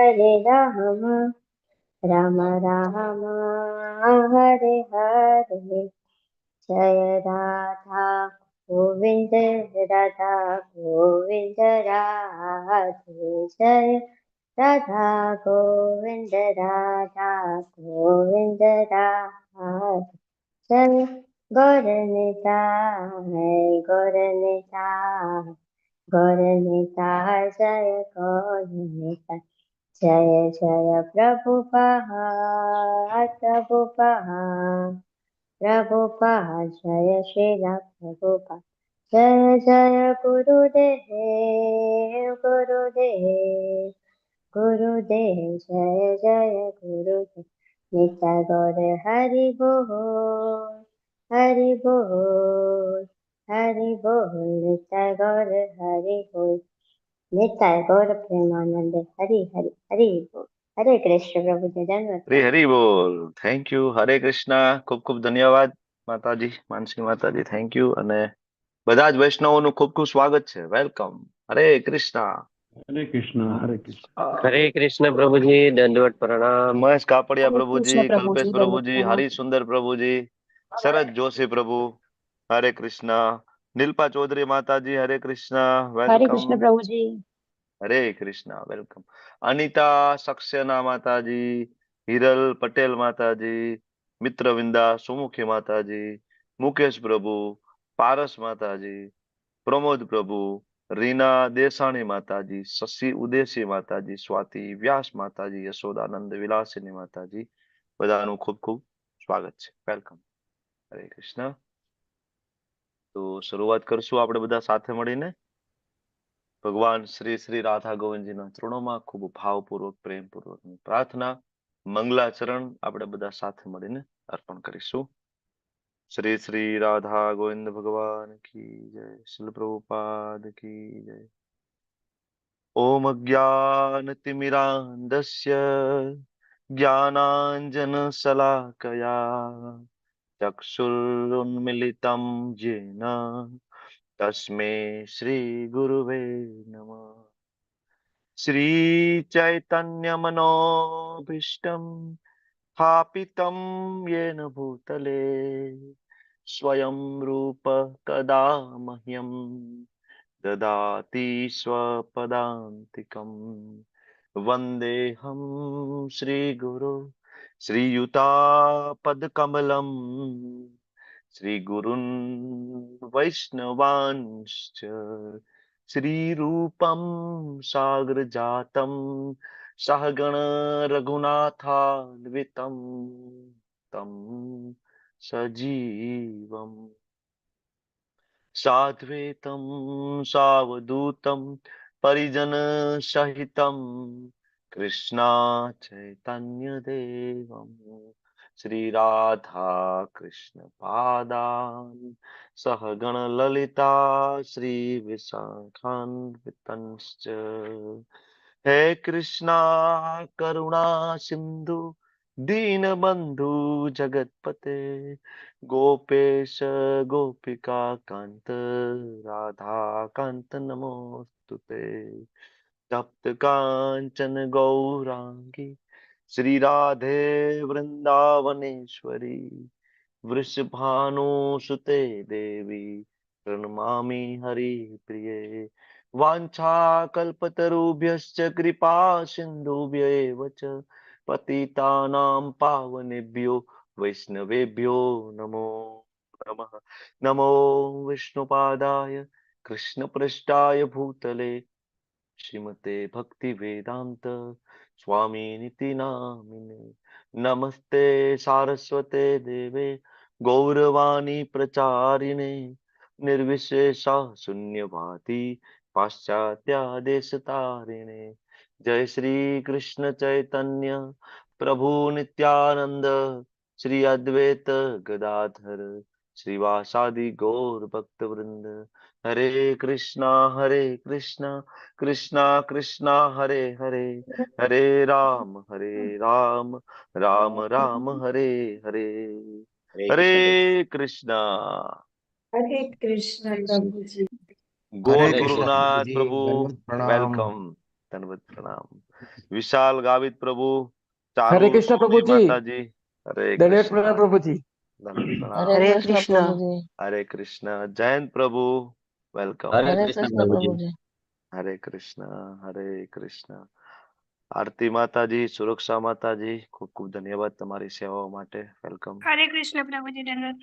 हरे राम राम राम हरे हरे। जय राधा गोविंद राधा गोविंद राधे जय राधा गोविंद राधा गोविंद राधे जय गौरनिताय गौरनिताय गौरनिताय जय गौरनिताय। जय जय प्रभुपाद प्रभुपाद प्रभुपाद जय श्रीला प्रभुपाद। जय जय गुरुदेव गुरुदेव गुरुदेव जय जय गुरुदेव। नित्य गौर हरि बोल हरि बोल हरि बोल नित्य गौर हरि बोल नित्य गौर प्रेमानंद हरि हरि हरि बोल। हरे कृष्ण प्रभु हरे जन्म। हरि बोल. Thank you. હરે કૃષ્ણ. ખૂબ ખૂબ ધન્યવાદ માતાજી, માનસી માતાજી. Thank you. અને બધા જ વૈષ્ણવોનું ખૂબ ખૂબ સ્વાગત છે. વેલકમ. હરે કૃષ્ણ. हरे कृष्णा हरे कृष्णा। हरे कृष्ण प्रभु जी, दंडवत प्रणाम। મહેશ કાપડિયા हरे પ્રભુજી, कृष्ण प्रभु કલ્પેશ जी, दंडवत પ્રભુજી, प्रणाम। હરી સુંદર પ્રભુજી, શરદ જોશી પ્રભુ, હરે કૃષ્ણ. નીલપા ચૌધરી માતાજી, હરે કૃષ્ણ. हरे વેલકમ. कृष्ण प्रभु जी। હરે કૃષ્ણ. વેલકમ. અનિતા સક્સેના માતાજી, હિરલ પટેલ માતાજી, મિત્રવિંદા સુમુખી માતાજી, મુકેશ પ્રભુ, પારસ માતાજી, પ્રમોદ પ્રભુ, રીના દેસાણી માતાજી, શશી ઉદેશી માતાજી, સ્વાતિ વ્યાસ માતાજી, યશોદાનંદ વિલાસિની માતાજી, બધાનું ખૂબ ખૂબ સ્વાગત છે. વેલકમ. હરે કૃષ્ણ. તો શરૂઆત કરશું આપણે બધા સાથે મળીને. ભગવાન શ્રી શ્રી રાધા ગોવિંદજીના ચરણોમાં ખૂબ ભાવપૂર્વક પ્રેમપૂર્વકની પ્રાર્થના, મંગલાચરણ આપણે બધા સાથે મળીને અર્પણ કરીશું. श्री श्री राधा गोविंद भगवान की जय. श्रील प्रभुपाद की जय. ओम अज्ञानतिमिरान्धस्य ज्ञानाञ्जनशलाकया चक्षुरुन्मिलितं येन तस्मै श्रीगुरुवे नमः. श्रीचैतन्यमनोभीष्टं स्थापितं येन भूतले स्वयं रूप कदा मह्यं ददाति स्वपदान्तिकम्. वन्देऽहं श्रीगुरो श्रीयुतापदकमलम् श्रीगुरुन् वैष्णवांश्च श्रीरूपं साग्रजातं सहगण रघुनाथान्वितं तं सजीवम् साद्वैतं सावधूतं परिजनसहितं कृष्णा चैतन्यदेवं श्रीराधा कृष्ण पादान् सहगण ललिता श्रीविशाखान्वितंश्च. हे कृष्णा करुणा सिंधु दीनबंधु जगतपते गोपेश गोपिका कांत राधा कांत नमोस्तुते. तप्त कांचन गौरांगी श्री राधे वृंदावनेश्वरी वृषभानुसुते देवी प्रणमामि हरिप्रिये. वाञ्छाकल्पतरुभ्यश्च कृपा सिन्धुभ्यैव च पतितानां पावनेभ्यो वैष्णवेभ्यो नमो नमः. नमो विष्णुपादाय कृष्णपृष्ठाय भूतले श्रीमते भक्ति वेदांत स्वामीनिति नामिने. नमस्ते सारस्वते देवे गौरवाणी प्रचारिणे निर्विशेषा शून्यवादी पाश्चात्यादेशतारिणे. जय श्री कृष्ण चैतन्य प्रभु नित्यानंद श्री अद्वैत गदाधर श्रीवासादि गौर भक्त वृंद. हरे कृष्णा कृष्णा कृष्णा हरे हरे हरे राम राम राम हरे हरे. हरे कृष्णा. हरे कृष्ण प्रभु जी। गौर हरे कृष्णा प्रभु गुरुनाथ जी, प्रभु. दंडवत प्रणाम। वेलकम. ધન્યવાદ પ્રણામ. વિશાલ ગાવિત પ્રભુ, હરે ચારુલ કૃષ્ણ સોની પ્રભુજી. માતાજી, હરે દંડવત કૃષ્ણ. પ્રણામ પ્રભુજી. ધન્યવાદ પ્રણામ. હરે કૃષ્ણ પ્રભુજી. હરે કૃષ્ણ. જયંત પ્રભુ, વેલકમ. હરે કૃષ્ણ પ્રભુજી. હરે કૃષ્ણ, હરે કૃષ્ણ. આરતી માતાજી, સુરક્ષા માતાજી, ખૂબ ખૂબ ધન્યવાદ તમારી સેવાઓ માટે. વેલકમ. હરે કૃષ્ણ પ્રભુજી દંડવત.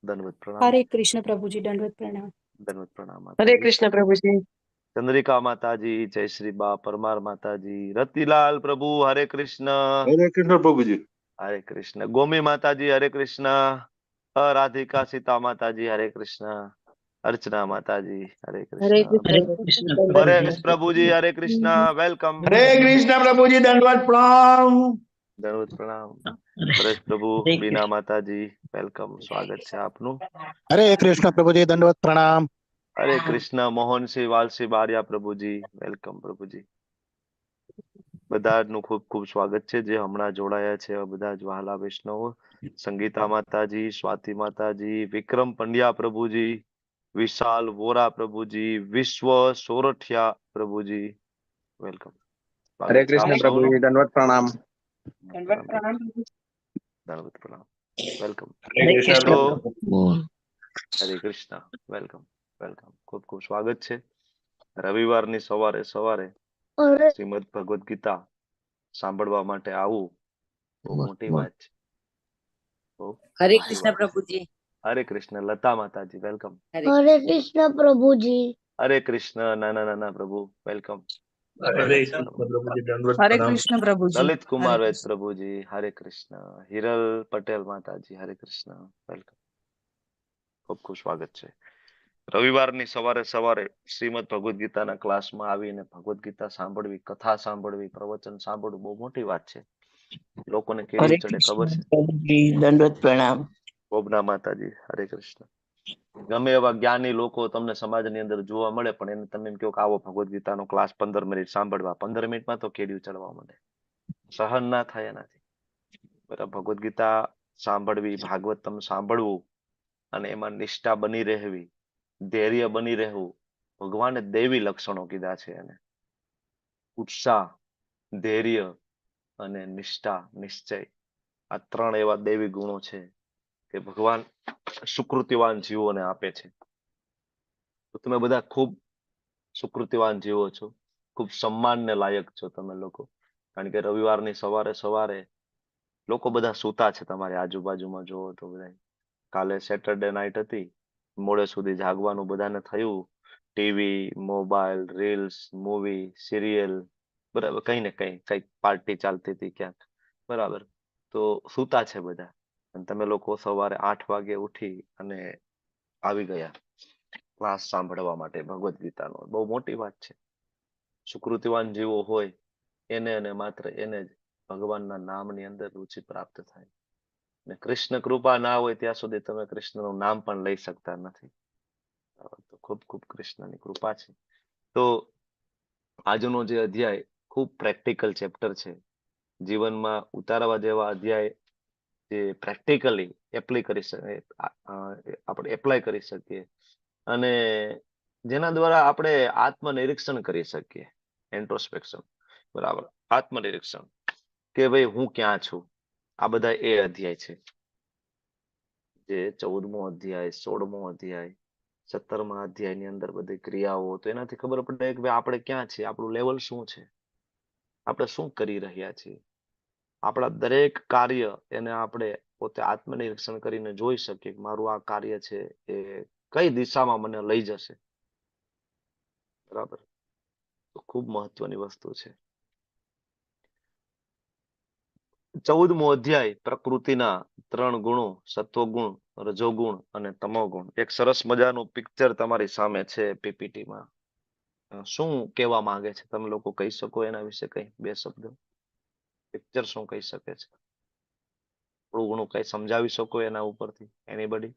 ધન્યવાદ પ્રણામ. હરે કૃષ્ણ પ્રભુજી દંડવત પ્રણામ. ધન્યવાદ પ્રણામ હરે માતાજી. કૃષ્ણ પ્રભુજી. ચંદ્રિકા માતાજી, જય શ્રી બા પરમાર માતાજી, રતિલાલ પ્રભુ, હરે કૃષ્ણ. હરે કૃષ્ણ પ્રભુજી. હરે કૃષ્ણ. ગોમી માતાજી, હરે કૃષ્ણ. રાધિકા સીતા માતાજી, હરે કૃષ્ણ. અર્ચના માતાજી, હરે કૃષ્ણ. પરેશ પ્રભુજી, હરે કૃષ્ણ. વેલકમ. હરે કૃષ્ણ પ્રભુજી. દંડવત પ્રણામ. ધન્યવાદ પ્રણામ. પરેશ પ્રભુ, બીના માતાજી, વેલકમ. સ્વાગત છે આપનું. હરે કૃષ્ણ પ્રભુજી. દંડવત પ્રણામ. હરે કૃષ્ણ. મોહનસિંહ વાલસિંહ બારિયા પ્રભુજી, વેલકમ પ્રભુજી. બધાનું ખૂબ ખૂબ સ્વાગત છે જે હમણાં જોડાયા છે બધા જ વહાલા વૈષ્ણવો. સંગીતા માતાજી, સ્વાતિ માતાજી, વિક્રમ પંડ્યા પ્રભુજી, વિશાલ વોરા પ્રભુજી, વિશ્વ સોરઠિયા પ્રભુજી, વેલકમ. હરે કૃષ્ણ પ્રભુજી. દંડવત પ્રણામ. દંડવત પ્રણામ. વેલકમ. હરે કૃષ્ણ તો પ્રભુ. હરે કૃષ્ણ. વેલકમ. વેલકમ. ખૂબ ખૂબ સ્વાગત છે. રવિવારની સવારે સવારે શ્રીમદ ભગવદ ગીતા સાંભળવા માટે આવવું બહુ મોટી વાત છે. બહુ હરે મોટી કૃષ્ણ વાત છે. પ્રભુજી. હરે કૃષ્ણ. લતા માતાજી, વેલકમ. હરે કૃષ્ણ પ્રભુજી. હરે કૃષ્ણ. નાના નાના પ્રભુ, વેલકમ. હરે કૃષ્ણ પ્રભુજી. દંડવત હરે પ્રણામ. કૃષ્ણ પ્રભુજી. લલિત કુમાર વૈદ પ્રભુજી, હરે કૃષ્ણ. હિરલ પટેલ માતાજી, હરે કૃષ્ણ. વેલકમ. ખૂબ ખૂબ સ્વાગત છે. રવિવારની સવારે સવારે શ્રીમદ ભગવદ ગીતાના ક્લાસમાં આવીને ભગવદ ગીતા સાંભળવી, કથા સાંભળવી, પ્રવચન સાંભળવું બહુ મોટી વાત છે. લોકોને કેવી ચડે ખબર છે? દંડવત પ્રણામ. ગોબના માતાજી, હરે કૃષ્ણ. ગમે એવા જ્ઞાની લોકો તમને સમાજની અંદર જોવા મળે પણ એને તમે એમ કહો કે આવો ભગવદ ગીતાનો ક્લાસ 15 મિનિટ સાંભળવા, 15 મિનિટમાં તો કેડિયું ચડવા માંડે. સહન ના થાય એનાથી. બરાબર. ભગવદ ગીતા સાંભળવી, ભાગવતમ સાંભળવું અને એમાં નિષ્ઠા બની રહેવી, ધૈર્ય બની રહેવું. ભગવાને દૈવી લક્ષણો કીધા છે એને. ઉત્સાહ, ધૈર્ય અને નિષ્ઠા, નિશ્ચય. આ ત્રણ એવા દૈવી ગુણો છે કે ભગવાન સુકૃતિવાન જીવોને આપે છે. તો તમે બધા ખૂબ સુકૃતિવાન જીવો છો, ખૂબ સન્માનને લાયક છો તમે લોકો. કારણ કે રવિવારની સવારે સવારે લોકો બધા સૂતા છે તમારી આજુબાજુમાં જોવો તો બધા. કાલે સેટરડે નાઇટ હતી, મોડે સુધી જાગવાનું બધાને થયું. TV, mobile, reels, movie, serial, બરાબર, કઈ ને કઈ પાર્ટી ચાલતી હતી ક્યાંક, બરાબર. તો સૂતા છે બધા અને તમે લોકો સવારે 8 વાગે ઉઠી અને આવી ગયા ક્લાસ સાંભળવા માટે ભગવદ ગીતાનો. બહુ મોટી વાત છે. સુકૃતિવાન જીવો હોય એને અને માત્ર એને જ ભગવાનના નામની અંદર રુચિ પ્રાપ્ત થાય. ને કૃષ્ણ કૃપા ના હોય ત્યાં સુધી તમે કૃષ્ણનું નામ પણ લઈ શકતા નથી. તો ખૂબ ખૂબ કૃષ્ણની કૃપા છે. તો આજનો જે અધ્યાય ખૂબ પ્રેક્ટિકલ ચેપ્ટર છે. જીવનમાં ઉતારવા જેવા અધ્યાય જે પ્રેક્ટિકલી આપણે એપ્લાય કરી શકીએ અને જેના દ્વારા આપણે આત્મનિરીક્ષણ કરી શકીએ. ઇન્ટ્રોસ્પેક્શન, બરાબર. આત્મનિરીક્ષણ કે ભાઈ હું ક્યાં છું. આ બધા એ અધ્યાય છે. જે 14મો અધ્યાય, 16મો અધ્યાય, 17મા અધ્યાયની અંદર બધી ક્રિયાઓ, તો એનાથી ખબર પડે કે ભાઈ આપણે ક્યાં છીએ, આપણું લેવલ શું છે, આપણે શું કરી રહ્યા છીએ. આપણા દરેક કાર્ય એને આપણે પોતે આત્મનિરીક્ષણ કરીને જોઈ શકીએ કે મારું આ કાર્ય છે એ કઈ દિશામાં મને લઈ જશે. બરાબર. તો ખૂબ મહત્વની વસ્તુ છે. 14મો અધ્યાય પ્રકૃતિના 3 ગુણો, સત્વગુણ, રજોગુણ અને તમોગુણ. એક સરસ મજાનું પિક્ચર તમારી સામે છે પીપીટીમાં. શું કહેવા માંગે છે તમે લોકો કહી શકો એના વિશે કઈ 2 શબ્દો? પિક્ચર શું કહી શકે છે? થોડું ઘણું કઈ સમજાવી શકો એના ઉપરથી? એનીબડી?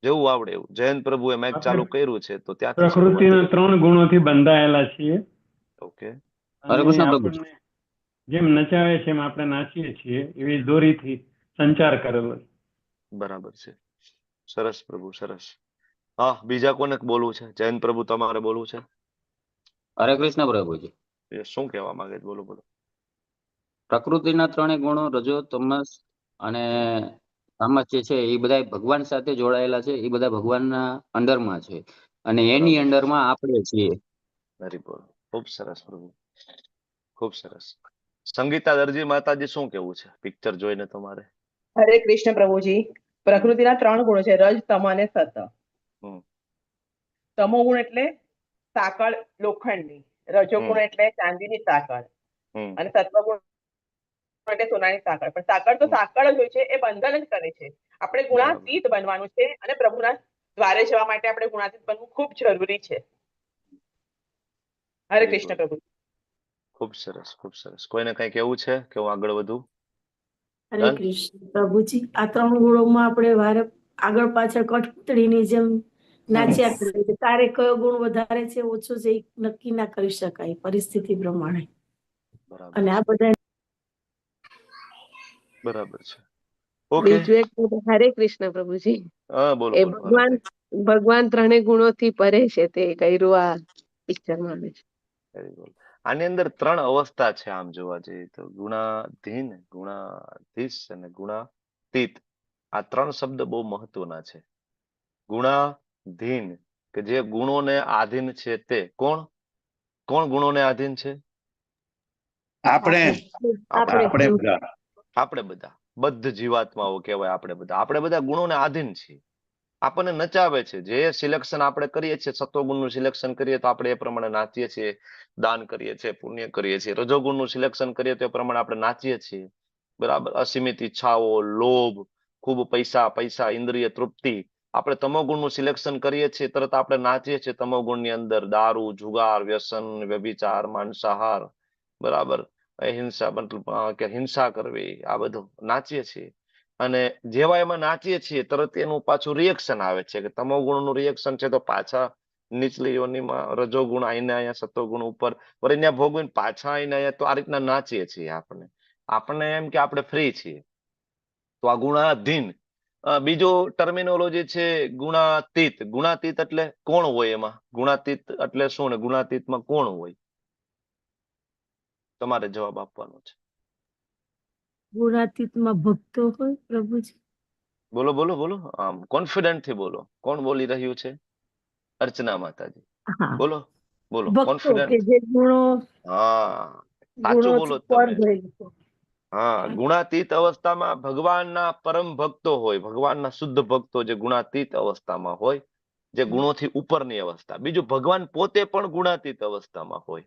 જેવું આવડે એવું. જયંત પ્રભુએ મેચ ચાલુ કર્યું છે તો ત્યાંથી પ્રકૃતિના 3 ગુણોથી બંધાયેલા છીએ. ઓકે. અને આપણને જેમ નચાવે છે એમ આપણે નાચીએ છીએ, એવી દોરીથી સંચાર કરેલો છે. બરાબર છે. સરસ પ્રભુ, સરસ. હા, બીજા કોને બોલવું છે? જયંત પ્રભુ તમારે બોલવું છે? હરે કૃષ્ણ પ્રભુજી. એ શું કહેવા માંગે છે? બોલો બોલો. પ્રકૃતિના ત્રણેય ગુણો રજો તમસ અને તામસ જે છે એ બધા ભગવાન સાથે જોડાયેલા છે. એ બધા ભગવાનના અંડરમાં છે અને એની બરાબર. અંડરમાં આપણે છીએ. Very good. ખૂબ સરસ પ્રભુ, ખૂબ સરસ. સંગીતા દરજી માતાજી શું કેવું છે પિક્ચર જોઈને તમારે? હરે કૃષ્ણ પ્રભુજી. પ્રકૃતિના 3 ગુણો છે, રજ, તમ અને સત. હમ. તમો ગુણ એટલે સાંકળ લોખંડની, રજોગુણ એટલે ચાંદીની સાંકળ હમ. અને સત્વગુણ એટલે સોનાની સાંકળ. પણ સાંકળ તો સાંકળ જ હોય છે, એ બંધન જ કરે છે. આપણે ગુણાતીત બનવાનું છે અને પ્રભુના દ્વારે જવા માટે આપણે ગુણાતીત બનવું ખૂબ જરૂરી છે. હરે Very કૃષ્ણ good. પ્રભુ. ખૂબ સરસ, ખૂબ સરસ. કોઈને કઈ કેવું છે કે હું આગળ વધું? હરે Done? કૃષ્ણ પ્રભુજી. આ 3 ગુણોમાં આપણે વારે આગળ પાછળ કઠપૂતળીની જેમ નાચ્યા કરીએ છીએ. તારે કયો ગુણ વધારે છે ઓછો છે એ નક્કી ના કરી શકાય પરિસ્થિતિ પ્રમાણે. બરાબર અને આ છે, બધા બરાબર છે. ઓકે. બીજું એક હરે કૃષ્ણ પ્રભુજી. હા, બોલો એ બોલો. ભગવાન 3 ગુણોથી પરે છે, તે કર્યું આ પિક્ચરમાં આવે છે. Very good. આની અંદર 3 અવસ્થા છે આમ જોવા જઈએ તો, ગુણાધીન, ગુણાધીશ અને ગુણાતીત. આ 3 શબ્દ બહુ મહત્વના છે. ગુણાધીન કે જે ગુણોને આધીન છે તે કોણ? કોણ ગુણોને આધીન છે? આપણે આપણે બધા. આપણે બધા, બદ્ધ જીવાત્માઓ કહેવાય. આપણે બધા ગુણોને આધીન છીએ. આપણને નચાવે છે. જે સિલેક્શન આપણે કરીએ છીએ, સત્વગુણનું સિલેક્શન કરીએ તો આપણે એ પ્રમાણે નાચીએ છીએ, દાન કરીએ છીએ, પુણ્ય કરીએ છીએ. રજોગુણનું સિલેક્શન કરીએ તો એ પ્રમાણે આપણે નાચીએ છીએ. બરાબર. અસીમિત ઈચ્છાઓ, લોભ, ખૂબ પૈસા, ઇન્દ્રિય તૃપ્તિ. આપણે તમોગુણનું સિલેક્શન કરીએ છીએ, તરત આપણે નાચીએ છીએ તમોગુણની અંદર. દારૂ, જુગાર, વ્યસન, વ્યભિચાર, માંસાહાર, બરાબર, હિંસા, મતલબ કે હિંસા કરવી, આ બધું નાચીએ છીએ. અને જેવા એમાં નાચીએ છીએ તરત એનું પાછું રિએક્શન આવે છે કે તમોગુણનું રિએક્શન છે તો પાછા નીચલી યોનિમાં રજોગુણ આઈને અહીંયા સત્વગુણ ઉપર વળી ભોગવીને પાછા આઈને અહીંયા. તો આ રીતના નાચીએ છીએ. આપણને એમ કે આપણે ફ્રી છીએ. તો આ ગુણાધીન. બીજો ટર્મિનોલોજી છે ગુણાતીત. ગુણાતીત એટલે કોણ હોય એમાં? ગુણાતીત એટલે શું ને ગુણાતીતમાં કોણ હોય? તમારે જવાબ આપવાનો છે. ગુણાતીતમાં ભક્તો હોય પ્રભુજી. બોલો બોલો બોલો. આમ કોન્ફિડન્ટ થી બોલો. કોણ બોલી રહ્યું છે? અર્ચના માતાજી. હા, બોલો બોલો. ભક્તો કે કોન્ફિડન્ટ. જે ગુણો હા, સાચું ગુણોથી બોલો પર તમે. હોય લોકો. હા, ગુણાતીત અવસ્થામાં ભગવાનના પરમ ભક્તો હોય, ભગવાનના શુદ્ધ ભક્તો જે ગુણાતીત અવસ્થામાં હોય, જે ગુણોથી ઉપરની અવસ્થા. બીજું, ભગવાન પોતે પણ ગુણાતીત અવસ્થામાં હોય.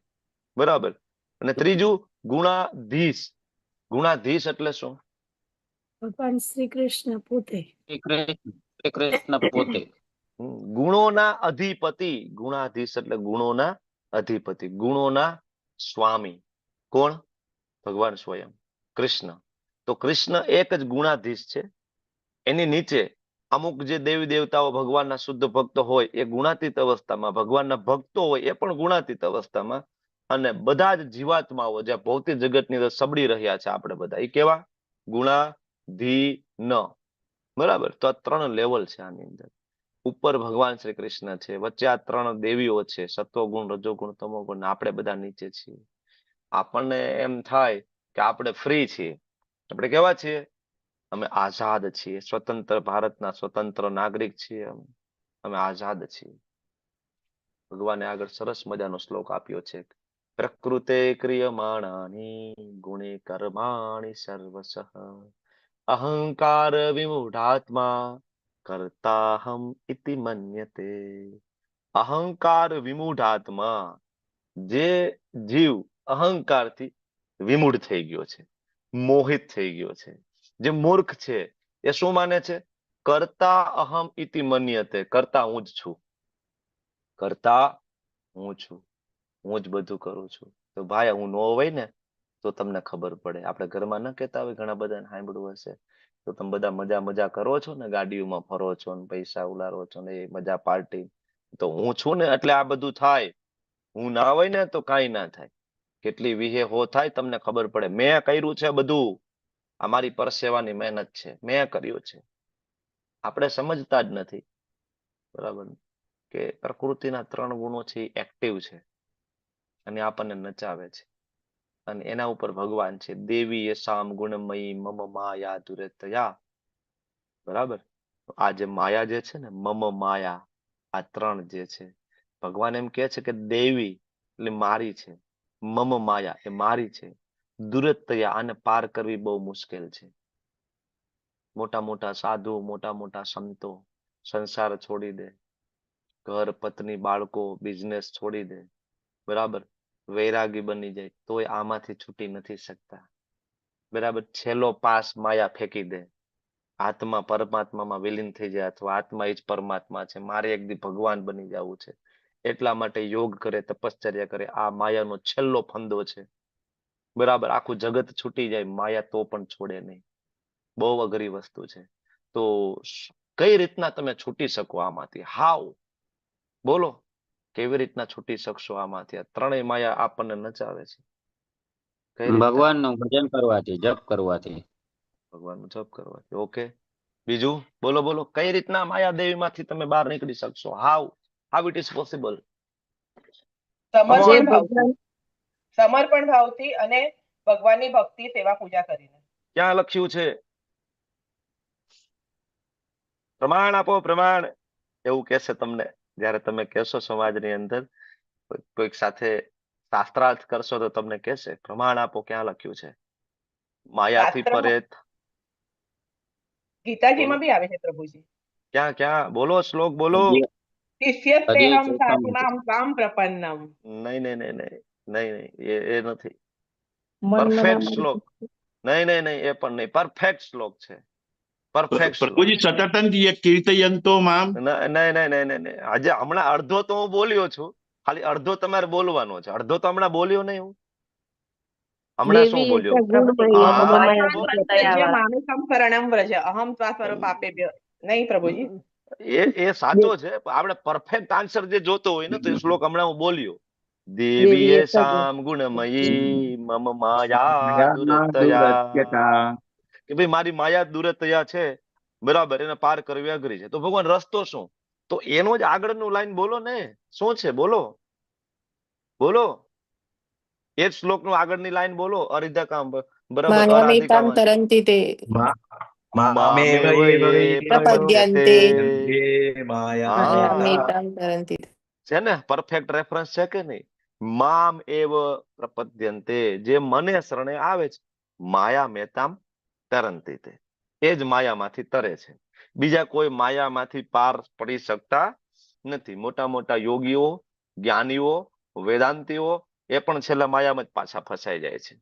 બરાબર. અને ત્રીજું ગુણાધીશ. ગુણાધીશ એટલે શું? ભગવાન શ્રી કૃષ્ણ પોતે. શ્રી કૃષ્ણ પોતે. ગુણોના અધિપતિ. ગુણાધીશ એટલે ગુણોના અધિપતિ, ગુણોના સ્વામી. કોણ? ભગવાન સ્વયં, કૃષ્ણ. તો કૃષ્ણ એક જ ગુણાધીશ છે. એની નીચે અમુક જે દેવી દેવતાઓ ભગવાનના શુદ્ધ ભક્તો હોય એ ગુણાતીત અવસ્થામાં, ભગવાનના ભક્તો હોય એ પણ ગુણાતીત અવસ્થામાં, અને બધા જ જીવાત્માઓ જે ભૌતિક જગતની અંદર સબડી રહ્યા છે આપણે બધા, એ કેવા? ગુણાધીન. બરાબર. તો આ 3 લેવલ છે આની અંદર. ઉપર ભગવાન શ્રી કૃષ્ણ છે, વચ્ચે આ 3 દેવીઓ છે, સત્વગુણ, રજોગુણ, તમોગુણ. આપણે બધા નીચે છીએ. આપણને એમ થાય કે આપણે ફ્રી છીએ. આપણે કેવા છીએ? અમે આઝાદ છીએ, સ્વતંત્ર ભારતના સ્વતંત્ર નાગરિક છીએ. અમે આઝાદ છીએ. ભગવાને આગળ સરસ મજાનો શ્લોક આપ્યો છે. પ્રકૃતે ક્રિયમાણાની ગુણે કર્માણિ સર્વસઃ અહંકાર વિમૂઢાત્મા કર્તાહમ ઇતિ મન્યતે. અહંકાર વિમૂઢાત્મા. જે જીવ અહંકારથી વિમૂઢ થઈ ગયો છે, મોહિત થઈ ગયો છે, જે મૂર્ખ છે, એ શું માને છે? કર્તા અહમ ઇતિ મન્યતે. કર્તા હું જ છું. કર્તા હું છું. હું જ બધું કરું છું. તો ભાઈ, હું ન હોય ને તો તમને ખબર પડે. આપણે ઘરમાં ન કહેતા હોય, ઘણા બધાને સાંભળ્યું હશે, તો તમે બધા મજા કરો છો ને, ગાડીઓમાં ફરો છો ને, પૈસા ઉલારો છો ને, એ મજા પાર્ટી. તો હું છું ને એટલે આ બધું થાય. હું ના હોય ને તો કાંઈ ના થાય. કેટલી વિહે હો થાય તમને ખબર પડે. મેં કર્યું છે બધું. આ મારી પરસેવાની મહેનત છે, મેં કર્યું છે. આપણે સમજતા જ નથી, બરાબર, કે પ્રકૃતિના 3 ગુણો છે એ એક્ટિવ છે. અને આપણને નચાવે છે. અને એના ઉપર ભગવાન છે દેવી યશામ ગુણમયી મમ માયા દુરતયા. બરાબર. આ જે માયા જે છે ને, મમ માયા, આ ત્રણ જે છે, ભગવાન એમ કહે છે કે દેવી એટલે મારી છે, મમ માયા એ મારી છે, દુરતયા આને પાર કરવી બહુ મુશ્કેલ છે. મોટા મોટા સાધુ, મોટા મોટા સંતો સંસાર છોડી દે, ઘર, પત્ની, બાળકો, બિઝનેસ છોડી દે, બરાબર, વૈરાગી બની જાય, તોય આમાંથી છૂટી નથી શકતા. બરાબર. છેલ્લો પાસ માયા ફેંકી દે, આત્મા પરમાત્મામાં વિલીન થઈ જાય, અથવા આત્મા એ જ પરમાત્મા છે, મારે એક દી ભગવાન બની જવું છે, એટલા માટે યોગ કરે, તપશ્ચર્યા કરે. આ માયાનો છેલ્લો ફંદો છે. બરાબર. આખું જગત છૂટી જાય, માયા તો પણ છોડે નહીં. બહુ અઘરી વસ્તુ છે. તો કઈ રીતના તમે છૂટી શકો આમાંથી? હાવ, બોલો, કેવી રીતના છૂટી શકશો આમાંથી? આ ત્રણેય માયા આપણને નચાવે છે. કઈ રીતના? ભગવાનનું ભજન કરવાથી, જપ કરવાથી. ભગવાનનું જપ કરવાથી. ઓકે, બીજું બોલો બોલો, કઈ રીતના માયાદેવી માંથી તમે બહાર નીકળી શકશો? How it is possible? સમર્પણ જે ભાવથી, ભગવાન સમર્પણ ભાવથી અને ભગવાનની ભક્તિ, સેવા, પૂજા કરીને. ક્યાં લખ્યું છે? પ્રમાણ આપો, પ્રમાણ. એવું કહેશે તમને જ્યારે તમે કહેશો સમાજની અંદર, કોઈક સાથે શાસ્ત્રાર્થ કરશો તો તમને કહેશે પ્રમાણ આપો, ક્યાં લખ્યું છે? માયાથી શાસ્ત્રમાં, પરે. ગીતાજીમાં બી આવે છે પ્રભુજી. ક્યાં ક્યાં? બોલો, શ્લોક બોલો. શિષ્યસ્તેહમ હજી સાધુનામ ત્વામ પ્રપન્નમ. નહીં નહીં નહીં નહીં નહીં નહીં, એ નથી મન પરફેક્ટ મનામાં શ્લોક. નહીં નહીં નહીં, એ પણ નહીં. પરફેક્ટ શ્લોક છે. પરફેક્ટ શ્લોક. પ્રભુજી સતતંતી કીર્તયંતો મામ. નહીં નહીં નહીં નહીં નહીં. આજે હમણાં અડધો તો હું બોલ્યો છું, ખાલી અડધો તમારે બોલવાનો છે. અડધો તો હમણાં બોલ્યો નહીં હું. હમણાં શું દેવી બોલ્યો? ગુણમયી હા, મમ માયા પ્રજ્ય દુરતયા. મામેકમ શરણમ વ્રજ અહમ ત્વા સ્વરૂપાપેભ્ય. નહીં પ્રભુજી, એ સાચો છે. પણ આપણે પરફેક્ટ આન્સર જે જોતો હોય ને, તો એ શ્લોક હમણાં હું બોલ્યો. દેવીએ દેવીએ સગુણ. સામ ગુણમયી મમ માયા દુરતયા. કે ભાઈ મારી માયા દુરતયા છે, બરાબર, એને પાર કરવી અઘરી છે. તો ભગવાન રસ્તો શું? તો એનો જ આગળનું લાઈન બોલો ને, શું છે? બોલો બોલો. એ જ શ્લોકનું આગળની લાઈન બોલો. અરિધા કામ, બરાબર, માયામેતામ અરાધિકા તરંતિ તે મામેવ યે પ્રપદ્યન્તે હા, માયામેતામ તરંતિ તે. છે ને? પરફેક્ટ રેફરન્સ છે કે નહીં? મામ એવ પ્રપદ્યન્તે, જે મને શરણે આવે છે, માયા મેતામ તરંતિ તે, એ જ માયામાંથી તરે છે. બીજા કોઈ માયામાંથી પાર પડી શકતા નથી. મોટા મોટા યોગીઓ, જ્ઞાનીઓ, વેદાંતીઓ, એ પણ છેલ્લા માયામાં જ પાછા ફસાઈ જાય છે.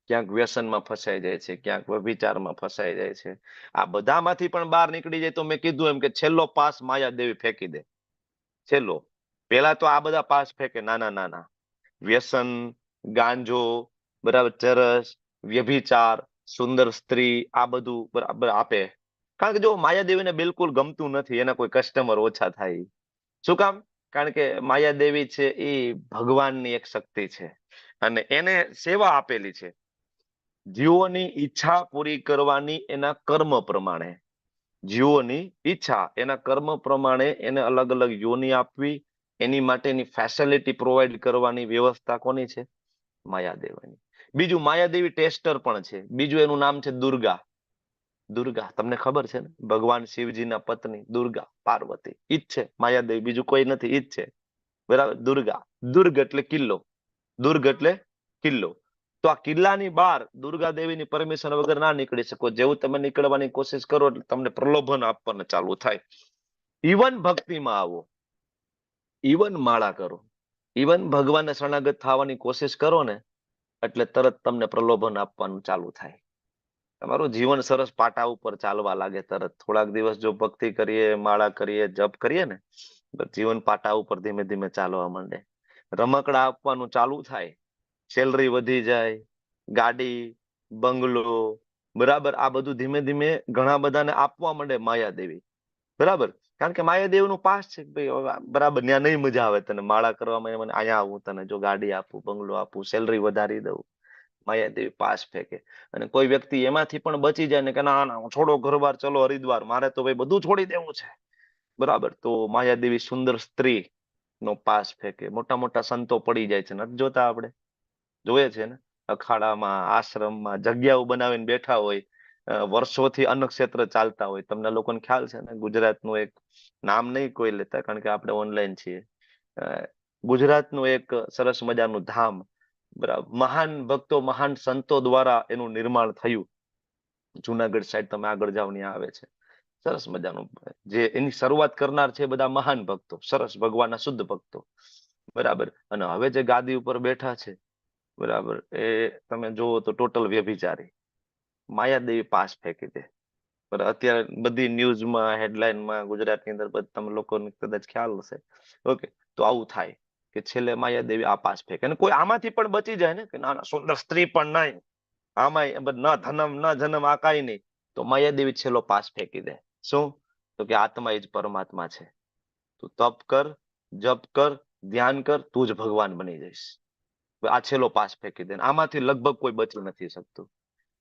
ક્યાંક વ્યસનમાં ફસાઈ જાય છે, ક્યાંક વિચારમાં ફસાઈ જાય છે. આ બધામાંથી પણ બહાર નીકળી જાય તો મેં કીધું એમ કે છેલ્લો પાસ માયાદેવી ફેંકી દે. છેલ્લો. પેલા તો આ બધા પાસ ફેંકે, નાના નાના વ્યસન, ગાંજો, બરાબર, ચરસ, વ્યભિચાર, સુંદર સ્ત્રી, આ બધું બરાબર આપે. કારણ કે જો માયાદેવીને બિલકુલ ગમતું નથી, એના કોઈ કસ્ટમર ઓછા થાય. શું કામ? કારણ કે માયાદેવી છે એ ભગવાનની એક શક્તિ છે, અને એને સેવા આપેલી છે જીવોની ઈચ્છા પૂરી કરવાની. એના કર્મ પ્રમાણે જીવોની ઈચ્છા, એના કર્મ પ્રમાણે એને અલગ અલગ યોની આપવી, એની માટેની ફેસિલિટી પ્રોવાઈડ કરવાની વ્યવસ્થા કોની છે? માયાદેવીની. બીજું, માયાદેવી ટેસ્ટર પણ છે. બીજું એનું નામ છે દુર્ગા. દુર્ગા તમને ખબર છે ને? ભગવાન શિવજીના પત્ની દુર્ગા, પાર્વતી, ઈ જ છે માયાદેવી, બીજું કોઈ નથી, ઈ જ છે. બરાબર. દુર્ગા. દુર્ગ એટલે કિલ્લો, દુર્ગ એટલે કિલ્લો. તો આ કિલ્લાની બહાર દુર્ગા દેવીની પરમિશન વગર ના નીકળી શકો. જેવું તમે નીકળવાની કોશિશ કરો એટલે તમને પ્રલોભન આપવાનું ચાલુ થાય. ઇવન ભક્તિમાં આવો, ઇવન માળા કરો, ઇવન ભગવાનને શરણાગત થવાની કોશિશ કરો ને, એટલે તરત તમને પ્રલોભન આપવાનું ચાલુ થાય. તમારું જીવન સરસ પાટા ઉપર ચાલવા લાગે તરત. થોડાક દિવસ જો ભક્તિ કરીએ, માળા કરીએ, જપ કરીએ ને, તો જીવન પાટા ઉપર ધીમે ધીમે ચાલવા માંડે. રમકડા આપવાનું ચાલુ થાય, સેલરી વધી જાય, ગાડી, બંગલો, બરાબર, આ બધું ધીમે ધીમે ઘણા બધાને આપવા માંડે માયાદેવી. બરાબર. કારણ કે માયાદેવીનું પાસ છે, બરાબર, ત્યાં નહીં મજા આવે તને માળા કરવામાં, મને અહીંયા આવું, તને જો ગાડી આપું, બંગલો આપું, સેલરી વધારી દઉં. માયાદેવી પાસ ફેંકે. અને કોઈ વ્યક્તિ એમાંથી પણ બચી જાય ને કે ના ના, છોડો ઘરબાર, ચલો હરિદ્વાર, મારે તો ભાઈ બધું છોડી દેવું છે, બરાબર, તો માયાદેવી સુંદર સ્ત્રી નો પાસ ફેંકે. મોટા મોટા સંતો પડી જાય છે, નથી જોતા આપણે? જોઈએ છે ને, અખાડામાં, આશ્રમમાં જગ્યાઓ બનાવીને બેઠા હોય, વર્ષોથી અન્નક્ષેત્ર ચાલતા હોય. તમને લોકોને ખ્યાલ છે ને, ગુજરાતનું એક નામ નહીં કોઈ લેતા, કારણ કે આપણે ઓનલાઈન છીએ. ગુજરાતનું એક સરસ મજાનું ધામ, બરાબર, મહાન ભક્તો, મહાન સંતો દ્વારા એનું નિર્માણ થયું. જુનાગઢ સાઈડ તમે આગળ જાઓ ત્યાં આવે છે, સરસ મજાનું. જે એની શરૂઆત કરનાર છે બધા મહાન ભક્તો, સરસ ભગવાનના શુદ્ધ ભક્તો, બરાબર. અને હવે જે ગાદી ઉપર બેઠા છે, બરાબર, એ તમે જુઓ તો ટોટલ વ્યભિચારી. માયાદેવી પાસ ફેંકી દે. બરાબર, અત્યારે બધી ન્યૂઝમાં, હેડલાઇનમાં ગુજરાતની અંદર તમે લોકોને કદાચ ખ્યાલ હશે. ઓકે, તો આવું થાય કે છેલ્લે માયાદેવી આ પાસ ફેંકે. અને કોઈ આમાંથી પણ બચી જાય ને, કે ના ના સુંદર સ્ત્રી પણ નહીં, આમાંય ન ધનમ ન જન્મ, આ કાંઈ નહીં, તો માયાદેવી છેલ્લો પાસ ફેંકી દે. શું? તો કે આત્મા એ જ પરમાત્મા છે. તું તપ કર, જપ કર, ધ્યાન કર, તું જ ભગવાન બની જઈશ. આ છેલ્લો પાસ ફેંકી દે. આમાંથી લગભગ કોઈ બચી નથી શકતું.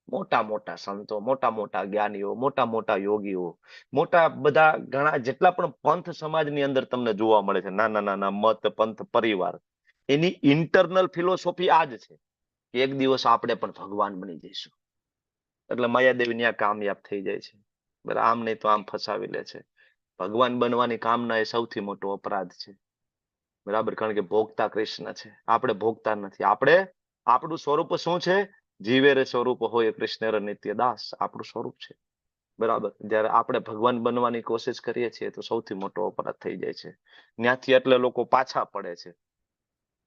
મોટા મોટા સંતો, મોટા મોટા જ્ઞાનીઓ, મોટા મોટા યોગીઓ, મોટા બધા ઘણા જેટલા પણ પંથ સમાજની અંદર તમને જોવા મળે છે, નાના નાના મત, પંથ, પરિવાર, એની ઇન્ટરનલ ફિલોસોફી આ જ છે કે એક દિવસ આપણે પણ ભગવાન બની જઈશું. એટલે માયાદેવી ત્યાં કામયાબ થઈ જાય છે. બરાબર, આમ નહીં તો આમ ફસાવી લે છે. ભગવાન બનવાની કામના એ સૌથી મોટો અપરાધ છે. બરાબર, કારણ કે ભોગતા કૃષ્ણ છે, આપણે ભોગતા નથી. આપણે, આપણું સ્વરૂપ શું છે? જીવે રે સ્વરૂપ હોય કૃષ્ણ રે નિત્ય દાસ, આપણું સ્વરૂપ છે. બરાબર, જ્યારે આપણે ભગવાન બનવાની કોશિશ કરીએ છીએ તો સૌથી મોટો અપરાધ થઈ જાય છે. ત્યાંથી એટલે લોકો પાછા પડે છે.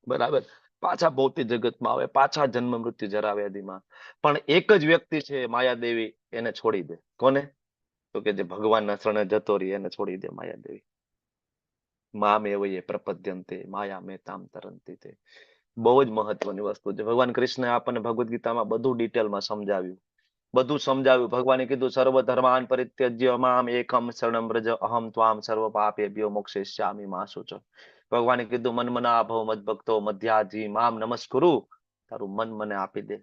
બરાબર, પાછા ભૌતિક જગતમાં આવે, પાછા જન્મ મૃત્યુ જરાવ્યાધિમાં. પણ એક જ વ્યક્તિ છે માયાદેવી, એને છોડી દે. કોને? તો કે જે ભગવાનના શરણે જતો રહી એને છોડી દે માયાદેવી. મામેવયે પ્રપદ્યંતે માયા મેતામ તરંતિ તે. બહુ જ મહત્વની વસ્તુ છે. ભગવાન કૃષ્ણએ આપણને ભગવદ્ ગીતામાં બધું ડિટેલમાં સમજાવ્યું. બધું સમજાવ્યું. ભગવાને કીધું સર્વ ધર્માન પરિત્યજ્ય મામ એકમ શરણમ વ્રજ અહમ ત્વામ સર્વ પાપેભ્યો મોક્ષયિષ્યામિ મા શુચિ. ભગવાને કીધું મન મના ભવ મદ ભક્તો મધ્યાજી મામ નમસ્કુરુ. તારું મન મને આપી દે,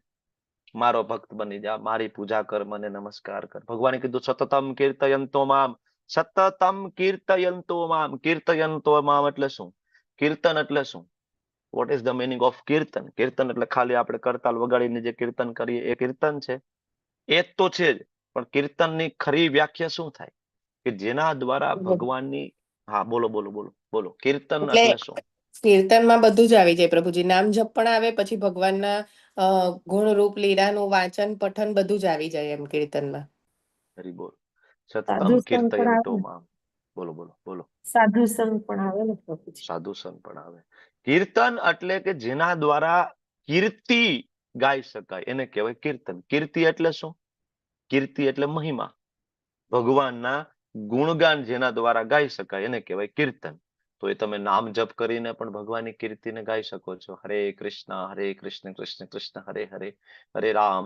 મારો ભક્ત બની જા, મારી પૂજા કર, મને નમસ્કાર કર. ભગવાને કીધું સતતમ કીર્તયંતો મામ, સતતમ કીર્તયંતો મામ. કીર્તયંતો મામ એટલે શું? કીર્તન એટલે શું? What is the meaning of kirtan? Kirtan એટલે ખાલી આપણે કરતાલ વગાડીને જે કીર્તન કરીએ એ કીર્તન છે? એ જ તો છે જ. પણ કીર્તનની ખરી વ્યાખ્યા શું થાય? કે જેના દ્વારા ભગવાનની, હા બોલો બોલો બોલો બોલો, કીર્તન એટલે શું? કીર્તનમાં બધું જ આવી જાય પ્રભુજી. નામ જપ પણ આવે, પછી ભગવાનના ગુણરૂપ લીલાનું વાંચન, પઠન બધું જ આવી જાય એમ કીર્તનમાં. હરી બોલ. સાધુ સતતમ સંગ પણ કીર્તયંતો આવે, મામ. બોલો બોલો બોલો. સાધુ સંગ પણ આવે ને પ્રભુજી. સાધુ સંત પણ આવે. કીર્તન એટલે કે જેના દ્વારા કીર્તિ ગાઈ શકાય એને કહેવાય કીર્તન. કીર્તિ એટલે શું? કીર્તિ એટલે મહિમા. ભગવાનના ગુણગાન જેના દ્વારા ગાઈ શકાય એને કહેવાય કીર્તન. તો એ તમે નામ જપ કરીને પણ ભગવાનની કીર્તિને ગાઈ શકો છો. હરે કૃષ્ણ કૃષ્ણ કૃષ્ણ હરે હરે, હરે રામ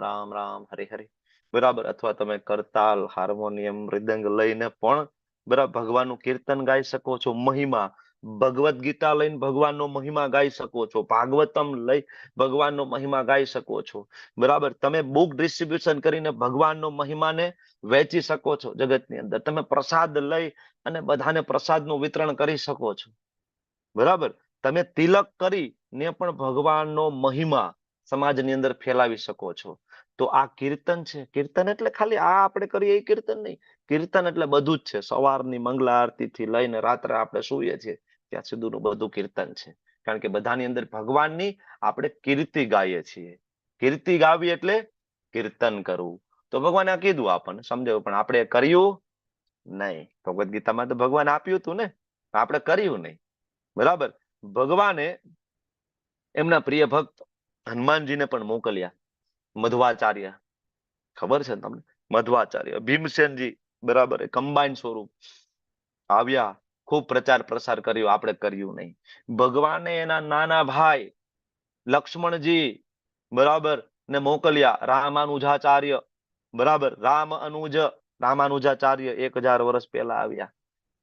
રામ રામ હરે હરે. બરાબર. અથવા તમે કરતાલ, હાર્મોનિયમ, મૃદંગ લઈને પણ બરાબર ભગવાનનું કીર્તન ગાઈ શકો છો. મહિમા, ભગવદ્ ગીતા લઈને ભગવાનનો મહિમા ગાઈ શકો છો. ભાગવતમ લઈ ભગવાનનો મહિમા ગાઈ શકો છો. બરાબર. તમે બુક ડિસ્ટ્રીબ્યુશન કરીને ભગવાનનો મહિમાને વહેંચી શકો છો જગતની અંદર. તમે પ્રસાદ લઈ અને બધાને પ્રસાદનું વિતરણ કરી શકો છો. બરાબર. તમે તિલક કરીને પણ ભગવાનનો મહિમા સમાજની અંદર ફેલાવી શકો છો. તો આ કીર્તન છે. કીર્તન એટલે ખાલી આ આપણે કરીએ એ કીર્તન નહીં. કીર્તન એટલે બધું જ છે. સવારની મંગલા આરતીથી લઈને રાત્રે આપણે સૂઈએ છીએ ત્યાં સુધીનું બધું કીર્તન છે. કારણ કે બધાની અંદર ભગવાનની આપણે કીર્તિ ગાઈએ છીએ. કીર્તિ ગાવી એટલે કીર્તન કરવું. તો ભગવાને આ કીધું, આપણને સમજાવ્યું, પણ આપણે કર્યું નહીં. ભગવદ્ ગીતામાં તો ભગવાન આપ્યું હતું ને, આપણે કર્યું નહીં. બરાબર. ભગવાને એમના પ્રિય ભક્ત હનુમાનજીને પણ મોકલ્યા. મધ્વાચાર્ય, ખબર છે તમને? મધ્વાચાર્ય, ભીમસેનજી, બરાબર, કમ્બાઈન સ્વરૂપ આવ્યા, ખૂબ પ્રચાર પ્રસાર કર્યો, આપણે કર્યું નહીં. ભગવાને એના નાના ભાઈ લક્ષ્મણજી, બરાબર, ને મોકલ્યા. રામાનુજાચાર્ય, બરાબર, રામાનુજાચાર્ય 1000 વર્ષ પહેલા આવ્યા.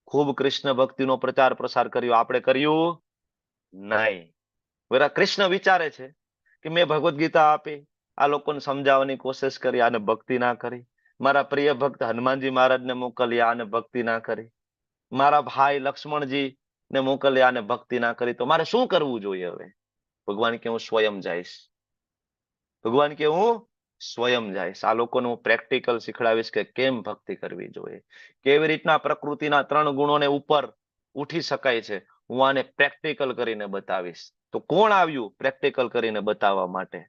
ખૂબ કૃષ્ણ ભક્તિનો પ્રચાર પ્રસાર કર્યો, આપણે કર્યું નહીં. બરાબર. કૃષ્ણ વિચારે છે કે મેં ભગવદ્ ગીતા આપી, આ લોકોને સમજાવવાની કોશિશ કરી, આને ભક્તિ ના કરી. મારા પ્રિય ભક્ત હનુમાનજી મહારાજને મોકલ્યા, આને ભક્તિ ના કરી. મારા ભાઈ લક્ષ્મણજી, ને મોકલ્યા અને ભક્તિ ના કરી તો મારે શું કરવું જોઈએ? હવે ભગવાન કે હું સ્વયં જઈશ. ભગવાન કે હું સ્વયં જઈશ. આ લોકોને હું પ્રેક્ટિકલ શીખડાવીશ કે કેમ ભક્તિ કરવી જોઈએ, કેવી રીતના પ્રકૃતિના 3 ગુણોને ઉપર ઉઠી શકાય છે. હું આને પ્રેક્ટિકલ કરીને બતાવીશ. તો કોણ આવ્યું પ્રેક્ટિકલ કરીને બતાવવા માટે?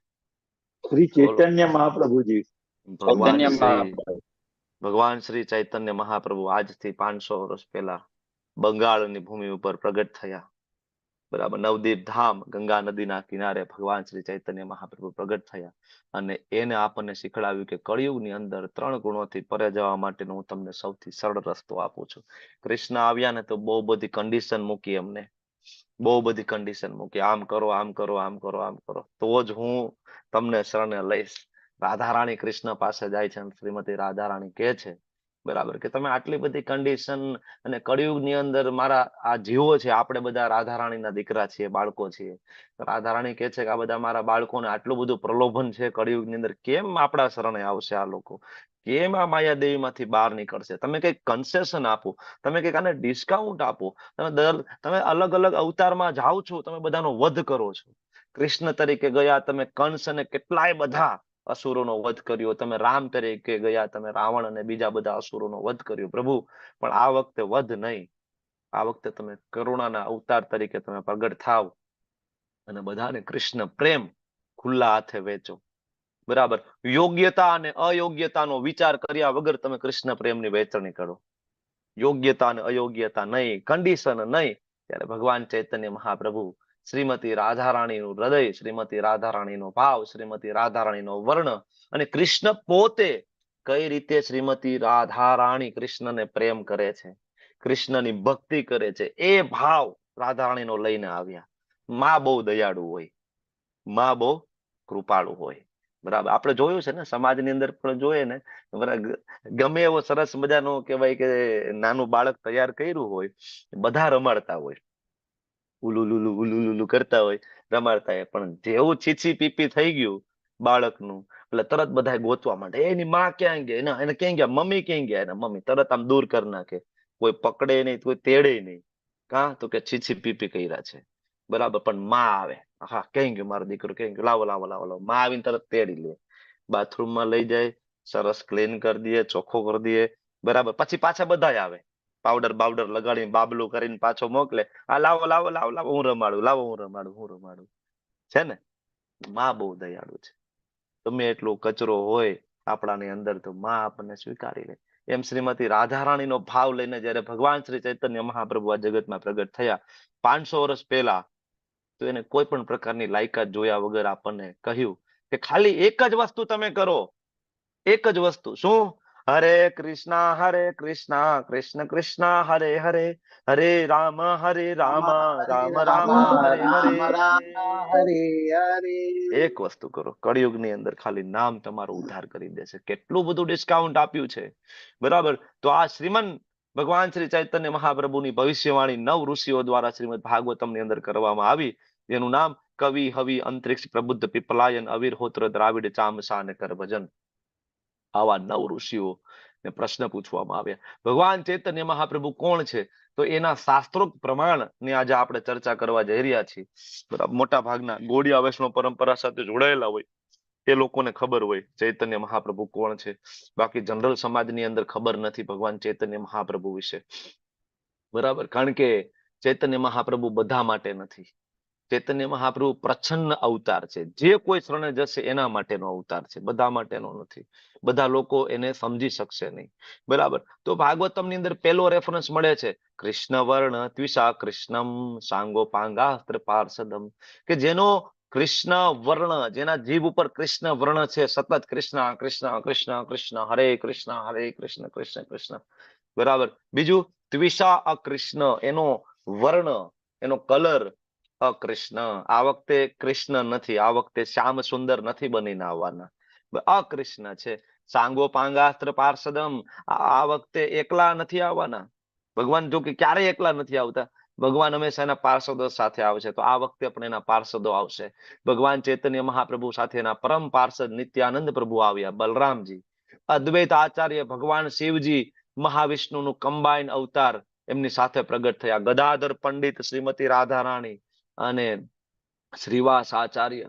શ્રી ચૈતન્ય મહાપ્રભુજી. ભગવાન શ્રી ચૈતન્ય મહાપ્રભુ આજથી 500 વર્ષ પહેલા બંગાળની ભૂમિ ઉપર પ્રગટ થયા. બરાબર. નવદીપ ધામ ગંગા નદીના કિનારે ભગવાન શ્રી ચૈતન્ય મહાપ્રભુ પ્રગટ થયા અને એને આપણને શીખડાવ્યું કે કળિયુગની અંદર 3 ગુણોથી પરે જવા માટેનો હું તમને સૌથી સરળ રસ્તો આપું છું. કૃષ્ણ આવ્યા ને તો બહુ બધી કન્ડિશન મૂકી અમને, બહુ બધી કન્ડિશન મૂકી, આમ કરો, આમ કરો, આમ કરો, આમ કરો, તો જ હું તમને શરણે લઈશ. રાધારાણી કૃષ્ણ પાસે જાય છે અને શ્રીમતી રાધારાણી કહે છે, બરાબર, કે તમે આટલી બધી કન્ડિશન અને કળિયુગની અંદર મારા આ જીવો છે, આપણે બધા રાધારાણીના દીકરા છીએ, બાળકો છીએ. રાધારાણી કહે છે કે આ બધા મારા બાળકોને આટલું બધું પ્રલોભન છે કળિયુગની અંદર, કેમ આપણા શરણે આવશે આ લોકો? કેમ આ માયાદેવીમાંથી બહાર નીકળશે? તમે કંઈક કન્સેશન આપો, તમે કંઈક આને ડિસ્કાઉન્ટ આપો. તમે અલગ અલગ અવતારમાં જાઓ છો, તમે બધાનો વધ કરો છો. કૃષ્ણ તરીકે ગયા તમે કંસ અને કેટલાય બધા અસુરોનો વધ કર્યો. તમે રામ તરીકે ગયા, તમે રાવણ અને બીજા બધા અસુરોનો વધ કર્યો. પ્રભુ, પણ આ વખતે વધ નહીં, આ વખતે તમે કરુણાના અવતાર તરીકે તમે પ્રગટ થાવ અને બધાને કૃષ્ણ પ્રેમ ખુલ્લા હાથે વેચો. બરાબર. યોગ્યતા અને અયોગ્યતાનો વિચાર કર્યા વગર તમે કૃષ્ણ પ્રેમની વહેંચણી કરો. યોગ્યતા અને અયોગ્યતા નહીં, કન્ડિશન નહીં. ત્યારે ભગવાન ચૈતન્ય મહાપ્રભુ શ્રીમતી રાધારાણીનું હૃદય, શ્રીમતી રાધારાણીનો ભાવ, શ્રીમતી રાધારાણીનો વર્ણ અને કૃષ્ણ પોતે કઈ રીતે શ્રીમતી રાધારાણી કૃષ્ણને પ્રેમ કરે છે, કૃષ્ણની ભક્તિ કરે છે, એ ભાવ રાધારાણીનો લઈને આવ્યા. માં બહુ દયાળુ હોય, માં બહુ કૃપાળુ હોય. બરાબર. આપણે જોયું છે ને, સમાજની અંદર પણ જોઈએ ને, ગમે એવો સરસ મજાનો કહેવાય કે નાનું બાળક તૈયાર કર્યું હોય, બધા રમાડતા હોય, ઉલુલુલુ ઉલુલુલુ કરતા હોય, રમાડતા હોય, પણ જેવું છીછી પીપી થઈ ગયું બાળકનું, એટલે તરત બધા ગોતવા માંડે, એની માં ક્યાં ગયા, એને ક્યાં ગયા, મમ્મી ક્યાં ગયા, એના મમ્મી તરત આમ દૂર કરી નાખે. કોઈ પકડે નહીં, કોઈ તેડે નહીં. કાં તો કે છીછી પીપી કર્યા છે. બરાબર. પણ માં આવે, હા, ક્યાં ગયો મારો દીકરો, ક્યાં ગયો, લાવો લાવો લાવો લાવો. માં આવીને તરત તેડી લે, બાથરૂમમાં લઈ જાય, સરસ ક્લીન કરી દે, ચોખ્ખો કરી દે. બરાબર. પછી પાછા બધા આવે, પાવડર બાવડર લગાડીને બાબલું કરીને પાછો મોકલે. આ લાવો લાવો લાવો લાવો, હું રમાડું, લાવો હું રમાડું, હું રમાડું. છે ને, માં બહુ દયાળુ છે. ગમે એટલો કચરો હોય આપણાની અંદર, તો માં આપણને સ્વીકારી લે. એમ શ્રીમતી રાધારાણીનો ભાવ લઈને જયારે ભગવાન શ્રી ચૈતન્ય મહાપ્રભુ આ જગતમાં પ્રગટ થયા 500 વર્ષ પહેલા, તો એને કોઈ પણ પ્રકારની લાયકાત જોયા વગર આપણને કહ્યું કે ખાલી એક જ વસ્તુ તમે કરો, એક જ વસ્તુ. શું? હરે કૃષ્ણ કૃષ્ણ કૃષ્ણ હરે હરે, હરે રામ રામ રામ હરે હરે. એક વસ્તુ કરો. કળિયુગની અંદર ખાલી નામ તમારો ઉદ્ધાર કરી દેશે. કેટલું બધું ડિસ્કાઉન્ટ આપ્યું છે. બરાબર. તો આ શ્રીમન ભગવાન શ્રી ચૈતન્ય મહાપ્રભુની ભવિષ્યવાણી 9 ઋષિઓ દ્વારા શ્રીમદ ભાગવતમની અંદર કરવામાં આવી, જેનું નામ કવિ હવિ અંતરિક્ષ પ્રબુદ્ધ પીપલાયન અવિરહોત્ર દ્રાવિડ ચામસા અને કર ભજન. આવા 9 ઋષિઓ ને પ્રશ્ન પૂછવામાં આવ્યા. ભગવાન ચૈતન્ય મહાપ્રભુ કોણ છે? તો એના શાસ્ત્રોક્ત પ્રમાણની આજે આપણે ચર્ચા કરવા જઈ રહ્યા છીએ. બરાબર. મોટા ભાગના ગોળિયા વૈષ્ણવ પરંપરા સાથે જોડાયેલા હોય એ લોકોને ખબર હોય ચૈતન્ય મહાપ્રભુ કોણ છે. બાકી જનરલ સમાજની અંદર ખબર નથી ભગવાન ચૈતન્ય મહાપ્રભુ વિશે. બરાબર. કારણ કે ચૈતન્ય મહાપ્રભુ બધા માટે નથી. ચૈતન્ય મહાપ્રભુ પ્રચ્છન્ન અવતાર છે. જે કોઈ શરણે જશે એના માટેનો અવતાર છે, બધા માટેનો નથી. બધા લોકો એને સમજી શકશે નહીં. બરાબર. તો ભાગવતમની અંદર પહેલો રેફરન્સ મળે છે, કૃષ્ણ વર્ણ ત્વિષા કૃષ્ણમ સાંગોપાંગાસ્ત્ર પાર્ષદમ, કે જેનો કૃષ્ણ વર્ણ, જેના જીભ ઉપર કૃષ્ણ વર્ણ છે, સતત કૃષ્ણ કૃષ્ણ કૃષ્ણ કૃષ્ણ, હરે કૃષ્ણ કૃષ્ણ કૃષ્ણ. બરાબર. બીજું, ત્વિષા અકૃષ્ણ, એનો વર્ણ, એનો કલર અકૃષ્ણ. આ વખતે કૃષ્ણ નથી, આ વખતે શ્યામ સુંદર નથી બનીને આવવાના, અકૃષ્ણ છે. સાંગોપાંગાસ્ત્ર પાર્ષદમ, આ વખતે એકલા નથી આવવાના. ભગવાન જો કે ક્યારેય એકલા નથી આવતા, ભગવાન હંમેશા એના પાર્ષદો સાથે આવશે. તો આ વખતે પણ એના પાર્ષદો આવશે. ભગવાન ચૈતન્ય મહાપ્રભુ સાથે એના પરમ પાર્ષદ નિત્યાનંદ પ્રભુ આવ્યા, બલરામજી. અદ્વૈત આચાર્ય ભગવાન શિવજી, મહાવિષ્ણુનું કમ્બાઇન અવતાર એમની સાથે પ્રગટ થયા. ગદાધર પંડિત, શ્રીમતી રાધારાણી અને શ્રીવાસ આચાર્ય,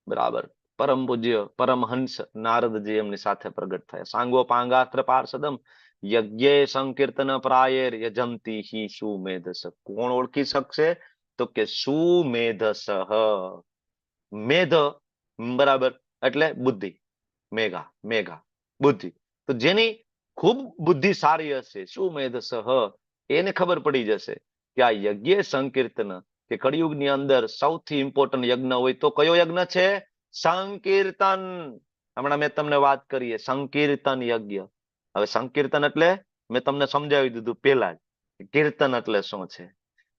બરાબર, પરમ પૂજ્ય પરમહંસ નારદજી એમની સાથે પ્રગટ થયા. સાંગો પાંગાસ્ત્ર પાર્ષદમ યજ્ઞે સંકીર્તન પ્રાયેર યજંતી હિ સુમેધસ. કોણ ઓળખી શકશે? તો કે સુમેધસ. મેધ, બરાબર, એટલે બુદ્ધિ. મેઘા બુદ્ધિ. તો જેની ખૂબ બુદ્ધિ સારી હશે, સુમેધસ, એને ખબર પડી જશે કે આ યજ્ઞ સંકીર્તન, કે કળિયુગની અંદર સૌથી ઇમ્પોર્ટન્ટ યજ્ઞ હોય તો કયો યજ્ઞ છે? સંકીર્તન. હમણાં મેં તમને વાત કરીએ સંકીર્તન યજ્ઞ. હવે સંકીર્તન એટલે મેં તમને સમજાવી દીધું પહેલા જ. કીર્તન એટલે શું છે?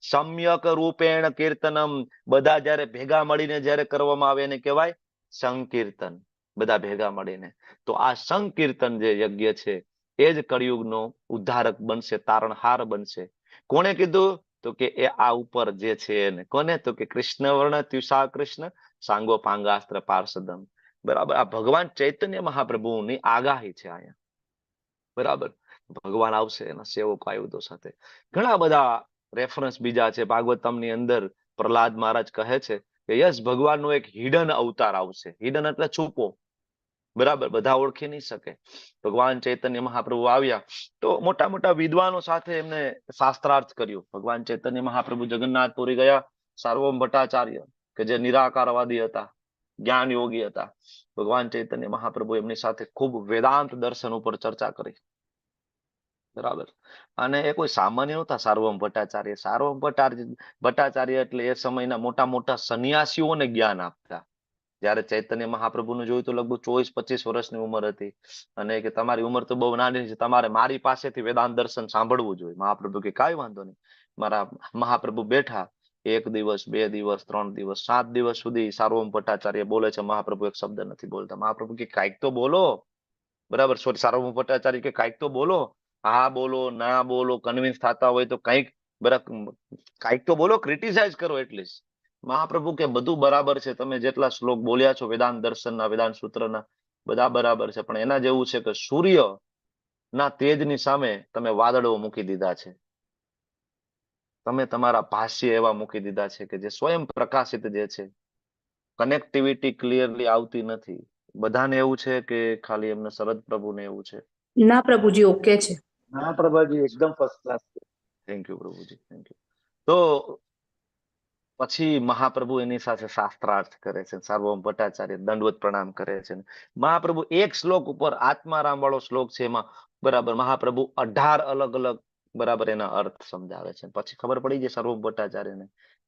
સમ્યક રૂપેણ કીર્તનમ. બધા જયારે ભેગા મળીને જયારે કરવામાં આવે એને કહેવાય સંકીર્તન. બધા ભેગા મળીને. તો આ સંકીર્તન જે યજ્ઞ છે એ જ કળિયુગનો ઉદ્ધારક બનશે, તારણહાર બનશે. કોણે કીધું? તો કે એ આ ઉપર જે છે એને. કોને? તો કે કૃષ્ણ વર્ણ ત્યુષા કૃષ્ણ સાંગો પાંગાસ્ત્ર પાર્ષદમ. બરાબર, આ ભગવાન ચૈતન્ય મહાપ્રભુની આગાહી છે અહીંયા. બરાબર, ભગવાન આવશે એના સેવકો આયુધો સાથે. ઘણા બધા રેફરન્સ બીજા છે ભાગવતમની અંદર. પ્રહલાદ મહારાજ કહે છે કે યસ, ભગવાનનો એક હિડન અવતાર આવશે. હિડન એટલે છુપો, બરાબર, બધા ઓળખી નહીં શકે. ભગવાન ચૈતન્ય મહાપ્રભુ આવ્યા તો મોટા મોટા વિદ્વાનો સાથે એમને શાસ્ત્રાર્થ કર્યું. ભગવાન ચૈતન્ય મહાપ્રભુ જગન્નાથપુરી ગયા. સાર્વભૌમ ભટ્ટાચાર્ય કે જે નિરાકારવાદી હતા, જ્ઞાન યોગી હતા, ભગવાન ચૈતન્ય મહાપ્રભુ એમની સાથે ખૂબ વેદાંત દર્શન ઉપર ચર્ચા કરી. બરાબર, અને એ કોઈ સામાન્ય નહોતા સાર્વભૌમ ભટ્ટાચાર્ય. સાર્વભૌમ ભટ્ટાચાર્ય એટલે એ સમયના મોટા મોટા સંન્યાસીઓને જ્ઞાન આપતા. જયારે ચૈતન્ય મહાપ્રભુનું જોયું તો લગભગ 24-25 વર્ષની ઉંમર હતી, અને કે તમારી ઉંમર તો બહુ નાની છે, તમારે મારી પાસેથી વેદાંત દર્શન સાંભળવું જોઈએ. મહાપ્રભુ કે કાંઈ વાંધો નહીં. મારા મહાપ્રભુ બેઠા. 1 દિવસ, 2 દિવસ, 3 દિવસ, 7 દિવસ સુધી સાર્વભૌમ ભટ્ટાચાર્ય બોલે છે. મહાપ્રભુ એક શબ્દ નથી બોલતા. મહાપ્રભુ કે કાંઈક તો બોલો. બરાબર, સોરી, સાર્વભૌમ ભટ્ટાચાર્ય કે કાંઈક તો બોલો. હા બોલો, ના બોલો, કન્વિન્સ થતા હોય તો કંઈક, બરાબર, કાંઈક તો બોલો, ક્રિટિસાઇઝ કરો એટલીસ્ટ. મહાપ્રભુ કે બધું બરાબર છે, તમે જેટલા શ્લોક બોલ્યા છો વેદાંત દર્શનના, વેદાંત સૂત્રના, બધા બરાબર છે, પણ એના જેવું છે કે સૂર્ય ના તેજની સામે તમે વાદળો મૂકી દીધા છે. તમે તમારા ભાષ્ય એવા મૂકી દીધા છે કે જે સ્વયં પ્રકાશિત જે છે, કનેક્ટિવિટી ક્લિયરલી આવતી નથી. બધાને એવું છે કે ખાલી એમને શરદ પ્રભુને એવું છે? ના પ્રભુજી, ઓકે છે. ના પ્રભાજી, એકદમ ફર્સ્ટ ક્લાસ છે. થેન્ક યુ પ્રભુજી, થેન્ક યુ. તો પછી મહાપ્રભુ એની સાથે શાસ્ત્રાર્થ કરે છે. સાર્વભૌમ ભટ્ટાચાર્ય દંડવત પ્રણામ કરે છે. મહાપ્રભુ એક શ્લોક ઉપર, આત્મારામ વાળો શ્લોક છે, એમાં બરાબર મહાપ્રભુ 18 અલગ અલગ, બરાબર, એના અર્થ સમજાવે છે. પછી ખબર પડી જાય સાર્વભૌમ ભટ્ટાચાર્યને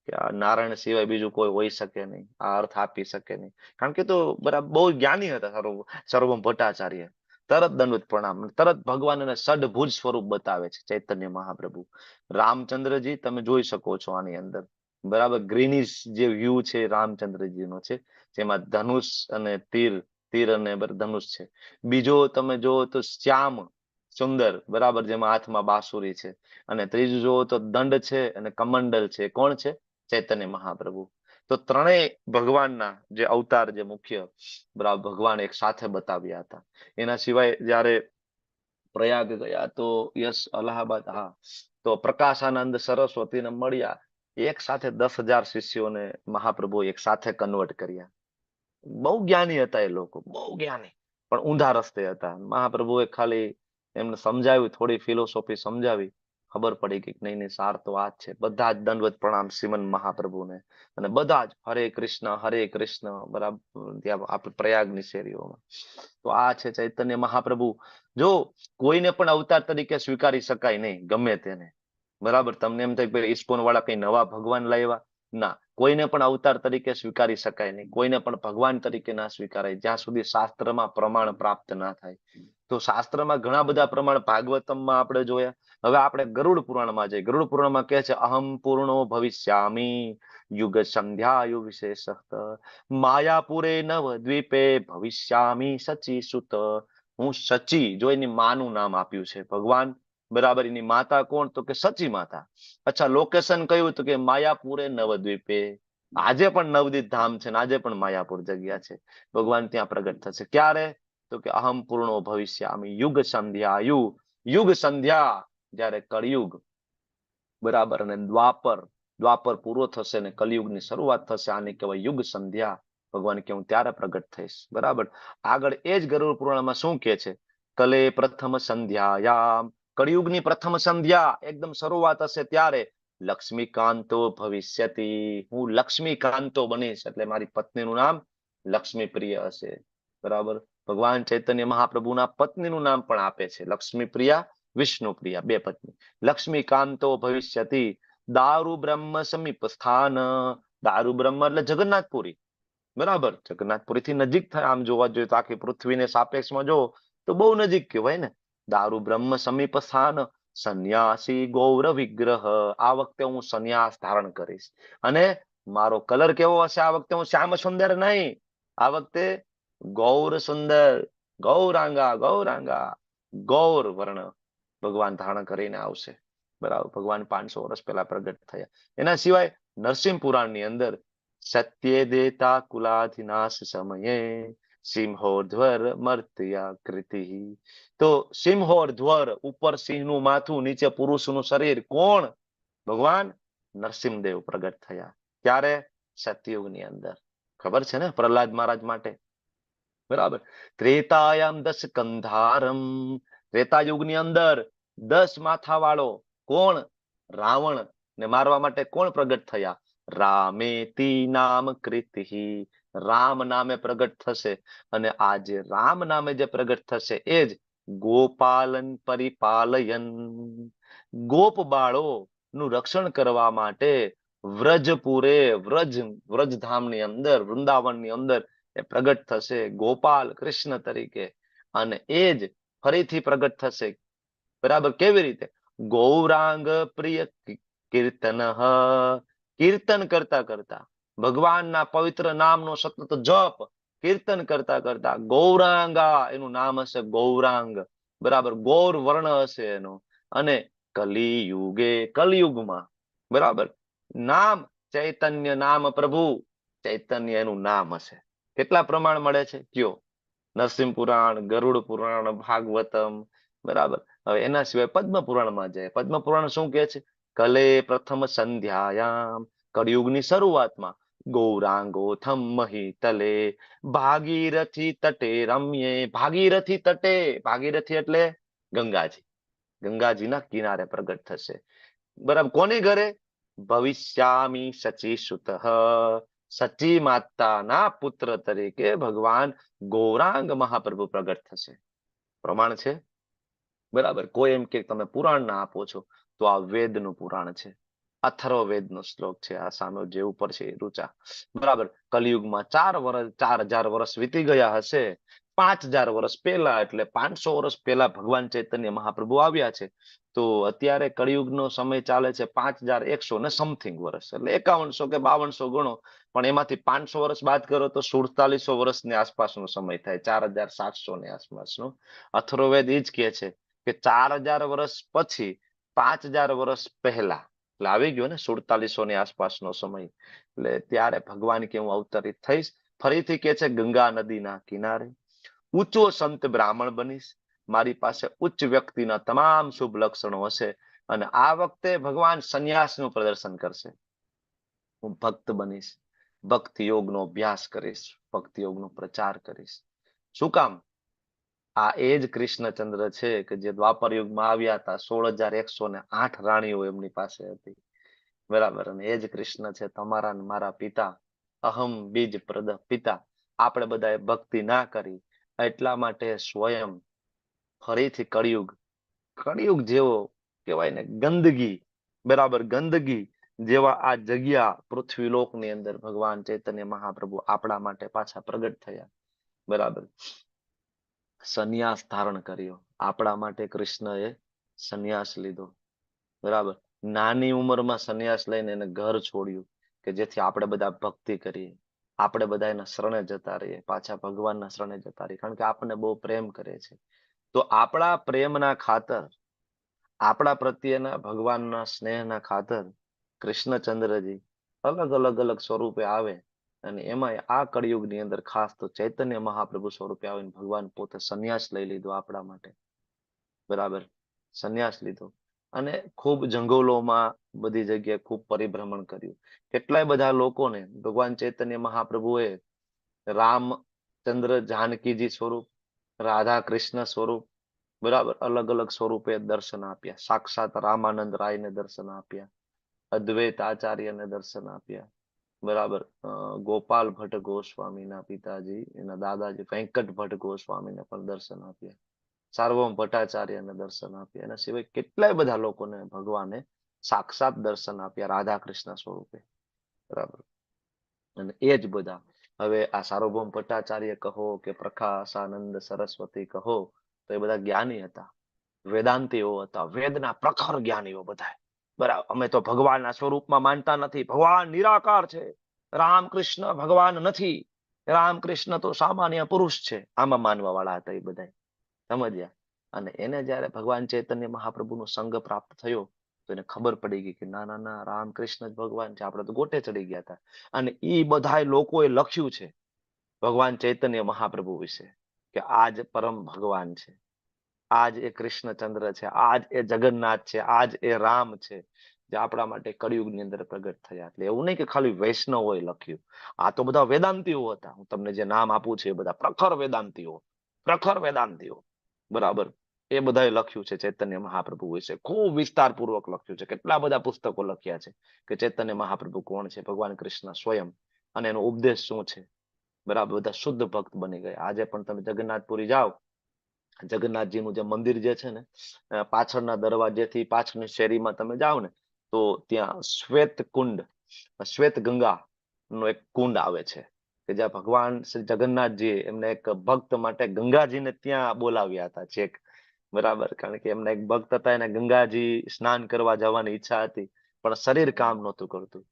કે આ નારાયણ સિવાય બીજું કોઈ હોઈ શકે નહીં, આ અર્થ આપી શકે નહીં. કારણ કે તો બરાબર બહુ જ્ઞાની હતા સાર્વભૌમ ભટ્ટાચાર્ય. તરત દંડવત પ્રણામ, તરત ભગવાનને ષડભુજ સ્વરૂપ બતાવે છે ચૈતન્ય મહાપ્રભુ. રામચંદ્રજી તમે જોઈ શકો છો આની અંદર, બરાબર, ગ્રીનિશ જે વ્યૂ છે રામચંદ્રજીનો છે, જેમાં ધનુષ અને તીર અને ધનુષ છે. બીજો તમે જો તો શ્યામ સુંદર, બરાબર, જેમાં હાથમાં બાંસુરી છે. અને ત્રીજું જુઓ તો દંડ છે અને કમંડલ છે. કોણ છે? ચૈતન્ય મહાપ્રભુ. તો ત્રણેય ભગવાનના જે અવતાર, જે મુખ્ય, બરાબર, ભગવાન એક સાથે બતાવ્યા હતા. એના સિવાય જયારે પ્રયાગ ગયા તો યસ, અલ્હાબાદ, હા, તો પ્રકાશાનંદ સરસ્વતીને મળ્યા. એક સાથે 10,000 શિષ્યોને મહાપ્રભુ એક સાથે કન્વર્ટ કર્યા. બહુ જ્ઞાની હતા એ લોકો, બહુ જ્ઞાની, પણ ઊંધા રસ્તે હતા. મહાપ્રભુએ ખાલી એમને સમજાવ્યું, થોડી ફિલોસોફી સમજાવી, ખબર પડી કે નહીં નહીં, સાર તો આ જ છે. બધા જ દંડવત પ્રણામ શ્રીમન મહાપ્રભુને, અને બધા જ હરે કૃષ્ણ, બરાબર, ત્યાં આપણે પ્રયાગની શેરીઓમાં. તો આ છે ચૈતન્ય મહાપ્રભુ. જો કોઈને પણ અવતાર તરીકે સ્વીકારી શકાય નહીં, ગમે તેને, બરાબર. તમને એમ થાય કે ઇસ્કોન વાળા કઈ નવા ભગવાન લાવ્યા? ના, કોઈને પણ અવતાર તરીકે સ્વીકારી શકાય નહીં, કોઈને પણ ભગવાન તરીકે ના સ્વીકારાય જ્યાં સુધી શાસ્ત્રમાં પ્રમાણ પ્રાપ્ત ના થાય. તો શાસ્ત્રમાં ઘણા બધા પ્રમાણ ભાગવતમમાં આપણે જોયા. હવે આપણે ગરુડ પુરાણમાં જઈએ. ગરુડ પુરાણમાં કહે છે અહમ પૂર્ણો ભવિષ્યામી યુગ સંધ્યાયુ વિશેષ માયાપુરે નવ દ્વીપે ભવિષ્યામી સચી સુત. હું સચી, જો એની માનું નામ આપ્યું છે ભગવાન, બરાબર. એની માતા કોણ? તો કે સચી માતા. અચ્છા, લોકેશન કયું? તો કે માયાપુરે નવદ્વીપે. આજે પણ નવદીપ ધામ છે, આજે પણ માયાપુર જગ્યા છે. ભગવાન ત્યાં પ્રગટ થશે. ક્યારે? તો કે અહમ પૂર્ણો ભવિષ્યામી યુગ સંધ્યા. યુગ સંધ્યા, જયારે કળિયુગ બરાબર. અને દ્વાપર પૂરો થશે ને કલયુગની શરૂઆત થશે. આને કહેવાય યુગ સંધ્યા. ભગવાન કે હું ત્યારે પ્રગટ થઈશ. બરાબર. આગળ એ જ ગરુડ પુરાણમાં શું કે છે? કલે પ્રથમ સંધ્યાયામ, કળિયુગની પ્રથમ સંધ્યા એકદમ શરૂઆત હશે ત્યારે લક્ષ્મીકાંતો ભવિષ્યતિ, હું લક્ષ્મીકાંતો બનીશ. એટલે મારી પત્નીનું નામ લક્ષ્મી પ્રિય હશે. બરાબર. ભગવાન ચૈતન્ય મહાપ્રભુના પત્નીનું નામ પણ આપે છે, લક્ષ્મી પ્રિયા, વિષ્ણુ પ્રિયા, બે પત્ની. લક્ષ્મીકાંતો ભવિષ્યતિ, દારૂ બ્રહ્મ સમીપ સ્થાન. દારૂ બ્રહ્મ એટલે જગન્નાથપુરી. બરાબર. જગન્નાથપુરી થી નજીક થાય આમ જોવા જોઈએ તો, આખી પૃથ્વીને સાપેક્ષમાં જો તો બહુ નજીક કહેવાય ને. દારૂ બ્રહ્મ સમીપ સ્થાન, સંન્યાસી ગૌર વિગ્રહ. આ વખતે હું સંન્યાસ ધારણ કરીશ. અને મારો કલર કેવો હશે આ વખતે? હું શ્યામ સુંદર નહીં, આ વખતે ગૌર સુંદર, ગૌરાંગા ગૌર વર્ણ ભગવાન ધારણ કરીને આવશે. બરાબર. ભગવાન 500 વર્ષ પહેલા પ્રગટ થયા. એના સિવાય નરસિંહ પુરાણની અંદર સત્ય દેતા કુલાધિનાશ સમયે સિંહોર્ધ્વર મર્ત્યા કૃતિ. તો સિંહોર્ધ્વર, ઉપર સિંહનું માથું, નીચે પુરુષનું શરીર. કોણ? ભગવાન નરસિંહદેવ પ્રગટ થયા. ક્યારે? સતયુગની અંદર. ખબર છે ને પ્રહલાદ મહારાજ માટે. બરાબર. ત્રેતાયામ દસ કંધારમ, ત્રેતા યુગની અંદર 10 માથા વાળો. કોણ? રાવણ ને મારવા માટે કોણ પ્રગટ થયા? રામેતિ નામ કૃતિ, રામ નામે પ્રગટ થશે. અને આ જે રામ નામે જે પ્રગટ થશે એ જ ગોપાલન પરિપાલયન, ગોપ બાળો નું રક્ષણ કરવા માટે વ્રજપુરે, વ્રજધામની અંદર, વૃંદાવનની અંદર એ પ્રગટ થશે ગોપાલ કૃષ્ણ તરીકે. અને એ જ ફરીથી પ્રગટ થશે. બરાબર. કેવી રીતે? ગૌરાંગ પ્રિય કીર્તન, કીર્તન કરતા કરતા, ભગવાનના પવિત્ર નામનો સતત જપ, કીર્તન કરતા કરતા ગૌરાંગા, એનું નામ હશે ગૌરાંગ. બરાબર. ગૌર વર્ણ હશે એનો. અને કલિયુગે, કલયુગમાં. બરાબર. નામ ચૈતન્ય, નામ પ્રભુ ચૈતન્ય એનું નામ હશે. કેટલા પ્રમાણ મળે છે કયો? નરસિંહ પુરાણ, ગરુડ પુરાણ, ભાગવતમ. બરાબર. હવે એના સિવાય પદ્મ પુરાણમાં જાય. પદ્મ પુરાણ શું કહે છે? કલે પ્રથમ સંધ્યાયામ, કળિયુગની શરૂઆતમાં ગૌરાંગોથમ મહિતલે ભાગીરથી તટે રમ્યે. ભાગીરથી તટે, ભાગીરથી એટલે ગંગાજી, ગંગાજીના કિનારે પ્રગટ થશે. બરાબર. કોની ઘરે? ભવિષ્યામી સચી સુત, સચી માતાના પુત્ર તરીકે ભગવાન ગૌરાંગ મહાપ્રભુ પ્રગટ થશે. પ્રમાણ છે. બરાબર. કોઈ એમ કે તમે પુરાણ ના આપો છો, તો આ વેદનું પુરાણ છે. અથર્વવેદનો શ્લોક છે. આ સામે જે ઉપર છે એ રૂચા. બરાબર. કલિયુગમાં 4000 વર્ષ વીતી ગયા હશે. 5000 વર્ષ પહેલા, એટલે 500 વર્ષ પહેલા ભગવાન ચૈતન્ય મહાપ્રભુ આવ્યા છે. તો અત્યારે કળિયુગનો સમય ચાલે છે 5100 ને સમથિંગ વર્ષ, એટલે 5100 કે 5200 ગણો. પણ એમાંથી 500 વર્ષ બાદ કરો તો 4700 વર્ષની આસપાસનો સમય થાય, 4700 ની આસપાસનો. અથર્વવેદ એ જ કહે છે કે 4000 વર્ષ પછી 5000 વર્ષ પહેલા, એટલે આવી ગયો ને 4700 ની આસપાસનો સમય. એટલે ત્યારે ભગવાન કે હું અવતરિત થઈશ. ફરીથી કે છે ગંગા નદીના કિનારે ઊંચો સંત બ્રાહ્મણ બનીશ. મારી પાસે ઉચ્ચ વ્યક્તિના તમામ શુભ લક્ષણો હશે. અને આ વખતે ભગવાન સંન્યાસનું પ્રદર્શન કરશે. હું ભક્ત બનીશ, ભક્તિ યોગનો અભ્યાસ કરીશ, ભક્તિ યોગનો પ્રચાર કરીશ. શું કામ? આ એ જ કૃષ્ણચંદ્ર છે કે જે દ્વાપર યુગમાં આવ્યા હતા. 16108 રાણીઓ એમની પાસે હતી. બરાબર. અને એ જ કૃષ્ણ છે તમારા ને મારા પિતા. અહમ બીજ પ્રદ પિતા. આપણે બધાએ ભક્તિ ના કરી, એટલા માટે સ્વયં ફરીથી કળિયુગ જેવો કહેવાય ને ગંદકી, બરાબર, ગંદકી જેવા આ જગ્યા પૃથ્વીલોકની અંદર ભગવાન ચૈતન્ય મહાપ્રભુ આપણા માટે પાછા પ્રગટ થયા. બરાબર. સંન્યાસ ધારણ કર્યો આપણા માટે. કૃષ્ણએ સંન્યાસ લીધો. બરાબર. નાની ઉંમરમાં સંન્યાસ લઈને એને ઘર છોડ્યું કે જેથી આપણે બધા ભક્તિ કરીએ, આપણે બધા એના શરણે જતા રહીએ, પાછા ભગવાનના શરણે જતા રહીએ, કારણ કે આપણને બહુ પ્રેમ કરે છે. તો આપણા પ્રેમના ખાતર, આપણા પ્રત્યેના ભગવાનના સ્નેહના ખાતર કૃષ્ણચંદ્રજી અલગ સ્વરૂપે આવે. અને એમાં આ કળિયુગની અંદર ખાસ તો ચૈતન્ય મહાપ્રભુ સ્વરૂપે આવીને ભગવાન પોતે સંન્યાસ લઈ લીધો આપણા માટે. બરાબર. સંન્યાસ લીધો અને ખૂબ જંગલોમાં બધી જગ્યાએ ખૂબ પરિભ્રમણ કર્યું. કેટલાય બધા લોકોને ભગવાન ચૈતન્ય મહાપ્રભુએ રામચંદ્ર જાનકીજી સ્વરૂપ, રાધા કૃષ્ણ સ્વરૂપ, બરાબર, અલગ અલગ સ્વરૂપે દર્શન આપ્યા. સાક્ષાત રામાનંદ રાયને દર્શન આપ્યા, અદ્વૈત આચાર્યને દર્શન આપ્યા, બરાબર. ગોપાલ ભટ્ટ ગોસ્વામીના પિતાજી, એના દાદાજી વેંકટ ભટ્ટ ગોસ્વામીને પણ દર્શન આપ્યા, સાર્વભૌમ ભટ્ટાચાર્યને દર્શન આપ્યા. એના સિવાય કેટલાય બધા લોકોને ભગવાને સાક્ષાત દર્શન આપ્યા રાધા કૃષ્ણ સ્વરૂપે, બરાબર. અને એ જ બધા હવે આ સાર્વભૌમ ભટ્ટાચાર્ય કહો કે પ્રકાશાનંદ સરસ્વતી કહો, તો એ બધા જ્ઞાની હતા, વેદાંતિઓ હતા, વેદના પ્રખર જ્ઞાનીઓ બધા, બરાબર. અમે તો ભગવાનના સ્વરૂપમાં માનતા નથી, ભગવાન નિરાકાર છે, રામકૃષ્ણ ભગવાન નથી, રામકૃષ્ણ તો સામાન્ય પુરુષ છે, આમાં માનવા વાળા હતા એ બધા, સમજ્યા. અને એને જયારે ભગવાન ચૈતન્ય મહાપ્રભુનો સંગ પ્રાપ્ત થયો તો એને ખબર પડી ગઈ કે ના ના ના, રામકૃષ્ણ જ ભગવાન છે. આપણે તો ગોટે ચડી ગયા હતા. અને એ બધા લોકોએ લખ્યું છે ભગવાન ચૈતન્ય મહાપ્રભુ વિશે કે આજ પરમ ભગવાન છે, આજ એ કૃષ્ણચંદ્ર છે, આજ એ જગન્નાથ છે, આજ એ રામ છે, જે આપણા માટે કળિયુગની અંદર પ્રગટ થયા. એટલે એવું નહીં કે ખાલી વૈષ્ણવોએ લખ્યું, આ તો બધા વેદાંતિઓ હતા. હું તમને જે નામ આપું છું એ બધા પ્રખર વેદાંતિઓ, બરાબર. એ બધાએ લખ્યું છે ચૈતન્ય મહાપ્રભુ વિશે, ખૂબ વિસ્તારપૂર્વક લખ્યું છે. કેટલા બધા પુસ્તકો લખ્યા છે કે ચૈતન્ય મહાપ્રભુ કોણ છે, ભગવાન કૃષ્ણ સ્વયં, અને એનો ઉપદેશ શું છે, બરાબર. બધા શુદ્ધ ભક્ત બની ગયા. આજે પણ તમે જગન્નાથપુરી જાઓ, જગન્નાથજીનું જે મંદિર જે છે ને, પાછળના દરવાજેથી પાછળની શેરીમાં તમે જાઓ ને, તો ત્યાં શ્વેત ગંગા નો એક કુંડ આવે છે કે જ્યાં ભગવાન શ્રી જગન્નાથજી એમને એક ભક્ત માટે ગંગાજીને ત્યાં બોલાવ્યા હતા છેક, બરાબર. કારણ કે એમના એક ભક્ત હતા, એને ગંગાજી સ્નાન કરવા જવાની ઈચ્છા હતી, પણ શરીર કામ નહોતું કરતું.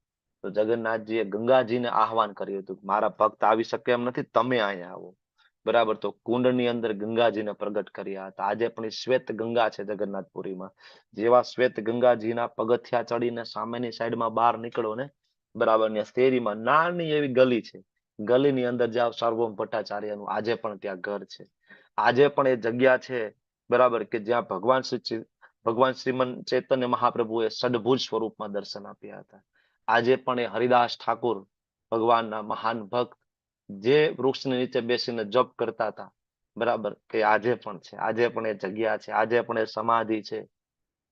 તો જગન્નાથજીએ ગંગાજીને આહવાન કર્યું હતું, મારા ભક્ત આવી શકે એમ નથી, તમે અહીંયા આવો, બરાબર. તો કુંડની અંદર ગંગાજીને પ્રગટ કર્યા હતા. આજે પણ શ્વેત ગંગા છે જગન્નાથપુરીમાં. જેવા શ્વેત ગંગાજીના પગથિયા ચડીને સામેની સાઈડમાં બહાર નીકળો ને, બરાબર, ને શેરીમાં નાની એવી ગલી છે, ગલીની અંદર જાઓ, સાર્વભૌમ ભટ્ટાચાર્યનું આજે પણ ત્યાં ઘર છે. આજે પણ એ જગ્યા છે, બરાબર, કે જ્યાં ભગવાન શ્રીમન ચૈતન્ય મહાપ્રભુએ ષડભુજ સ્વરૂપમાં દર્શન આપ્યા હતા. આજે પણ એ હરિદાસ ઠાકુર ભગવાનના મહાન ભક્ત જે વૃક્ષની નીચે બેસીને જપ કરતા હતા, બરાબર, કે આજે પણ છે. આજે પણ એ જગ્યા છે, આજે પણ એ સમાધિ છે,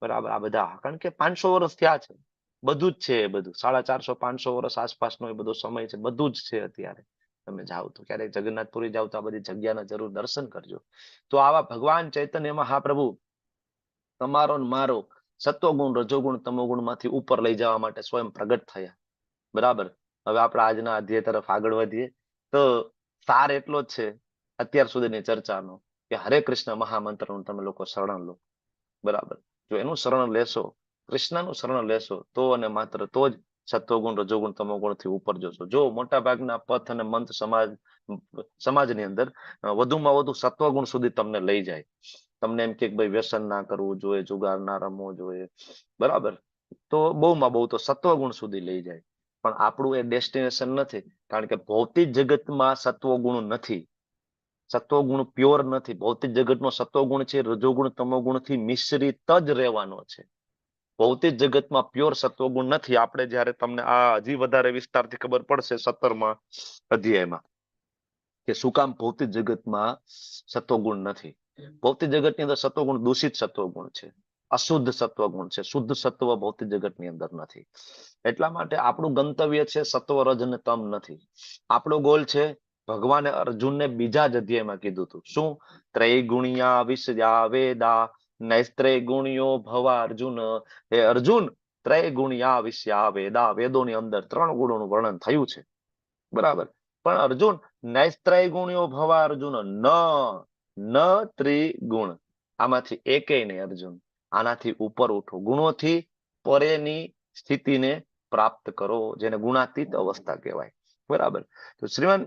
બરાબર. આ બધા કારણ કે 500 વર્ષ થયા છે, બધું જ છે. એ બધું 450-500 વર્ષ આસપાસનો એ બધો સમય છે, બધું જ છે. અત્યારે તમે જાઓ તો ક્યારેક જગન્નાથપુરી જાઓ તો આ બધી જગ્યાના જરૂર દર્શન કરજો. તો આવા ભગવાન ચૈતન્ય મહાપ્રભુ તમારો ને મારો સત્વગુણ, રજોગુણ, તમોગુણ માંથી ઉપર લઈ જવા માટે સ્વયં પ્રગટ થયા, બરાબર. હવે આપણે આજના અધ્યાય તરફ આગળ વધીએ તો સાર એટલો જ છે અત્યાર સુધીની ચર્ચાનો કે હરે કૃષ્ણ મહામંત્રનું તમે લોકો શરણ લો, બરાબર. જો એનું શરણ લેશો, કૃષ્ણનું શરણ લેશો, તો અને માત્ર તો જ સત્વગુણ, રજોગુણ, તમોગુણ થી ઉપર જશો. જો મોટા ભાગના પથ અને મંત સમાજની અંદર વધુમાં વધુ સત્વગુણ સુધી તમને લઈ જાય. તમને એમ કે ભાઈ વ્યસન ના કરવું જોઈએ, જુગાર ના રમવો જોઈએ, બરાબર, તો બહુમાં બહુ તો સત્વગુણ સુધી લઈ જાય. પણ આપણું એ ડેસ્ટિનેશન નથી, કારણ કે ભૌતિક જગતમાં સત્વગુણ નથી, સત્વગુણ પ્યોર નથી. ભૌતિક જગતનો સત્વગુણ છે, રજોગુણ તમોગુણ થી મિશ્રિત જ રહેવાનો છે. ભૌતિક જગતમાં પ્યોર સત્વગુણ નથી. આપણે જયારે તમને આ હજી વધારે વિસ્તારથી ખબર પડશે 17મા અધ્યાયમાં કે શું કામ ભૌતિક જગતમાં સત્વગુણ નથી. ભૌતિક જગતની અંદર સત્વગુણ દૂષિત સત્વગુણ છે, અશુદ્ધ સત્વગુણ છે, શુદ્ધ સત્વ ભૌતિક જગતની અંદર નથી. એટલા માટે આપણું ગંતવ્ય છે સત્વ, રજ અને તમ નથી. આપણો ગોલ છે, ભગવાને અર્જુનને બીજા જ અધ્યાયમાં કીધું હતું શું, ત્રૈગુણ્યા વિષયા વેદા નૈસ્ત્રય ગુણ્યો ભવા અર્જુન. હે અર્જુન, ત્રૈગુણ્યા વિષયા વેદા, વેદોની અંદર 3 ગુણોનું વર્ણન થયું છે, બરાબર. પણ અર્જુન, નૈસ્ત્રય ગુણ્યો ભવા અર્જુન, ન ત્રિગુણ, આમાંથી એકેય નહીં અર્જુન. આનાથી ઉપર ઉઠો, ગુણોથી પરેની સ્થિતિને પ્રાપ્ત કરો, જેને ગુણાતીત અવસ્થા કહેવાય, બરાબર. તો શ્રીમન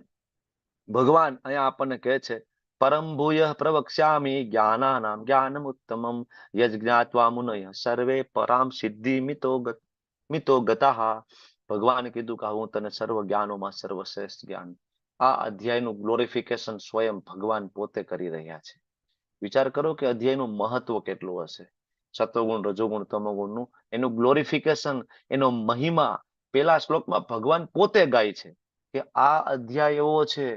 ભગવાન અહીંયા આપણને કહે છે, પરમ ભૂય પ્રવક્ષ્યામિ જ્ઞાનાનામ જ્ઞાનમ ઉત્તમમ યજ્ જ્ઞાત્વા મુનયઃ સર્વે પરામ સિદ્ધિ મિતો ગતાઃ. ભગવાન કીધું કે હું તને સર્વ જ્ઞાનોમાં સર્વશ્રેષ્ઠ જ્ઞાન. આ અધ્યાયનું ગ્લોરિફિકેશન સ્વયં ભગવાન પોતે કરી રહ્યા છે. વિચાર કરો કે અધ્યાયનું મહત્વ કેટલું હશે. સત્વગુણ, રજોગુણ, તમોગુણનું એનું ગ્લોરિફિકેશન, એનો મહિમા પેલા શ્લોકમાં ભગવાન પોતે ગાય છે કે આ અધ્યાય એવો છે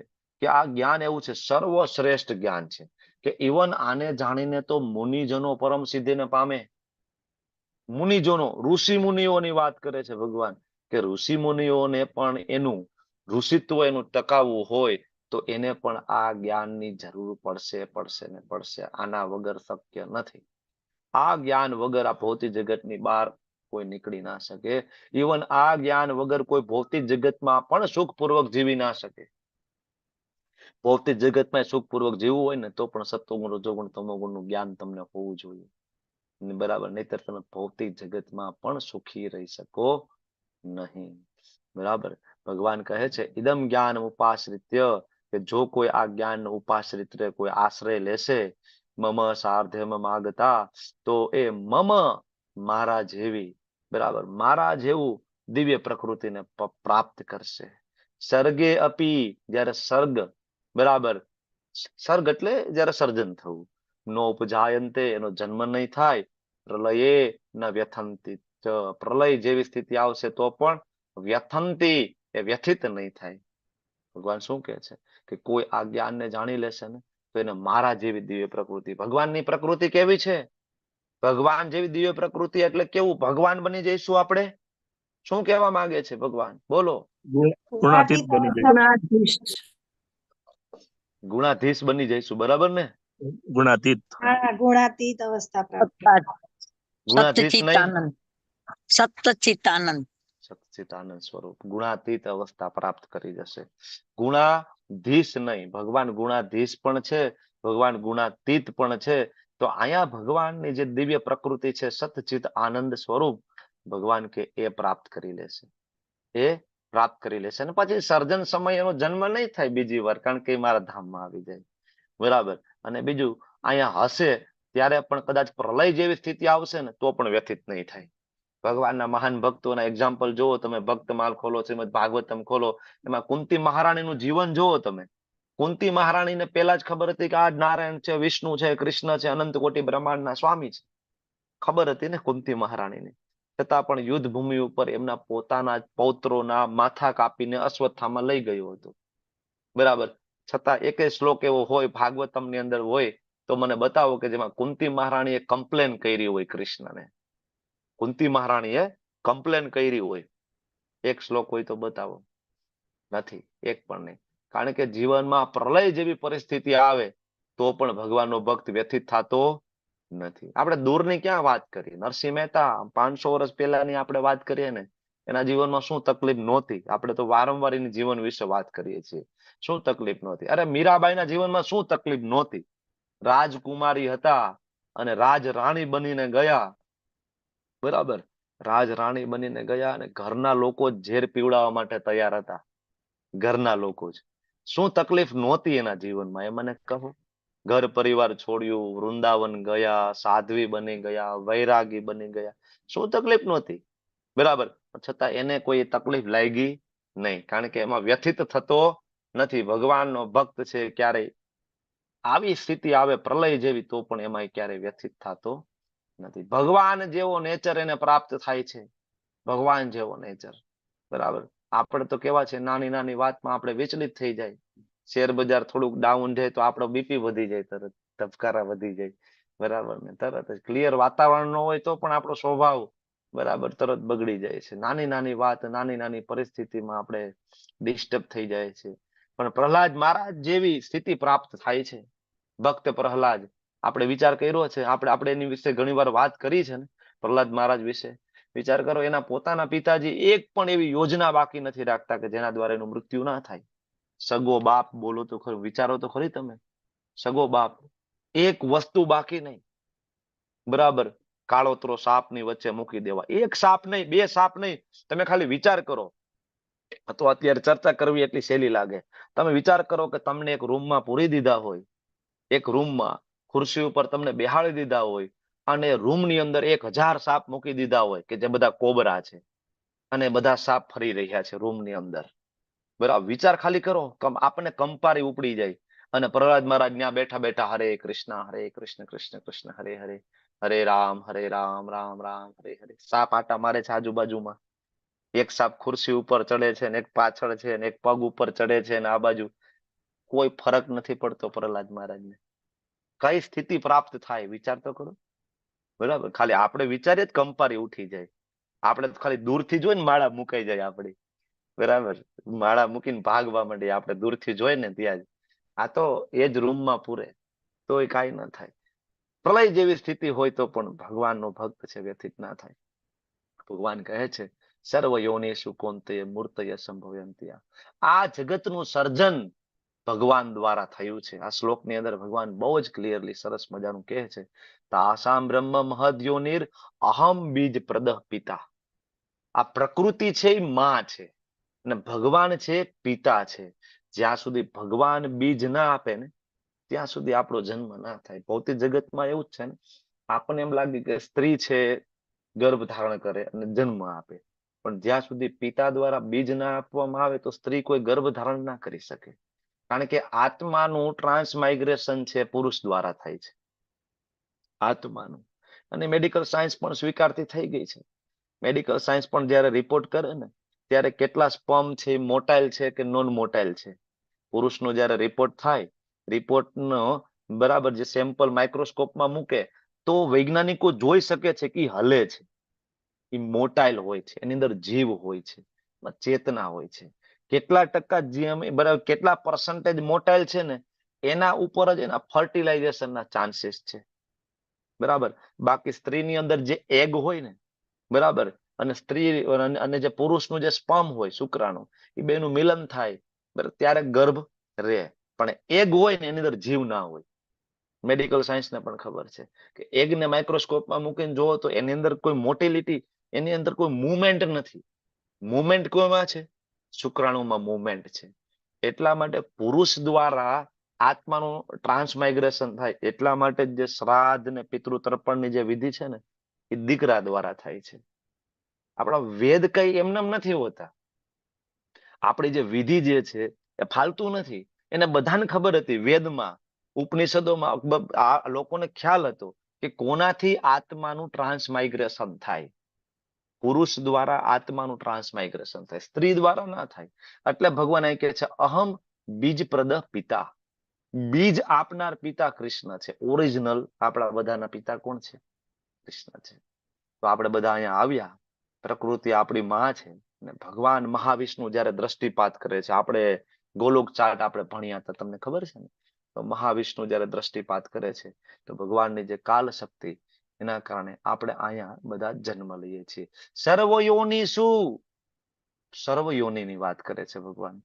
કે આ જ્ઞાન એવું છે, સર્વશ્રેષ્ઠ જ્ઞાન છે કે ઇવન આને જાણીને તો મુનિજનો પરમ સિદ્ધિને પામે. મુનિજનો, ઋષિ મુનિઓની વાત કરે છે ભગવાન કે ઋષિ મુનિઓને પણ એનું ઋષિત્વ એનું ટકાવવું હોય તો એને પણ આ જ્ઞાનની જરૂર પડશે ને પડશે. આના વગર શક્ય નથી. આ જ્ઞાન વગર આ ભૌતિક જગતની બહાર કોઈ નીકળી ના શકે. ઇવન આ જ્ઞાન વગર કોઈ ભૌતિક જગતમાં પણ સુખપૂર્વક જીવી ના શકે. ભૌતિક જગતમાં સુખપૂર્વક જીવવું હોય ને તો પણ સત્વગુણ, રજોગુણ, તમોગુણનું જ્ઞાન તમને હોવું જોઈએ. બરાબર, નહીતર તમે ભૌતિક જગતમાં પણ સુખી રહી શકો નહીં. બરાબર, ભગવાન કહે છે ઇદમ જ્ઞાન ઉપાશ્રિત્ય, કે જો કોઈ આ જ્ઞાન ઉપાશ્રિત કોઈ આશ્રય લેશે, મમ સાર્ધ્યમ માગતા, તો એ મમ મારા જેવી, બરાબર, મારા જેવું દિવ્ય પ્રકૃતિને પ્રાપ્ત કરશે. સર્ગે અપી, જ્યારે સર્ગ, બરાબર, સર્ગ એટલે જ્યારે સર્જન થવું, નો ઉપજાયંતે, એનો જન્મ નહીં થાય, પ્રલયે ન વ્યથંતી, પ્રલય જેવી સ્થિતિ આવશે તો પણ વ્યથંતી, એ વ્યથિત નહીં થાય. ભગવાન શું કહે છે કે કોઈ આ જ્ઞાનને જાણી લેશે ને તો એને મારા જેવી દિવ્ય પ્રકૃતિ. ભગવાનની પ્રકૃતિ કેવી છે? ભગવાન જેવી દિવ્ય પ્રકૃતિ એટલે કેવું? ભગવાન બની જઈશું આપણે? શું કહેવા માંગે છે ભગવાન? બોલો. ગુણાતીત બની જાય. ગુણાધીશ બની જઈશું, બરાબર ને? ગુણાતીત. ગુણાતીત અવસ્થા પ્રાપ્ત. ગુણાધીશ નહીં, સચ્ચિતાનંદ. સચ્ચિતાનંદ સ્વરૂપ, ગુણાતીત અવસ્થા પ્રાપ્ત કરી જશે. ગુણાધીશ નહીં, ભગવાન ગુણાધીશ પણ છે, ભગવાન ગુણાતીત પણ છે. તો અહીંયા ભગવાનની જે દિવ્ય પ્રકૃતિ છે, સતચિત આનંદ સ્વરૂપ, ભગવાન કે એ પ્રાપ્ત કરી લેશે. એ પ્રાપ્ત કરી લેશે. અને પછી સર્જન સમય એનો જન્મ નહીં થાય બીજી વાર, કારણ કે મારા ધામમાં આવી જાય. બરાબર. અને બીજું, અહીંયા હશે ત્યારે પણ કદાચ પ્રલય જેવી સ્થિતિ આવશે ને તો પણ વ્યથિત નહીં થાય. ભગવાનના મહાન ભક્તોના એક્ઝામ્પલ જોવો તમે, ભક્તમાલ ખોલો, શ્રીમદ ભાગવતમ ખોલો, એમાં કુંતી મહારાણીનું જીવન જોવો તમે. કુંતી મહારાણીને પેલા જ ખબર હતી કે આ નારાયણ છે, વિષ્ણુ છે, કૃષ્ણ છે, અનંત કોટી બ્રહ્માંડના સ્વામી છે. ખબર હતી ને કુંતી મહારાણીને. છતાં પણ યુદ્ધ ભૂમિ ઉપર એમના પોતાના પૌત્રોના માથા કાપીને અશ્વત્થામાં લઈ ગયો હતો. બરાબર. છતાં એકે શ્લોક એવો હોય ભાગવતમની અંદર હોય તો મને બતાવો કે જેમાં કુંતી મહારાણીએ કમ્પ્લેન કરી હોય કૃષ્ણને. કુંતી મહારાણીએ કમ્પ્લેન કરી હોય, એક શ્લોક હોય તો બતાવો. નથી, એક પણ નહીં. કારણ કે જીવનમાં પ્રલય જેવી પરિસ્થિતિ આવે તો પણ ભગવાનનો ભક્ત વ્યથિત થતો નથી. આપણે દૂરની ક્યાં વાત કરીએ? નરસિંહ મહેતા 500 વર્ષ પહેલાની આપણે વાત કરીએ ને, એના જીવનમાં શું તકલીફ નહોતી? આપણે તો વારંવાર એની જીવન વિશે વાત કરીએ છીએ. શું તકલીફ નહોતી? અરે મીરાબાઈના જીવનમાં શું તકલીફ નહોતી? રાજકુમારી હતા અને રાજ રાણી બનીને ગયા. બરાબર, રાજ રાણી બનીને ગયા અને ઘરના લોકો ઝેર પીવડાવવા માટે તૈયાર હતા. ઘરના લોકો જ. શું તકલીફ નહોતી એના જીવનમાં? એ મને કહો. ઘર પરિવાર છોડ્યું, વૃંદાવન ગયા, સાધ્વી બની ગયા, વૈરાગી બની ગયા. શું તકલીફ નહોતી? બરાબર. છતાં એને કોઈ તકલીફ લાગી નહીં, કારણ કે એમાં વ્યથિત થતો નથી. ભગવાનનો ભક્ત છે, ક્યારેય આવી સ્થિતિ આવે પ્રલય જેવી તો પણ એમાં ક્યારેય વ્યથિત થતો નથી. ભગવાન જેવો નેચર એને પ્રાપ્ત થાય છે. ભગવાન જેવો નેચર. બરાબર. આપણે તો કેવા છે, નાની નાની વાતમાં આપણે વિચલિત થઈ જાય. શેર બજાર થોડુંક ડાઉન જાય તો આપણો બીપી વધી જાય, તરત ધબકારા વધી જાય. બરાબર ને? તરત જ ક્લિયર વાતાવરણ ન હોય તો પણ આપણો સ્વભાવ બરાબર તરત બગડી જાય છે. નાની નાની વાત, નાની નાની પરિસ્થિતિમાં આપણે ડિસ્ટર્બ થઈ જાય છે. પણ પ્રહલાદ મહારાજ જેવી સ્થિતિ પ્રાપ્ત થાય છે. ભક્ત પ્રહલાદ, આપણે વિચાર કર્યો છે, આપણે એની વિશે ઘણી વાર વાત કરી છે ને, પ્રહલાદ મહારાજ વિશે. વિચાર કરો, એના પોતાના પિતાજી એક પણ એવી યોજના બાકી નથી રાખતા કે જેના દ્વારા એનું મૃત્યુ ના થાય. સગો બાપ, બોલો તો ખરું, વિચારો તો ખરી તમે. સગો બાપ, એક વસ્તુ બાકી નહીં. બરાબર. કાળોતરો સાપની વચ્ચે મૂકી દેવા. એક સાપ નહીં, બે સાપ નહીં. તમે ખાલી વિચાર કરો. તો અત્યારે ચર્ચા કરવી એટલી સહેલી લાગે. તમે વિચાર કરો કે તમને એક રૂમમાં પૂરી દીધા હોય, એક રૂમમાં ખુરશી ઉપર તમને બેહાડી દીધા હોય અને રૂમની અંદર 1000 સાપ મૂકી દીધા હોય કે જે બધા કોબરા છે અને બધા સાપ ફરી રહ્યા છે રૂમની અંદર. બરાબર. વિચાર ખાલી કરો, આપણને કંપારી ઉપડી જાય. અને પ્રહલાદ મહારાજ ત્યાં બેઠા બેઠા હરે કૃષ્ણ કૃષ્ણ કૃષ્ણ હરે હરે, હરે રામ રામ રામ હરે હરે. સાપ આટા મારે છે આજુબાજુમાં. એક સાપ ખુરશી ઉપર ચડે છે ને એક પાછળ છે ને એક પગ ઉપર ચડે છે ને આ બાજુ. કોઈ ફરક નથી પડતો પ્રહલાદ મહારાજને. કઈ સ્થિતિ પ્રાપ્ત થાય વિચાર તો કરો. બરાબર, ખાલી આપણે વિચારીએ જ કંપારી ઉઠી જાય. આપણે તો ખાલી દૂરથી જોઈને માળા મુકાઈ જાય આપણી. બરાબર, માળા મૂકીને ભાગવા માંડીએ આપણે દૂરથી જોઈ ને ત્યાં જ. આ તો એ જ રૂમમાં પૂરે તોય કાંઈ ન થાય. પ્રલય જેવી સ્થિતિ હોય તો પણ ભગવાનનો ભક્ત છે વ્યથિત ના થાય. ભગવાન કહે છે સર્વ યોનિષુ કૌંતેય મૂર્તય સંભવંતી. આ જગતનું સર્જન ભગવાન દ્વારા થયું છે. આ શ્લોકની અંદર ભગવાન બહુ જ ક્લિયરલી સરસ મજાનું કહે છે તાસામ બ્રહ્મ મહદ યોનિર અહમ બીજ પ્રદહ પિતા. આ પ્રકૃતિ છે એ માં છે અને ભગવાન છે પિતા છે. જ્યાં સુધી ભગવાન બીજ ના આપે ને ત્યાં સુધી આપણો જન્મ ના થાય. ભૌતિક જગતમાં એવું જ છે ને, આપણને એમ લાગે કે સ્ત્રી છે ગર્ભ ધારણ કરે અને જન્મ આપે, પણ જ્યાં સુધી પિતા દ્વારા બીજ ના આપવામાં આવે તો સ્ત્રી કોઈ ગર્ભ ધારણ ના કરી શકે. કારણ કે આત્માનું ટ્રાન્સમાઇગ્રેશન છે પુરુષ દ્વારા થાય છે આત્માનું. અને મેડિકલ સાયન્સ પણ સ્વીકારતી થઈ ગઈ છે. મેડિકલ સાયન્સ પણ જયારે રિપોર્ટ કરે ને ત્યારે કેટલા સ્પર્મ છે મોટાઇલ છે કે નોન મોટાઇલ છે. પુરુષનો જયારે રિપોર્ટ થાય, રિપોર્ટનો બરાબર જે સેમ્પલ માઇક્રોસ્કોપમાં મૂકે તો વૈજ્ઞાનિકો જોઈ શકે છે કે હલે છે, એ મોટાઇલ હોય છે, એની અંદર જીવ હોય છે, ચેતના હોય છે. કેટલા ટકા બરાબર કેટલા પર્સન્ટેજ મોટાઇલ છે ને એના ઉપર જ એના ફર્ટિલાઇઝેશનના ચાન્સીસ છે. બરાબર, બાકી સ્ત્રીની અંદર જે એગ હોય ને બરાબર, અને સ્ત્રી અને જે પુરુષનું જે સ્પર્મ હોય શુક્રાણુ, એ બેનું મિલન થાય બરાબર ત્યારે ગર્ભ રહે. પણ એગ હોય ને એની અંદર જીવ ના હોય. મેડિકલ સાયન્સને પણ ખબર છે કે એગને માઇક્રોસ્કોપમાં મૂકીને જોવો તો એની અંદર કોઈ મોટિલિટી, એની અંદર કોઈ મુવમેન્ટ નથી. મુવમેન્ટ કોઈમાં છે? શુક્રાણુમાં મુવમેન્ટ છે. એટલા માટે પુરુષ દ્વારા આત્માનું ટ્રાન્સમાઇગ્રેશન થાય. એટલા માટે જે શ્રાદ્ધ ને પિતૃ તર્પણની જે વિધિ છે ને એ દીકરા દ્વારા થાય છે. આપણા વેદ કઈ એમનેમ નથી હોતા. આપણી જે વિધિ જે છે એ ફાલતુ નથી. એને બધાને ખબર હતી. વેદમાં ઉપનિષદોમાં આ લોકોને ખ્યાલ હતો કે કોનાથી આત્માનું ટ્રાન્સમાઇગ્રેશન થાય. પુરુષ દ્વારા આત્માનું ટ્રાન્સમાઇગ્રેશન થાય, સ્ત્રી દ્વારા ના થાય. એટલે ભગવાન અહીં કહે છે અહમ બીજ પ્રદહ પિતા. બીજ આપનાર પિતા કૃષ્ણ છે. ઓરિજિનલ આપણા બધાના પિતા કોણ છે? કૃષ્ણ છે. તો આપણે બધા અહીંયા આવ્યા, પ્રકૃતિ આપણી માં છે અને ભગવાન મહાવિષ્ણુ જયારે દ્રષ્ટિપાત કરે છે, આપણે ગોલોક ચાર્ટ આપણે ભણ્યા હતા તમને ખબર છે ને, તો મહાવિષ્ણુ જયારે દ્રષ્ટિપાત કરે છે તો ભગવાનની જે કાલ શક્તિ એના કારણે આપણે અહીંયા બધા જન્મ લઈએ છીએ. સર્વયોની શું? સર્વયોનીની વાત કરે છે ભગવાન.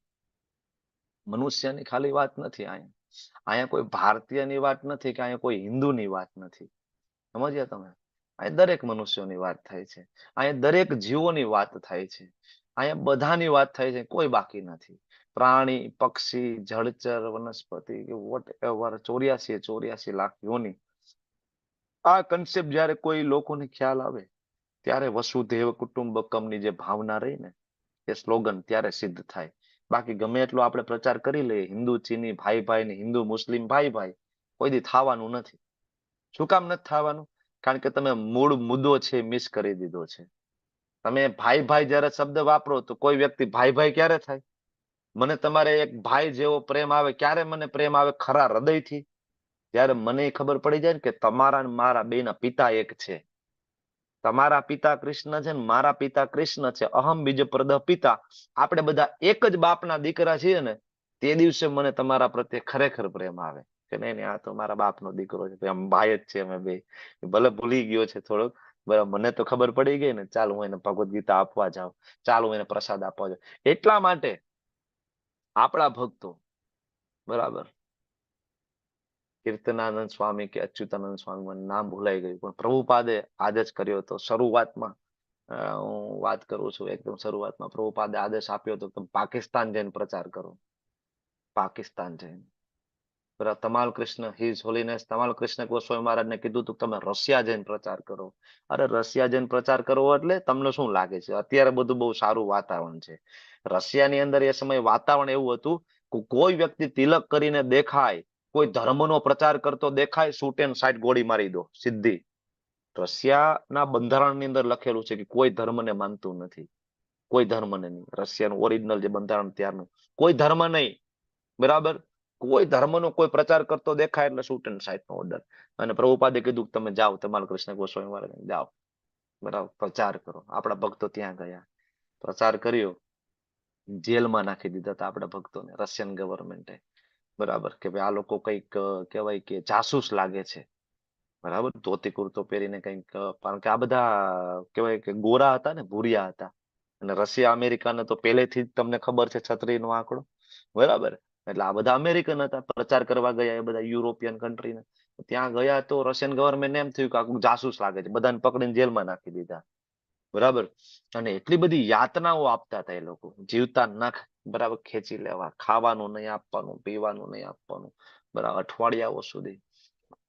મનુષ્યની ખાલી વાત નથી અહીંયા. અહીંયા કોઈ ભારતીયની વાત નથી કે અહીંયા કોઈ હિન્દુની વાત નથી. સમજ્યા તમે? અહીં દરેક મનુષ્યોની વાત થાય છે. અહીંયા દરેક જીવોની વાત થાય છે. અહીંયા બધાની વાત થાય છે, કોઈ બાકી નથી. પ્રાણી, પક્ષી, જળચર, વનસ્પતિ કે વોટ એવર 84 લાખ યોની. આ કન્સેપ્ટ જયારે કોઈ લોકોને ખ્યાલ આવે ત્યારે વસુધૈવ કુટુંબકમની જે ભાવના રહી ને એ સ્લોગન ત્યારે સિદ્ધ થાય. બાકી ગમે એટલો આપણે પ્રચાર કરી લઈએ હિન્દુ ચીની ભાઈ ભાઈ ને હિન્દુ મુસ્લિમ ભાઈ ભાઈ, કોઈ દી થવાનું નથી. શું કામ નથી થવાનું? કારણ કે તમે મૂળ મુદ્દો છે મિસ કરી દીધો છે. તમે ભાઈ ભાઈ જયારે શબ્દ વાપરો તો કોઈ વ્યક્તિ ભાઈ ભાઈ ક્યારે થાય? મને તમારે એક ભાઈ જેવો પ્રેમ આવે ક્યારે? મને પ્રેમ આવે ખરા હૃદયથી જયારે મને ખબર પડી જાય ને કે તમારા ને મારા બેના પિતા એક છે. તમારા પિતા કૃષ્ણ છે ને મારા પિતા કૃષ્ણ છે. અહમ બીજ પ્રદહ પિતા. આપણે બધા એક જ બાપના દીકરા છીએ ને તે દિવસે મને તમારા પ્રત્યે ખરેખર પ્રેમ આવે કે નહીં આ તો મારા બાપનો દીકરો છે, આમ ભાઈ જ છે અમે બે. ભલે ભૂલી ગયો છે થોડોક, બરાબર, મને તો ખબર પડી ગઈ ને, ચાલ હું એને ભગવદ ગીતા આપવા જાઉં, ચાલ હું એને પ્રસાદ આપવા જાઉં. એટલા માટે આપણા ભક્તો બરાબર કીર્તનાનંદ સ્વામી કે અચ્યુતાનંદ સ્વામી, મને નામ ભૂલાઈ ગયું, પણ પ્રભુપાદે આદેશ કર્યો હતો શરૂઆતમાં. હું વાત કરું છું એકદમ શરૂઆતમાં પ્રભુપાદે આદેશ આપ્યો હતો કે પાકિસ્તાન જઈને પ્રચાર કરો. પાકિસ્તાન જઈને તમાલ કૃષ્ણ હિઝ હોલીનેસ તમાલ કૃષ્ણ ગોસ્વામી મહારાજને કીધું તું તમે રશિયા જઈને પ્રચાર કરો. અરે રશિયા જઈને પ્રચાર કરો એટલે તમને શું લાગે છે? અત્યારે બધું બહુ સારું વાતાવરણ છે. રશિયાની અંદર એ સમયે વાતાવરણ એવું હતું કે કોઈ વ્યક્તિ તિલક કરીને દેખાય, કોઈ ધર્મનો પ્રચાર કરતો દેખાય, શૂટ એન્ડ સાઇટ ગોળી મારી દો સીધી. રશિયાના બંધારણની અંદર લખેલું છે કે કોઈ ધર્મને માનતું નથી, કોઈ ધર્મને નહીં. રશિયાનું ઓરિજિનલ જે બંધારણ ત્યારનું, કોઈ ધર્મ નહીં, બરાબર. કોઈ ધર્મનો કોઈ પ્રચાર કરતો દેખાય એટલે શૂટ એન્ડ સાઇટ નો ઓર્ડર. અને પ્રભુપાદે કીધું કે તમે જાઓ, તમારા કૃષ્ણ ગોસ્વામી મહારાજ જાઓ, બરાબર, પ્રચાર કરો. આપણા ભક્તો ત્યાં ગયા, પ્રચાર કર્યો, જેલમાં નાખી દીધા હતા આપણા ભક્તોને રશિયન ગવર્મેન્ટે, બરાબર, કે ભાઈ આ લોકો કંઈક કહેવાય કે જાસૂસ લાગે છે, બરાબર, ધોતી કુર્તો પહેરીને કંઈક, કારણ કે આ બધા કહેવાય કે ગોરા હતા ને, ભૂરિયા હતા. અને રશિયા અમેરિકાને તો પહેલેથી જ તમને ખબર છે છત્રીનો આંકડો, બરાબર. એટલે આ બધા અમેરિકન હતા, પ્રચાર કરવા ગયા એ બધા યુરોપિયન કન્ટ્રીને. ત્યાં ગયા તો રશિયન ગવર્મેન્ટ એમ થયું કે આ જાસૂસ લાગે છે, બધાને પકડીને જેલમાં નાખી દીધા, બરાબર. અને એટલી બધી યાતનાઓ આપતા હતા એ લોકો, જીવતા નખ, બરાબર, ખેંચી લેવા, ખાવાનું નહીં આપવાનું, પીવાનું નહીં આપવાનું, બરાબર, અઠવાડિયાઓ સુધી,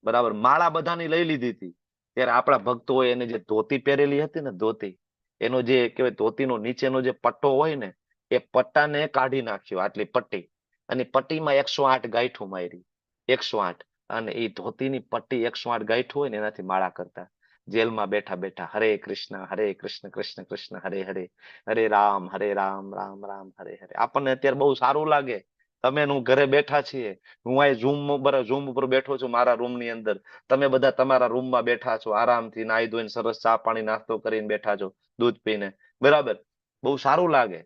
બરાબર. માળા બધાની લઈ લીધી હતી. ત્યારે આપણા ભક્તોએ એને જે ધોતી પહેરેલી હતી ને, ધોતી, એનો જે કહેવાય ધોતીનો નીચેનો જે પટ્ટો હોય ને, એ પટ્ટાને કાઢી નાખ્યો, આટલી પટ્ટી, અને પટ્ટીમાં 108 ગાંઠો મારી, 108. અને એ ધોતીની પટ્ટી 108 ગાંઠો હોય ને એનાથી માળા કરતા, જેલમાં બેઠા બેઠા. હરે કૃષ્ણ કૃષ્ણ કૃષ્ણ હરે હરે, હરે રામ રામ રામ હરે હરે. આપણને અત્યારે બહુ સારું લાગે, તમે હું ઘરે બેઠા છીએ, હું અહીં ઝૂમ ઉપર બેઠો છું મારા રૂમ ની અંદર, તમે બધા તમારા રૂમમાં બેઠા છો, આરામથી નાહી ધોઈને સરસ ચા પાણી નાસ્તો કરીને બેઠા છો, દૂધ પીને, બરાબર, બહુ સારું લાગે.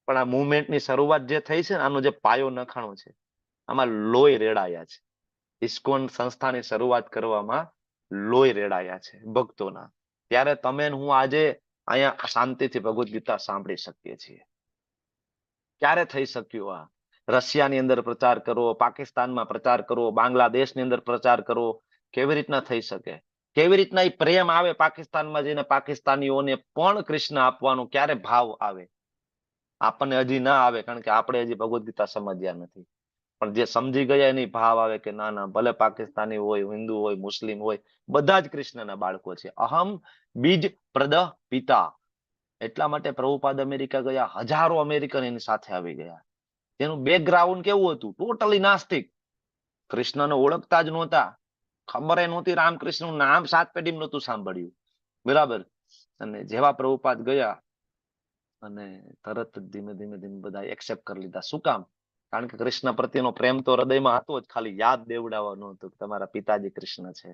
પણ આ મુવમેન્ટની શરૂઆત જે થઈ છે ને, આનો જે પાયો નખાણો છે, આમાં લોહી રેડાયા છે. ઇસ્કોન સંસ્થાની શરૂઆત કરવામાં લોહી રેડાયા છે ભક્તોના. ત્યારે તમે હું આજે અહીંયા શાંતિથી ભગવદ્ ગીતા સાંભળી શકીએ છીએ. ક્યારે થઈ શક્યું આ? રશિયાની અંદર પ્રચાર કરો, પાકિસ્તાનમાં પ્રચાર કરો, બાંગ્લાદેશની અંદર પ્રચાર કરો, કેવી રીતના થઈ શકે? કેવી રીતના એ પ્રેમ આવે પાકિસ્તાનમાં જઈને પાકિસ્તાનીઓને પણ કૃષ્ણ આપવાનો? ક્યારે ભાવ આવે? આપણને હજી ના આવે, કારણ કે આપણે હજી ભગવદ્ ગીતા સમજ્યા નથી. પણ જે સમજી ગયા એની ભાવ આવે કે ના ના, ભલે પાકિસ્તાની હોય, હિન્દુ હોય, મુસ્લિમ હોય, બધા જ કૃષ્ણના બાળકો છે. અહમ બીજ પ્રદ પિતા. એટલા માટે પ્રભુપાદ અમેરિકા ગયા, હજારો અમેરિકન એની સાથે આવી ગયા. તેનું બેકગ્રાઉન્ડ કેવું હતું? ટોટલી નાસ્તિક, કૃષ્ણને ઓળખતા જ નહોતા, ખબર નહોતી, રામકૃષ્ણનું નામ 7 પેઢી નહોતું સાંભળ્યું, બરાબર. અને જેવા પ્રભુપાદ ગયા અને તરત જ ધીમે ધીમે બધા એક્સેપ્ટ કરી લીધા. શું કામ? કારણ કે કૃષ્ણ પ્રત્યેનો પ્રેમ તો હૃદયમાં હતો જ, ખાલી યાદ દેવડાવવાનું હતું કે તમારા પિતાજી કૃષ્ણ છે,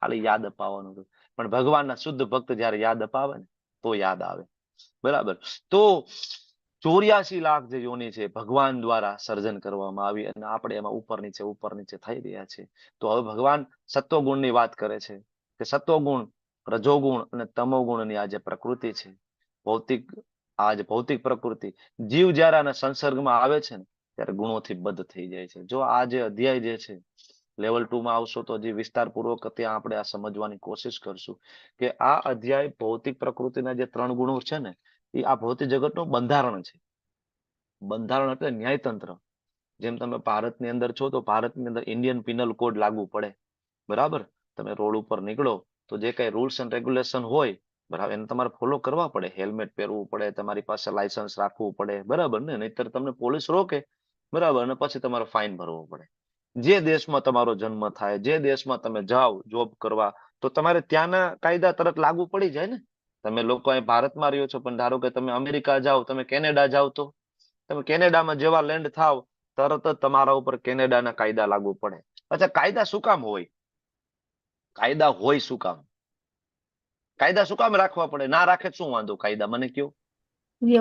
ખાલી યાદ અપાવવાનું હતું. પણ ભગવાનના શુદ્ધ ભક્ત જયારે યાદ અપાવે ને તો યાદ આવે, બરાબર. તો 84 લાખ જે યોની છે ભગવાન દ્વારા સર્જન કરવામાં આવી, અને આપણે એમાં ઉપર નીચે થઈ રહ્યા છે. તો હવે ભગવાન સત્વગુણની વાત કરે છે કે સત્વગુણ, રજોગુણ અને તમોગુણની આ જે પ્રકૃતિ છે, ભૌતિક પ્રકૃતિ, જીવ જયારે આના સંસર્ગમાં આવે છે ને ત્યારે ગુણોથી બદ્ધ થઈ જાય છે. જો આ જે અધ્યાય જે છે લેવલ 2 માં આવશો તો હજી વિસ્તારપૂર્વક ત્યાં આપણે આ સમજવાની કોશિશ કરશું કે આ અધ્યાય ભૌતિક પ્રકૃતિના જે 3 ગુણો છે ને, એ આ ભૌતિક જગતનું બંધારણ છે. બંધારણ એટલે ન્યાયતંત્ર. જેમ તમે ભારતની અંદર છો તો ભારતની અંદર ઇન્ડિયન પિનલ કોડ લાગુ પડે, બરાબર. તમે રોડ ઉપર નીકળો તો જે કઈ રૂલ્સ એન્ડ રેગ્યુલેશન હોય, બરાબર, એને તમારે ફોલો કરવા પડે. હેલ્મેટ પહેરવું પડે, તમારી પાસે લાયસન્સ રાખવું પડે, બરાબર ને? નહીતર તમને પોલીસ રોકે, બરાબર, અને પછી તમારે ફાઇન ભરવો પડે. જે દેશમાં તમારો જન્મ થાય, જે દેશમાં તમે જાઓ જોબ કરવા, તો તમારે ત્યાંના કાયદા તરત લાગુ પડી જાય ને. તમે લોકો અહીં ભારતમાં રહ્યો છો, પણ ધારો કે તમે અમેરિકા જાઓ, તમે કેનેડા જાઓ, તો તમે કેનેડામાં જેવા લેન્ડ થાવ તરત જ તમારા ઉપર કેનેડાના કાયદા લાગુ પડે. અચ્છા, કાયદા શું કામ હોય? કાયદા હોય શું કામ? કાયદા શું કામ રાખવા પડે? ના રાખે શું વાંધો કાયદા? મને કયો.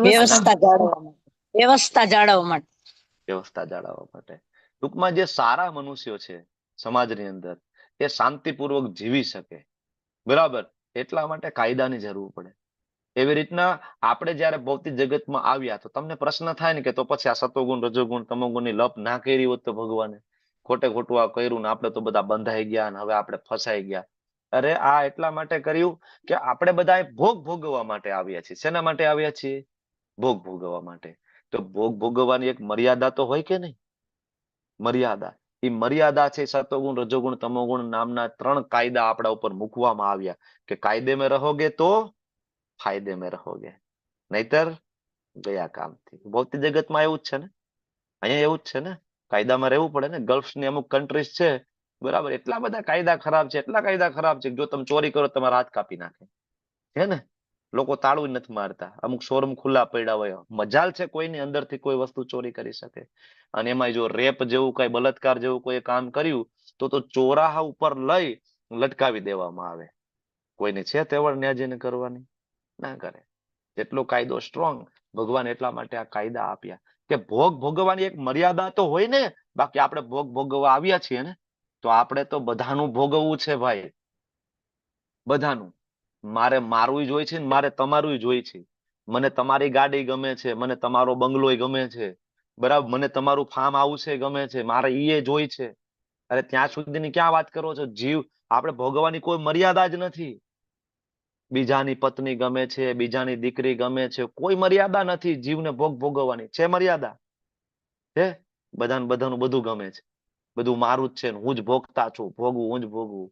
વ્યવસ્થા જાળવવા માટે. વ્યવસ્થા જાળવવા માટે. વ્યવસ્થા જાળવવા માટે. ટૂંકમાં જે સારા મનુષ્યો છે સમાજની અંદર, એ શાંતિપૂર્વક જીવી શકે, બરાબર, એટલા માટે કાયદાની જરૂર પડે. એવી રીતના આપણે જયારે ભૌતિક જગતમાં આવ્યા તો તમને પ્રશ્ન થાય ને કે તો પછી આ સતોગુણ, રજોગુણ, તમોગુણની લપ ના કરી હોત તો ભગવાને ખોટું આ કર્યું ને આપણે તો બધા બંધાઈ ગયા ને હવે આપણે ફસાઈ ગયા. અરે આ એટલા માટે કર્યું કે આપણે બધા ભોગ ભોગવવા માટે આવ્યા છીએ. શેના માટે આવ્યા છીએ? ભોગ ભોગવવા માટે. તો ભોગ ભોગવવાની એક મર્યાદા તો હોય કે નહીં? મર્યાદા. એ મર્યાદા છે સતોગુણ, રજોગુણ, તમોગુણ નામના 3 કાયદા આપણા ઉપર મૂકવામાં આવ્યા કે કાયદે મેં રહોગે તો ફાયદે મેં રહોગે, નહીતર ગયા કામથી. ભૌતિક જગતમાં એવું જ છે ને, અહીંયા એવું જ છે ને, કાયદામાં રહેવું પડે ને. ગલ્ફની અમુક કન્ટ્રીઝ છે બરાબર, એટલા બધા કાયદા ખરાબ છે, એટલા કાયદા ખરાબ છે કે જો તમે ચોરી કરો તમારા હાથ કાપી નાખે છે ને. લોકો તાળું નથી મારતા, અમુક શોરૂમ ખુલ્લા પડ્યા હોય, મજાલ છે કોઈની અંદરથી કોઈ વસ્તુ ચોરી કરી શકે. અને એમાં જો રેપ જેવું કઈ બલાત્કાર જેવું કોઈ કામ કર્યું તો ચોરાહા ઉપર લઈ લટકાવી દેવામાં આવે. કોઈને છે તેવડ ન્યા જઈને કરવાની? ના કરે. જેટલો કાયદો સ્ટ્રોંગ, ભગવાન એટલા માટે આ કાયદા આપ્યા કે ભોગ ભોગવવાની એક મર્યાદા તો હોય ને. બાકી આપણે ભોગ ભોગવવા આવ્યા છીએ ને, તો આપણે તો બધાનું ભોગવવું છે ભાઈ, બધાનું. મારે મારું જોઈ છે ને મારે તમારું જોઈ છે. મને તમારી ગાડી ગમે છે, મને તમારો બંગલો ગમે છે, બરાબર, મને તમારું ફાર્મ હાઉસ ગમે છે, મારે ઈ જોઈ છે. અરે ત્યાં સુધીની ક્યાં વાત કરો છો? જીવ આપણે ભોગવવાની કોઈ મર્યાદા જ નથી. બીજાની પત્ની ગમે છે, બીજાની દીકરી ગમે છે, કોઈ મર્યાદા નથી. જીવને ભોગ ભોગવવાની છે મર્યાદા? છે? બધાનું બધું ગમે છે, બધું મારું જ છે, હું જ ભોગતા છું, ભોગવું હું જ ભોગવું.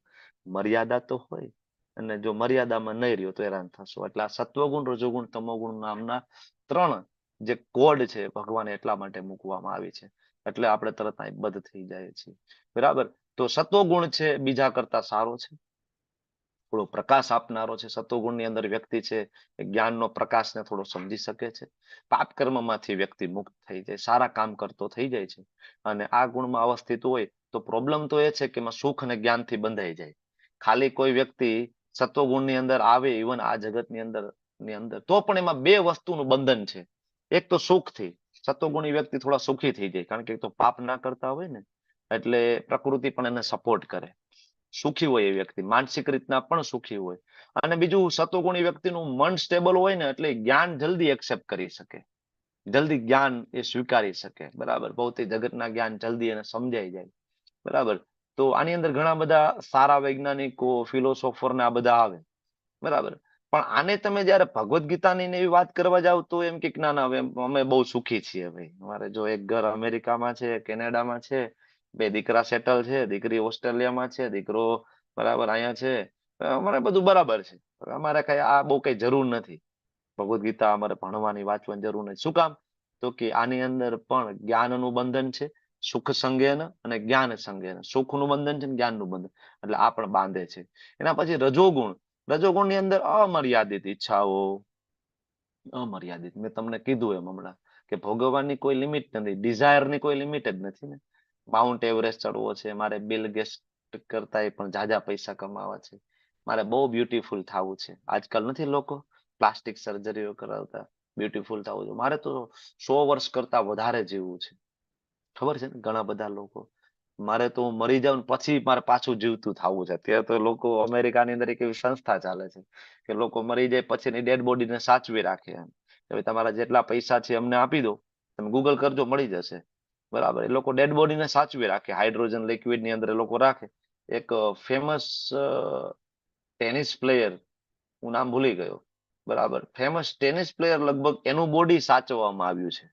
મર્યાદા તો હોય. અને જો મર્યાદામાં નહીં રહ્યો તો હેરાન થશો. એટલે આ સત્વગુણ, રજોગુણ, તમોગુણ નામના 3 જે કોડ છે ભગવાને એટલા માટે મૂકવામાં આવી છે. એટલે આપણે તરત અહીં બદ્ધ થઈ જાય છીએ. બરાબર. તો સત્વગુણ છે બીજા કરતા સારો છે, થોડો પ્રકાશ આપનારો છે. સત્વગુણની અંદર વ્યક્તિ છે એ જ્ઞાનનો પ્રકાશને થોડો સમજી શકે છે. પાપ કર્મમાંથી વ્યક્તિ મુક્ત થઈ જાય, સારા કામ કરતો થઈ જાય છે. અને આ ગુણમાં અવસ્થિત હોય તો પ્રોબ્લેમ તો એ છે કે એમાં સુખ અને જ્ઞાનથી બંધાઈ જાય. ખાલી કોઈ વ્યક્તિ સત્વગુણની અંદર આવે, ઇવન આ જગતની અંદર તો પણ એમાં 2 વસ્તુનું બંધન છે. એક તો સુખથી. સત્વગુણી વ્યક્તિ થોડા સુખી થઈ જાય, કારણ કે તો પાપ ના કરતા હોય ને, એટલે પ્રકૃતિ પણ એને સપોર્ટ કરે. સુખી હોય એ વ્યક્તિ, માનસિક રીતના પણ સુખી હોય. અને બીજું, સત્વગુણી વ્યક્તિનું મન સ્ટેબલ હોય ને, એટલે જ્ઞાન જલ્દી એક્સેપ્ટ કરી શકે, જલ્દી જ્ઞાન એ સ્વીકારી શકે. બરાબર. ભૌતિક જગતના જ્ઞાન જલ્દી એને સમજાઈ જાય. બરાબર. તો આની અંદર ઘણા બધા સારા વૈજ્ઞાનિકો, ફિલોસોફર ને આ બધા આવે. બરાબર. પણ આને તમે જયારે ભગવદ્ ગીતાની એવી વાત કરવા જાવ તો એમ કે ના ના, અમે બહુ સુખી છીએ ભાઈ, અમારે જો એક ઘર અમેરિકામાં છે, કેનેડામાં છે, 2 દીકરા સેટલ છે, દીકરી ઓસ્ટ્રેલિયામાં છે, દીકરો બરાબર અહીંયા છે, અમારે બધું બરાબર છે, અમારે કઈ આ બહુ કઈ જરૂર નથી. ભગવદ્ ગીતા અમારે ભણવાની, વાંચવાની જરૂર નથી. શું કામ? તો કે આની અંદર પણ જ્ઞાનનું બંધન છે, સુખ સંગેન અને જ્ઞાન સંગેન. સુખનું બંધન છે, જ્ઞાનનું બંધન, એટલે આ પણ બાંધે છે. એના પછી રજોગુણ. રજોગુણની અંદર અમર્યાદિત ઈચ્છાઓ, અમર્યાદિત. મેં તમને કીધું એમ હમણાં કે ભોગવવાની કોઈ લિમિટ નથી, ડિઝાયરની કોઈ લિમિટ જ નથી ને. માઉન્ટ એવરેસ્ટ ચડવો છે, મારે બિલ ગેટ્સ કરતા પણ જાજા પૈસા કમાવા છે, મારે બહુ બ્યુટીફુલ થવું છે. આજકાલ નથી લોકો પ્લાસ્ટિક સર્જરીઓ કરાવતા, બ્યુટીફુલ થવું છે. મારે તો 100 વર્ષ કરતા વધારે જીવવું છે. ખબર છે ને ઘણા બધા લોકો, મારે તો હું મરી જાઉં પછી મારે પાછું જીવતું થવું છે. ત્યાં તો લોકો, અમેરિકાની અંદર એક એવી સંસ્થા ચાલે છે કે લોકો મરી જાય પછી એની ડેડ બોડીને સાચવી રાખે. એમ કે તમારા જેટલા પૈસા છે અમને આપી દો, તમે ગૂગલ કરજો મળી જશે. બરાબર. એ લોકો ડેડ બોડીને સાચવી રાખે, હાઇડ્રોજન લિક્વિડ ની અંદર એ લોકો રાખે. એક ફેમસ ટેનિસ પ્લેયર, હું નામ ભૂલી ગયો, બરાબર, ફેમસ ટેનિસ પ્લેયર, લગભગ એનું બોડી સાચવવામાં આવ્યું છે.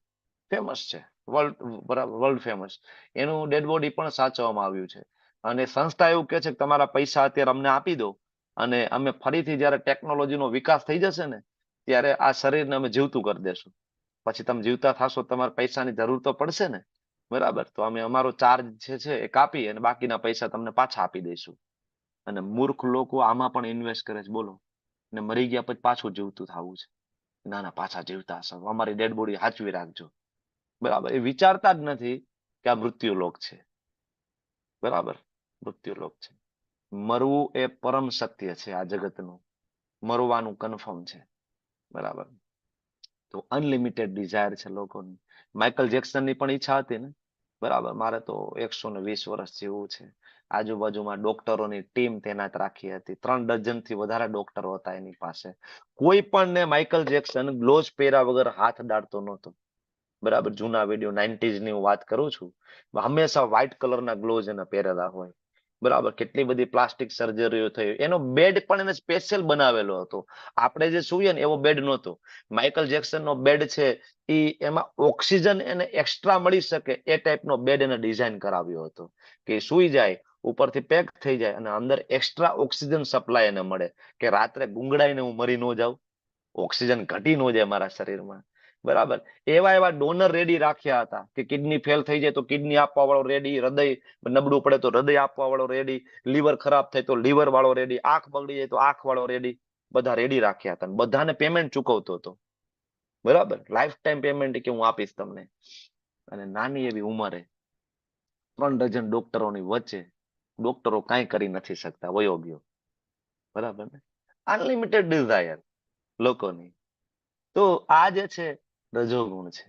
ફેમસ છે, વર્લ્ડ ફેમસ. એનું ડેડ બોડી પણ સાચવવામાં આવ્યું છે. અને સંસ્થા એવું કે છે કે તમારા પૈસા અત્યારે અમને આપી દો, અને અમે ફરીથી જયારે ટેકનોલોજીનો વિકાસ થઈ જશે ને, ત્યારે આ શરીરને અમે જીવતું કરી દેશું. પછી તમે જીવતા થશો, તમારે પૈસાની જરૂર તો પડશે ને. બરાબર. તો અમે અમારો ચાર્જ છે એ કાપી અને બાકીના પૈસા તમને પાછા આપી દઈશું. અને મૂર્ખ લોકો આમાં પણ ઇન્વેસ્ટ કરે છે, બોલો. ને મરી ગયા પછી પાછું જીવતું થવું છે. ના ના, પાછા જીવતા હશો, અમારી ડેડ બોડી સાચવી રાખજો. બરાબર. એ વિચારતા જ નથી કે આ મૃત્યુલોક છે. બરાબર. મૃત્યુલોક છે. મરવું એ પરમ સત્ય છે આ જગતનું. મરવાનું કન્ફર્મ છે. બરાબર. તો અનલિમિટેડ ડિઝાયર છે લોકોની. માઇકલ જેક્સનની પણ ઈચ્છા હતી ને. બરાબર. મારે તો 120 વર્ષ જીવવું છે. આજુબાજુમાં ડોક્ટરોની ટીમ તૈનાત રાખી હતી, 3 ડઝનથી વધારે ડોક્ટરો હતા એની પાસે. કોઈ પણ ને માઇકલ જેક્સન ગ્લોવ્સ પહેર્યા વગર હાથ ડાળતો નહોતો. બરાબર. જૂના વિડીયો 90s ની હું વાત કરું છું. હંમેશા વ્હાઇટ કલરના ગ્લોવ્સ એને પહેરેલા હોય. બરાબર. કેટલી બધી પ્લાસ્ટિક સર્જરીઓ થઈ. એનો બેડ પણ એને સ્પેશિયલ બનાવેલો હતો. આપણે જે સૂઈએ ને એવો બેડ નહોતો. માઇકલ જેક્સનનો બેડ છે એ એમાં ઓક્સિજન એને એક્સ્ટ્રા મળી શકે એ ટાઈપનો બેડ એને ડિઝાઇન કરાવ્યો હતો કે સૂઈ જાય, ઉપરથી પેક થઈ જાય અને અંદર એક્સ્ટ્રા ઓક્સિજન સપ્લાય એને મળે, કે રાત્રે ગુંગળાઈને હું મરી ન જાઉં, ઓક્સિજન ઘટી ન જાય મારા શરીરમાં. બરાબર. એવા એવા ડોનર રેડી રાખ્યા હતા કે કિડની ફેલ થઈ જાય તો કિડની આપવા વાળો રેડી, હૃદય નબળું પડે તો હૃદય આપવા વાળો રેડી, લીવર ખરાબ થાય તો લીવર વાળો રેડી, આંખ બગડી જાય તો આંખ વાળો રેડી. બધા રેડી રાખ્યા હતા. બધાને પેમેન્ટ ચૂકવતો હતો. બરાબર. લાઈફ ટાઈમ પેમેન્ટ કે હું આપીશ તમને. અને નાની એવી ઉંમરે 3 ડઝન ડોક્ટરોની વચ્ચે ડોક્ટરો કાંઈ કરી નથી શકતા, વયો ગયો. બરાબર ને? અનલિમિટેડ ડિઝાયર લોકોની. તો આ જે છે રજોગુણ છે.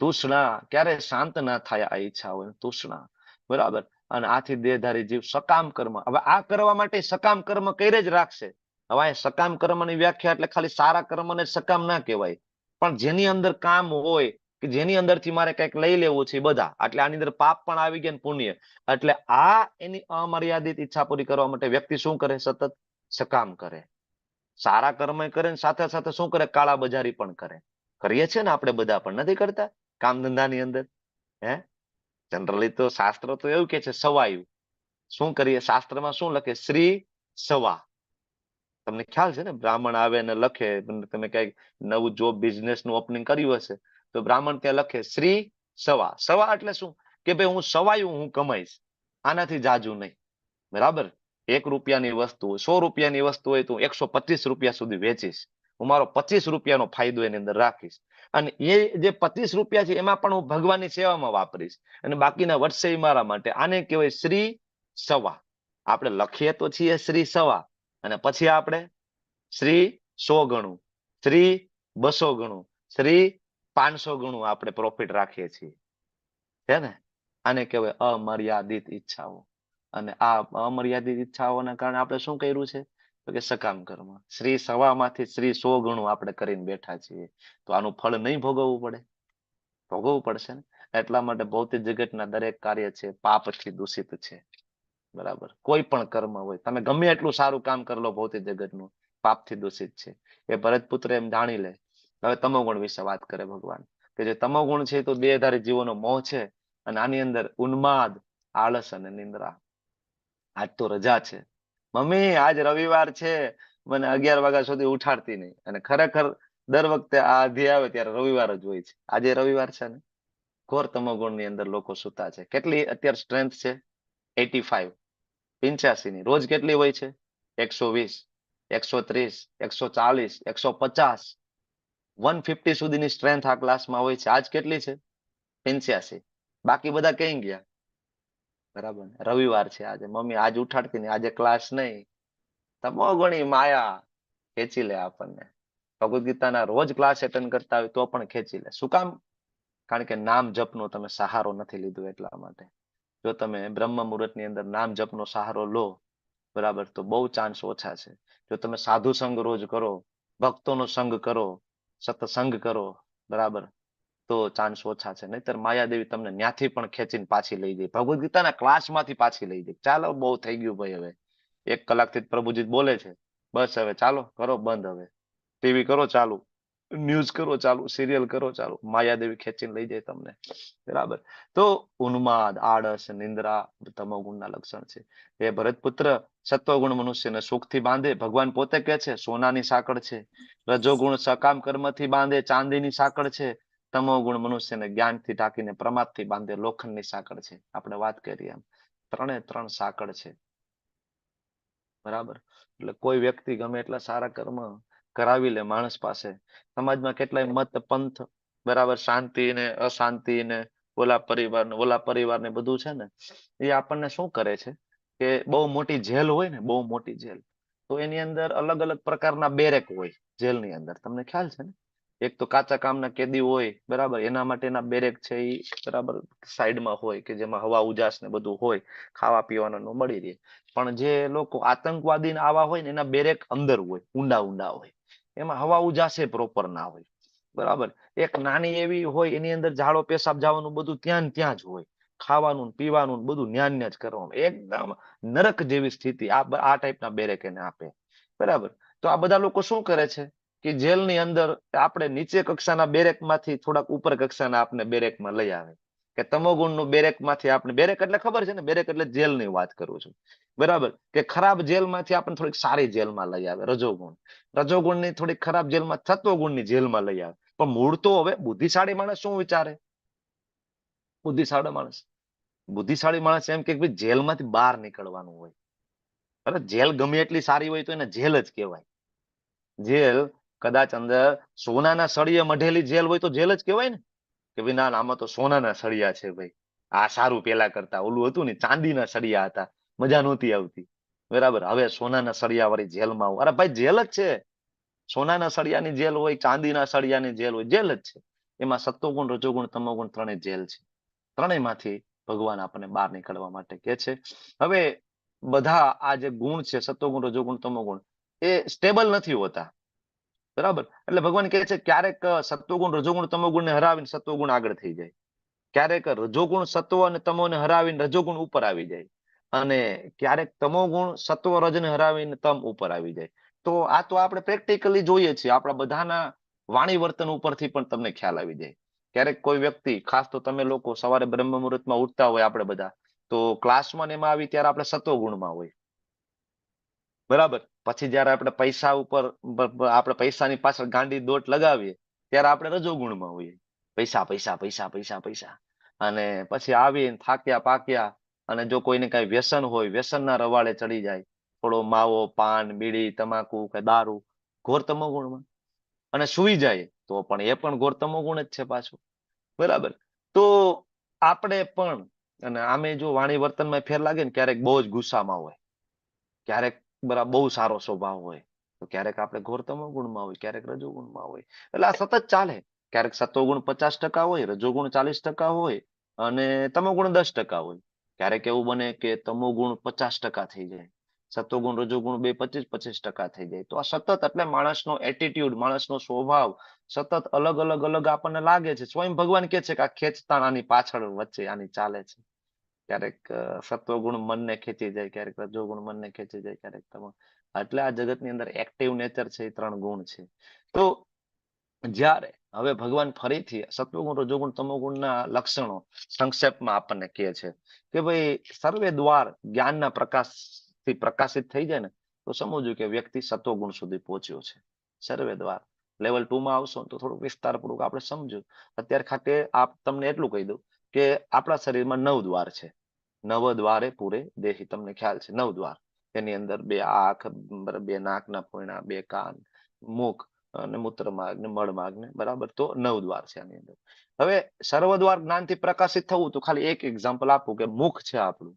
તૃષ્ણા ક્યારે શાંત ના થાય, આ ઈચ્છા હોય તૃષ્ણા. બરાબર. અને આથી દેહધારી જીવ સકામ કર્મ, હવે આ કરવા માટે સકામ કર્મ કરે જ રાખશે. હવે આ સકામ કર્મની વ્યાખ્યા એટલે ખાલી સારા કર્મને સકામ ના કહેવાય, પણ જેની અંદર કામ હોય કે જેની અંદરથી મારે કંઈક લઈ લેવું છે, બધા. એટલે આની અંદર પાપ પણ આવી ગયા ને પુણ્ય. એટલે આ એની અમર્યાદિત ઈચ્છા પૂરી કરવા માટે વ્યક્તિ શું કરે? સતત સકામ કરે. સારા કર્મ કરે ને સાથે સાથે શું કરે? કાળા બજારી પણ કરે. કરીએ છીએ ને આપણે બધા, પણ નથી કરતા કામ ધંધાની અંદર? હે, જનરલી તો શાસ્ત્ર તો એવું કે છે સવાયું. શું કરીએ? શાસ્ત્રમાં શું લખે? શ્રી સવા. તમને ખ્યાલ છે ને, બ્રાહ્મણ આવે ને લખે, તમે કઈક નવું જોબ બિઝનેસ નું ઓપનિંગ કર્યું હશે તો બ્રાહ્મણ ત્યાં લખે શ્રી સવા. સવા એટલે શું? કે ભાઈ હું સવાયું હું કમાઈશ, આનાથી જાજુ નહીં. બરાબર. 1 રૂપિયાની વસ્તુ, 100 રૂપિયાની વસ્તુ હોય તો 125 રૂપિયા સુધી વેચીશ. હું મારો 25 રૂપિયાનો ફાયદો એની અંદર રાખીશ. અને એ જે 25 રૂપિયા છે એમાં પણ હું ભગવાનની સેવામાં વાપરીશ, અને બાકીના વર્ષે મારા માટે. આને કહેવાય શ્રી સવા. આપણે લખીએ તો છીએ શ્રી સવા, અને પછી આપણે શ્રી 100 ગણું, શ્રી 200 ગણું, શ્રી 500 ગણું આપણે પ્રોફિટ રાખીએ છીએ. છે ને? આને કહેવાય અમર્યાદિત ઈચ્છાઓ. અને આ અમર્યાદિત ઈચ્છાઓના કારણે આપણે શું કર્યું છે? તો કે સકામ કર્મ. શ્રી સવામાંથી શ્રી 100 ગણું આપણે કરીને બેઠા છીએ. તો આનું ફળ નહીં ભોગવવું પડે? ભોગવવું પડશે ને. એટલા માટે ભૌતિક જગતના દરેક કાર્ય છે પાપથી દૂષિત છે. બરાબર. કોઈ પણ કર્મ હોય, તમે ગમે એટલું સારું કામ કરી લો ભૌતિક જગતનું, પાપથી દૂષિત છે. એ ભરતપુત્ર એમ જાણી લે. હવે તમોગુણ વિશે વાત કરે ભગવાન, કે જે તમોગુણ છે તો દેહધારી જીવોનો મોહ છે, અને આની અંદર ઉન્માદ, આળસ અને નિંદ્રા. આજ તો રજા છે, મમ્મી આજ રવિવાર છે, મને 11 વાગ્યા સુધી ઉઠાડતી નહીં. અને ખરેખર દર વખતે આ અધ્યાય આવે ત્યારે રવિવાર જ હોય છે. આજે રવિવાર છે ને. ઘોર તમોગુણ ની અંદર લોકો સુતા છે. કેટલી અત્યારે સ્ટ્રેન્થ છે? 85, 85 ની. રોજ કેટલી હોય છે? 120, 130, 140, 150, 150 સુધીની સ્ટ્રેન્થ આ ક્લાસમાં હોય છે. આજ કેટલી છે? 85. બાકી બધા કઈ ગયા? બરાબર. રવિવાર છે આજે, મમ્મી આજ ઉઠાડતી નહીં, આજે ક્લાસ નહીં. તમોગુણી માયા ખેંચી લે આપણને. ભગવદ ગીતાના રોજ ક્લાસ એટેન્ડ કરતા હોય તો પણ ખેંચી લે. શું કામ? કારણ કે નામ જપનો તમે સહારો નથી લીધો એટલા માટે. જો તમે બ્રહ્મ મુહૂર્તની અંદર નામ જપનો સહારો લો, બરાબર, તો બહુ ચાન્સ ઓછા છે. જો તમે સાધુ સંગ રોજ કરો, ભક્તોનો સંગ કરો, સત્સંગ કરો, બરાબર, તો ચાન્સ ઓછા છે. નહીતર માયાદેવી તમને ન્યાથી પણ ખેંચીને પાછી લઈ જાય. ભગવદ ગીતાના ક્લાસમાંથી પાછી લઈ જાય. ચાલો બહુ થઈ ગયું ભાઈ, હવે 1 કલાકથી પ્રભુજી બોલે છે, બસ હવે ચાલો કરો બંધ. હવે ટીવી કરો ચાલુ, ન્યૂઝ કરો ચાલુ, સિરિયલ કરો ચાલુ. માયાદેવી ખેંચીને લઈ જાય તમને. બરાબર. તો ઉન્માદ, આળસ, નિંદ્રા તમોગુણના લક્ષણ છે. એ ભરતપુત્ર, સત્વગુણ મનુષ્યને સુખથી બાંધે. ભગવાન પોતે કહે છે સોનાની સાંકળ છે. રજોગુણ સકામ કર્મથી બાંધે, ચાંદીની સાંકળ છે. તમોગુણ મનુષ્યને જ્ઞાનથી ઢાંકીને પ્રમાદથી બાંધે, લોખંડની સાંકળ છે. આપણે વાત કરીએ એમ 3 સાંકળ છે. બરાબર. એટલે કોઈ વ્યક્તિ ગમે એટલા સારા કર્મ કરાવી લે માણસ પાસે, સમાજમાં કેટલાય મત પંથ, બરાબર, શાંતિ ને અશાંતિ ને ઓલા પરિવાર ને બધું છે ને, એ આપણને શું કરે છે કે બહુ મોટી જેલ હોય ને, બહુ મોટી જેલ, તો એની અંદર અલગ અલગ પ્રકારના બેરેક હોય જેલની અંદર. તમને ખ્યાલ છે ને? એક તો કાચા કામના કેદી હોય, બરાબર, એના માટેના બેરેક છે એ, બરાબર, સાઈડમાં હોય કે જેમાં હવા ઉજાસ ને બધું હોય, ખાવા પીવાનું મળી રહે. પણ જે લોકો આતંકવાદી આવા હોય ને, એના બેરેક અંદર હોય, ઊંડા ઊંડા હોય, એમાં હવા ઉજાસે પ્રોપર ના હોય. બરાબર. એક નાની એવી હોય, એની અંદર ઝાડો પેશાબ જવાનું બધું ત્યાં જ હોય, ખાવાનું પીવાનું બધું ન્યાન જ કરવાનું. એકદમ નરક જેવી સ્થિતિ આ ટાઈપના બેરેક એને આપે. બરાબર. તો આ બધા લોકો શું કરે છે કે જેલની અંદર આપણે નીચે કક્ષાના બેરેકમાંથી થોડાક ઉપર કક્ષાના આપણે બેરેકમાં લઈ આવે. કે તમોગુણનું બેરેકમાંથી આપણે, બેરેક એટલે ખબર છે ને, બેરેક એટલે જેલની વાત કરું છું. બરાબર. કે ખરાબ જેલમાંથી આપણે થોડીક સારી જેલમાં લઈ આવે રજોગુણ. રજોગુણની થોડીક ખરાબ જેલમાં સત્વગુણની જેલમાં લઈ આવે. પણ મૂળ તો હવે બુદ્ધિશાળી માણસ શું વિચારે? બુદ્ધિશાળી માણસ એમ કે ભાઈ જેલમાંથી બહાર નીકળવાનું હોય. અરે જેલ ગમે એટલી સારી હોય તો એને જેલ જ કહેવાય. જેલ કદાચ અંદર સોનાના સળિયે મઢેલી જેલ હોય તો જેલ જ કહેવાય ને, કે ભાઈ ના આમાં તો સોનાના સળિયા છે ભાઈ, આ સારું પેલા કરતા. ઓલું હતું ને ચાંદીના સળિયા હતા, મજા નહોતી આવતી. બરાબર, હવે સોનાના સળિયા વાળી જેલમાં આવું. અરે ભાઈ જેલ જ છે. સોનાના સળિયાની જેલ હોય, ચાંદીના સળિયાની જેલ હોય, જેલ જ છે. એમાં સત્વગુણ, રજોગુણ, તમોગુણ ત્રણેય જેલ છે. ત્રણેયમાંથી ભગવાન આપણને બહાર નીકળવા માટે કે છે. હવે બધા આ જે ગુણ છે, સત્વગુણ, રજોગુણ, તમોગુણ, એ સ્ટેબલ નથી હોતા. બરાબર, એટલે ભગવાન કહે છે ક્યારેક સત્વગુણ, રજોગુણ, તમોગુણને હરાવીને સત્વગુણ આગળ થઈ જાય, ક્યારેક રજોગુણ, સત્વ અને તમોને હરાવીને રજોગુણ ઉપર આવી જાય, અને ક્યારેક તમોગુણ, સત્વ, રજને હરાવીને તમ ઉપર આવી જાય. તો આ તો આપણે પ્રેક્ટિકલી જોઈએ છીએ, આપણા બધાના વાણી વર્તન ઉપરથી પણ તમને ખ્યાલ આવી જાય. ક્યારેક કોઈ વ્યક્તિ, ખાસ તો તમે લોકો સવારે બ્રહ્મ મુહૂર્તમાં ઉઠતા હોય, આપણે બધા તો ક્લાસમાં એમાં આવી ત્યારે આપણે સત્વગુણમાં હોય. બરાબર, પછી જયારે આપણે પૈસા ઉપર, આપણે પૈસાની પાછળ ગાંડી દોટ લગાવીએ ત્યારે આપણે રજોગુણમાં હોઈએ. પૈસા પૈસા પૈસા પૈસા પૈસા. અને પછી આવીને થાક્યા પાક્યા, અને જો કોઈને કઈ વ્યસન હોય, વ્યસનના રવાડે ચડી જાય, થોડો માવો, પાન, બીડી, તમાકુ કે દારૂ, ઘોર તમોગુણમાં. અને સુઈ જાય તો પણ એ પણ ઘોર તમોગુણ જ છે પાછું. બરાબર, તો આપણે પણ, અને આમે જો વાણી વર્તનમાં ફેર લાગે ને, ક્યારેક બહુ જ ગુસ્સામાં હોય, ક્યારેક બરાબર બહુ સારો સ્વભાવ હોય, તો ક્યારેક આપણે ઘોર તમોગુણમાં હોય, ક્યારેક રજોગુણમાં હોય. એટલે આ સતત ચાલે. ક્યારેક સત્વગુણ 50% હોય, રજોગુણ 40% હોય, અને તમોગુણ 10% હોય. ક્યારેક એવું બને કે તમોગુણ 50% થઈ જાય, સત્વગુણ, રજોગુણ બે 25-25% થઈ જાય. તો આ સતત, એટલે માણસનો એટીટ્યુડ, માણસનો સ્વભાવ સતત અલગ અલગ અલગ આપણને લાગે છે. સ્વયં ભગવાન કે છે કે આ ખેંચતાણ આની પાછળ વચ્ચે આની ચાલે છે. ક્યારેક સત્વગુણ મનને ખેંચી જાય, ક્યારેક રજોગુણ મનને ખેંચી જાય, ક્યારેક તમો. એટલે આ જગતની અંદર એક્ટિવ નેચર છે, એ 3 ગુણ છે. તો જ્યારે હવે ભગવાન ફરીથી સત્વગુણ, રજોગુણ, તમોગુણના લક્ષણો સંક્ષેપમાં આપણને કહે છે કે ભાઈ સર્વે દ્વાર જ્ઞાનના પ્રકાશથી પ્રકાશિત થઈ જાય ને, તો સમજવું કે વ્યક્તિ સત્વગુણ સુધી પહોંચ્યો છે. સર્વે દ્વાર લેવલ 2 માં આવશો તો થોડુંક વિસ્તારપૂર્વક આપણે સમજો. અત્યારે ખાતે આપ તમને એટલું કહી દઉં કે આપણા શરીરમાં 9 દ્વાર છે. 9 દ્વારે પૂરે દેહી, તમને ખ્યાલ છે 9 દ્વાર. એની અંદર 2 આંખ, 2 નાકના પોયણા, 2 કાન, મુખ અને મૂત્ર માર્ગ ને મળ માર્ગ ને, બરાબર. તો 9 દ્વાર છે આની અંદર. હવે સર્વદ્વાર જ્ઞાનથી પ્રકાશિત થવું, તો ખાલી એક એક્ઝામ્પલ આપું કે મુખ છે આપણું.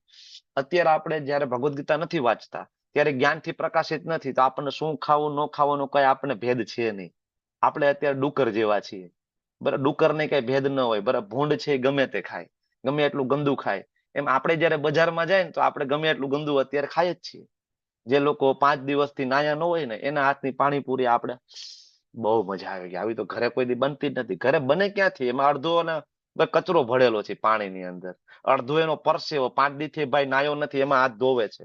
અત્યારે આપણે જયારે ભગવદ્ ગીતા નથી વાંચતા ત્યારે જ્ઞાનથી પ્રકાશિત નથી, તો આપણને શું ખાવું ન ખાવાનો કઈ આપણને ભેદ છે નહીં. આપણે અત્યારે ડુક્કર જેવા છીએ. બરાબર, ડુક્કરને કઈ ભેદ ન હોય. બરાબર, ભૂંડ છે ગમે તે ખાય, ગમે એટલું ગંદુ ખાય. એમ આપણે જયારે બજારમાં જાય ને તો આપણે ગમે એટલું ગંદુ અત્યારે ખાય જ છીએ. જે લોકો 5 દિવસથી નાયા ન હોય ને, એના હાથની પાણીપુરી આપણે બહુ મજા આવે. આવી તો ઘરે કોઈ દી બનતી જ નથી. ઘરે બને ક્યાંથી? એમાં અડધો ને કચરો ભરેલો છે પાણીની અંદર, અડધો એનો પરસેવો. 5 દી થી ભાઈ નાયો નથી, એમાં હાથ ધોવે છે.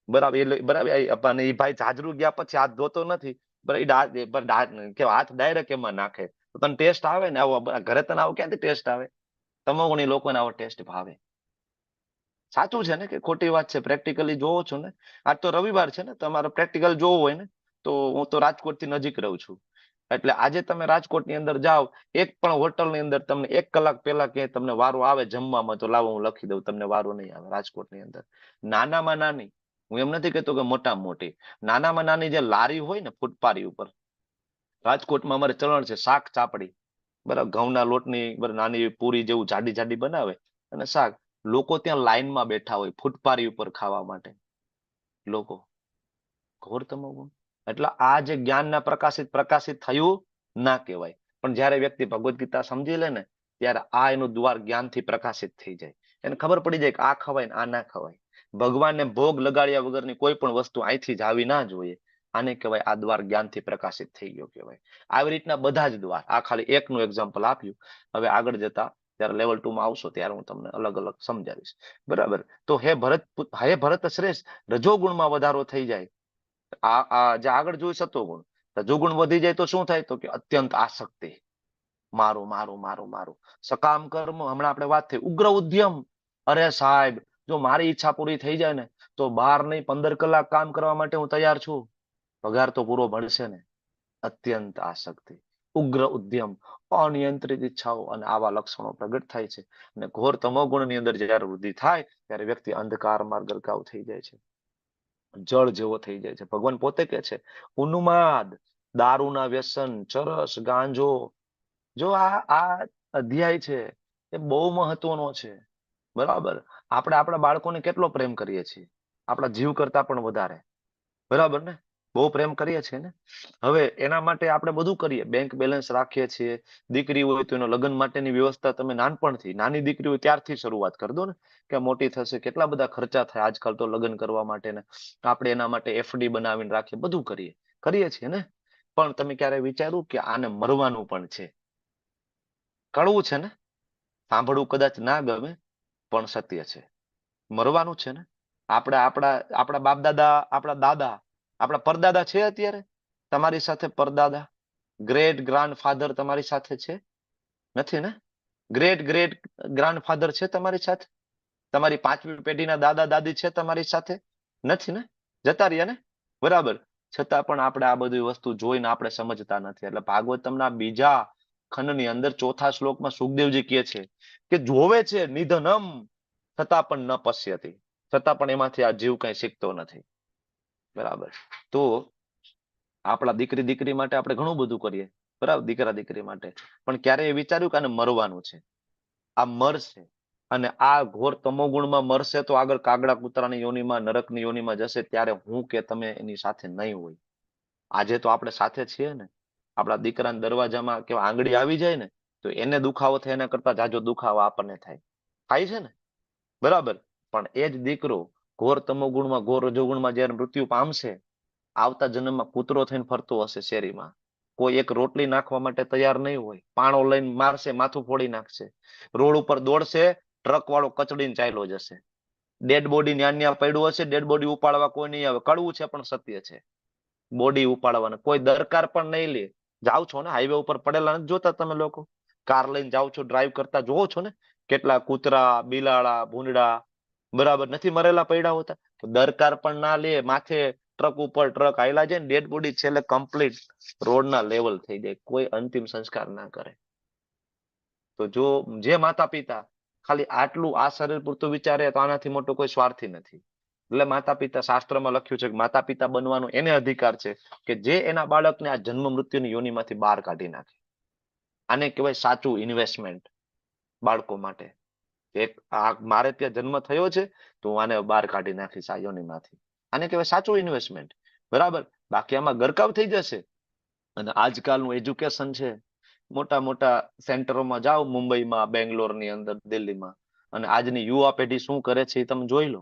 બરાબર, એટલે બરાબર એ ભાઈ જાજરૂ ગયા પછી હાથ ધોતો નથી. બરાબર, હાથ ડાયરેક્ટ એમાં નાખે. તો તને ટેસ્ટ આવે ને આવો? ઘરે તને આવો ક્યાંથી ટેસ્ટ આવે? તમોગુણી લોકોને આવો ટેસ્ટ ભાવે. સાચું છે ને કે ખોટી વાત છે? પ્રેક્ટિકલી જોવો છો ને? આજ તો રવિવાર છે ને, તમારે પ્રેક્ટિકલ જોવું હોય ને, તો હું તો રાજકોટ થી નજીક રહું છું. એટલે આજે તમે રાજકોટની અંદર જાઓ, એક પણ હોટલની અંદર તમને 1 કલાક પહેલા કે તમને વારો આવે જમવામાં, તો લાવો હું લખી દઉં, તમને વારો નહીં આવે રાજકોટની અંદર. નાનામાં નાની, હું એમ નથી કહેતો કે મોટામાં મોટી, નાનામાં નાની જે લારી હોય ને ફૂટપારી ઉપર, રાજકોટમાં અમારે ચલણ છે શાક ચાપડી. બરાબર, ઘઉંના લોટની નાની પૂરી જેવું જાડી જાડી બનાવે અને શાક. લોકો ત્યાં લાઈનમાં બેઠા હોય ફૂટપારી ઉપર ખાવા માટે. લોકો ઘોર તમોગુણ. એટલે આ જે જ્ઞાનના પ્રકાશિત થયું ના કહેવાય. પણ જયારે વ્યક્તિ ભગવદ્ ગીતા સમજી લે ને, ત્યારે આ એનું દ્વાર જ્ઞાનથી પ્રકાશિત થઈ જાય. એને ખબર પડી જાય કે આ ખવાય ને આ ના ખવાય. ભગવાનને ભોગ લગાડ્યા વગરની કોઈ પણ વસ્તુ અહીંથી જાવી ના જોઈએ. આને કહેવાય આ દ્વાર જ્ઞાનથી પ્રકાશિત થઈ ગયો કહેવાય. આવી રીતના બધા જ દ્વાર. આ ખાલી એકનું એક્ઝામ્પલ આપ્યું. હવે આગળ જતા ત્યારે લેવલ 2 માં આવશો ત્યારે હું તમને અલગ અલગ સમજાવીશ. બરાબર, તો હે ભરત શ્રેષ્ઠ, રજોગુણમાં વધારો થઈ જાય. જે આગળ જોઈ સત્વગુણ, રજોગુણ વધી જાય તો શું થાય? તો કે અત્યંત આસક્તિ, મારું મારું મારું મારું. સકામ કર્મ, હમણાં આપણે વાત થઈ. ઉગ્ર ઉદ્યમ, અરે સાહેબ જો મારી ઈચ્છા પૂરી થઈ જાય ને, તો 12 નહીં 15 કલાક કામ કરવા માટે હું તૈયાર છું. પગાર તો પૂરો મળશે ને. અત્યંત આસક્તિ. ઉગ્ર ઉદ્યમ, અનિયંત્રિત ઈચ્છાઓ અને આવા લક્ષણો પ્રગટ થાય છે. અને ઘોર તમોગુણની અંદર જ્યારે વૃદ્ધિ થાય ત્યારે વ્યક્તિ અંધકારમાં ગરકાવ થઈ જાય છે, જળ જેવો થઈ જાય છે. ભગવાન પોતે કહે છે ઉન્માદ, દારૂના વ્યસન, ચરસ, ગાંજો. જો આ અધ્યાય છે એ બહુ મહત્વનો છે. બરાબર, આપણે આપણા બાળકોને કેટલો પ્રેમ કરીએ છીએ, આપણા જીવ કરતા પણ વધારે. બરાબર ને, બહુ પ્રેમ કરીએ છીએ ને. હવે એના માટે આપણે બધું કરીએ, બેંક બેલેન્સ રાખીએ છીએ. દીકરી હોય તો એનો લગ્ન માટેની વ્યવસ્થા તમે નાનપણથી, નાની દીકરી હોય ત્યારથી શરૂઆત કરી દો ને, કે મોટી થશે કેટલા બધા ખર્ચા થાય આજકાલ તો લગ્ન કરવા માટે ને. આપણે એના માટે એફડી બનાવીને રાખીએ, બધું કરીએ છીએ ને. પણ તમે ક્યારે વિચાર્યું કે આને મરવાનું પણ છે? કડવું છે ને, સાંભળવું કદાચ ના ગમે, પણ સત્ય છે. મરવાનું છે ને. આપણા બાપ દાદા, આપણા દાદા, આપણા પરદાદા છે અત્યારે તમારી સાથે? પરદાદા, ગ્રેટ ગ્રાન્ડ ફાધર તમારી સાથે છે? નથી ને. ગ્રેટ ગ્રેટ ગ્રાન્ડ ફાધર છે તમારી સાથે? તમારી 5મી પેઢીના દાદા દાદી છે તમારી સાથે? નથી ને, જતા રહ્યા ને. બરાબર, છતાં પણ આપણે આ બધી વસ્તુ જોઈને આપણે સમજતા નથી. એટલે ભાગવતમના બીજા ખંડની અંદર 4થા શ્લોકમાં સુખદેવજી કહે છે કે જોવે છે નિધનમ છતાં પણ ન પશ્યતી, છતાં પણ એમાંથી આ જીવ કઈ શીખતો નથી. બરાબર, તો આપણા દીકરી માટે આપણે ઘણું બધું કરીએ, બરાબર, દીકરા દીકરી માટે, પણ ક્યારે એ વિચાર્યું કે આને મરવાનું છે? આ મરશે, અને આ ઘોર તમોગુણમાં મરશે તો આગળ કાગડા કૂતરાની યોનિમાં, નરકની યોનિમાં જશે, ત્યારે હું કે તમે એની સાથે નહીં હોય. આજે તો આપણે સાથે છીએ ને. આપણા દીકરાના દરવાજામાં કેવા આંગળી આવી જાય ને, તો એને દુખાવો થાય એના કરતા જાજો દુખાવો આપણને થાય છે ને. બરાબર, પણ એ જ દીકરો ઘોર તમોગુણમાં, ઘોર રજોગુણમાં જયારે મૃત્યુ પામશે, આવતા જન્મમાં કૂતરો થઈને ફરતો હશે શેરીમાં. કોઈ એક રોટલી નાખવા માટે તૈયાર નહીં હોય, પાણો લઈને મારશે, માથું ફોડી નાખશે. રોડ ઉપર દોડશે, ટ્રક વાળો કચડીને ચાલ્યો જશે. ડેડ બોડી ન્યા પડ્યું હશે, ડેડ બોડી ઉપાડવા કોઈ નહીં આવે. કડવું છે પણ સત્ય છે. બોડી ઉપાડવાના કોઈ દરકાર પણ નહીં લે. જાઓ છો ને હાઈવે ઉપર પડેલા નથી જોતા તમે લોકો? કાર લઈને જાઓ છો, ડ્રાઈવ કરતા જોવો છો ને, કેટલા કૂતરા, બિલાડા, ભૂંડડા, બરાબર, નથી મરેલા પડ્યા હોતા? દરકાર પણ ના લે, માથે ટ્રક ઉપર ટ્રક આયલા જાય ને, ડેડ બોડી છેલ્લે કમ્પ્લીટ રોડના લેવલ થઈ જાય, કોઈ અંતિમ સંસ્કાર ના કરે. તો જો જે માતા પિતા ખાલી આટલું આ શરીર પૂરતું વિચારે તો આનાથી મોટો કોઈ સ્વાર્થી નથી. એટલે માતા પિતા, શાસ્ત્રમાં લખ્યું છે કે માતા પિતા બનવાનો એને અધિકાર છે કે જે એના બાળકને આ જન્મ મૃત્યુની યોનિમાંથી બહાર કાઢી નાખે. આને કહેવાય સાચું ઇન્વેસ્ટમેન્ટ બાળકો માટે. એક મારે ત્યાં જન્મ થયો છે તો હું આને બહાર કાઢી નાખીશ આ યોનિમાંથી. આને કહેવાય સાચું ઇન્વેસ્ટમેન્ટ. બરાબર, બાકી આમાં ગરકાવ થઈ જશે. અને આજકાલનું એજ્યુકેશન છે, મોટા મોટા સેન્ટરોમાં જાઓ, મુંબઈમાં, બેંગ્લોરની અંદર, દિલ્હીમાં, અને આજની યુવા પેઢી શું કરે છે એ તમે જોઈ લો.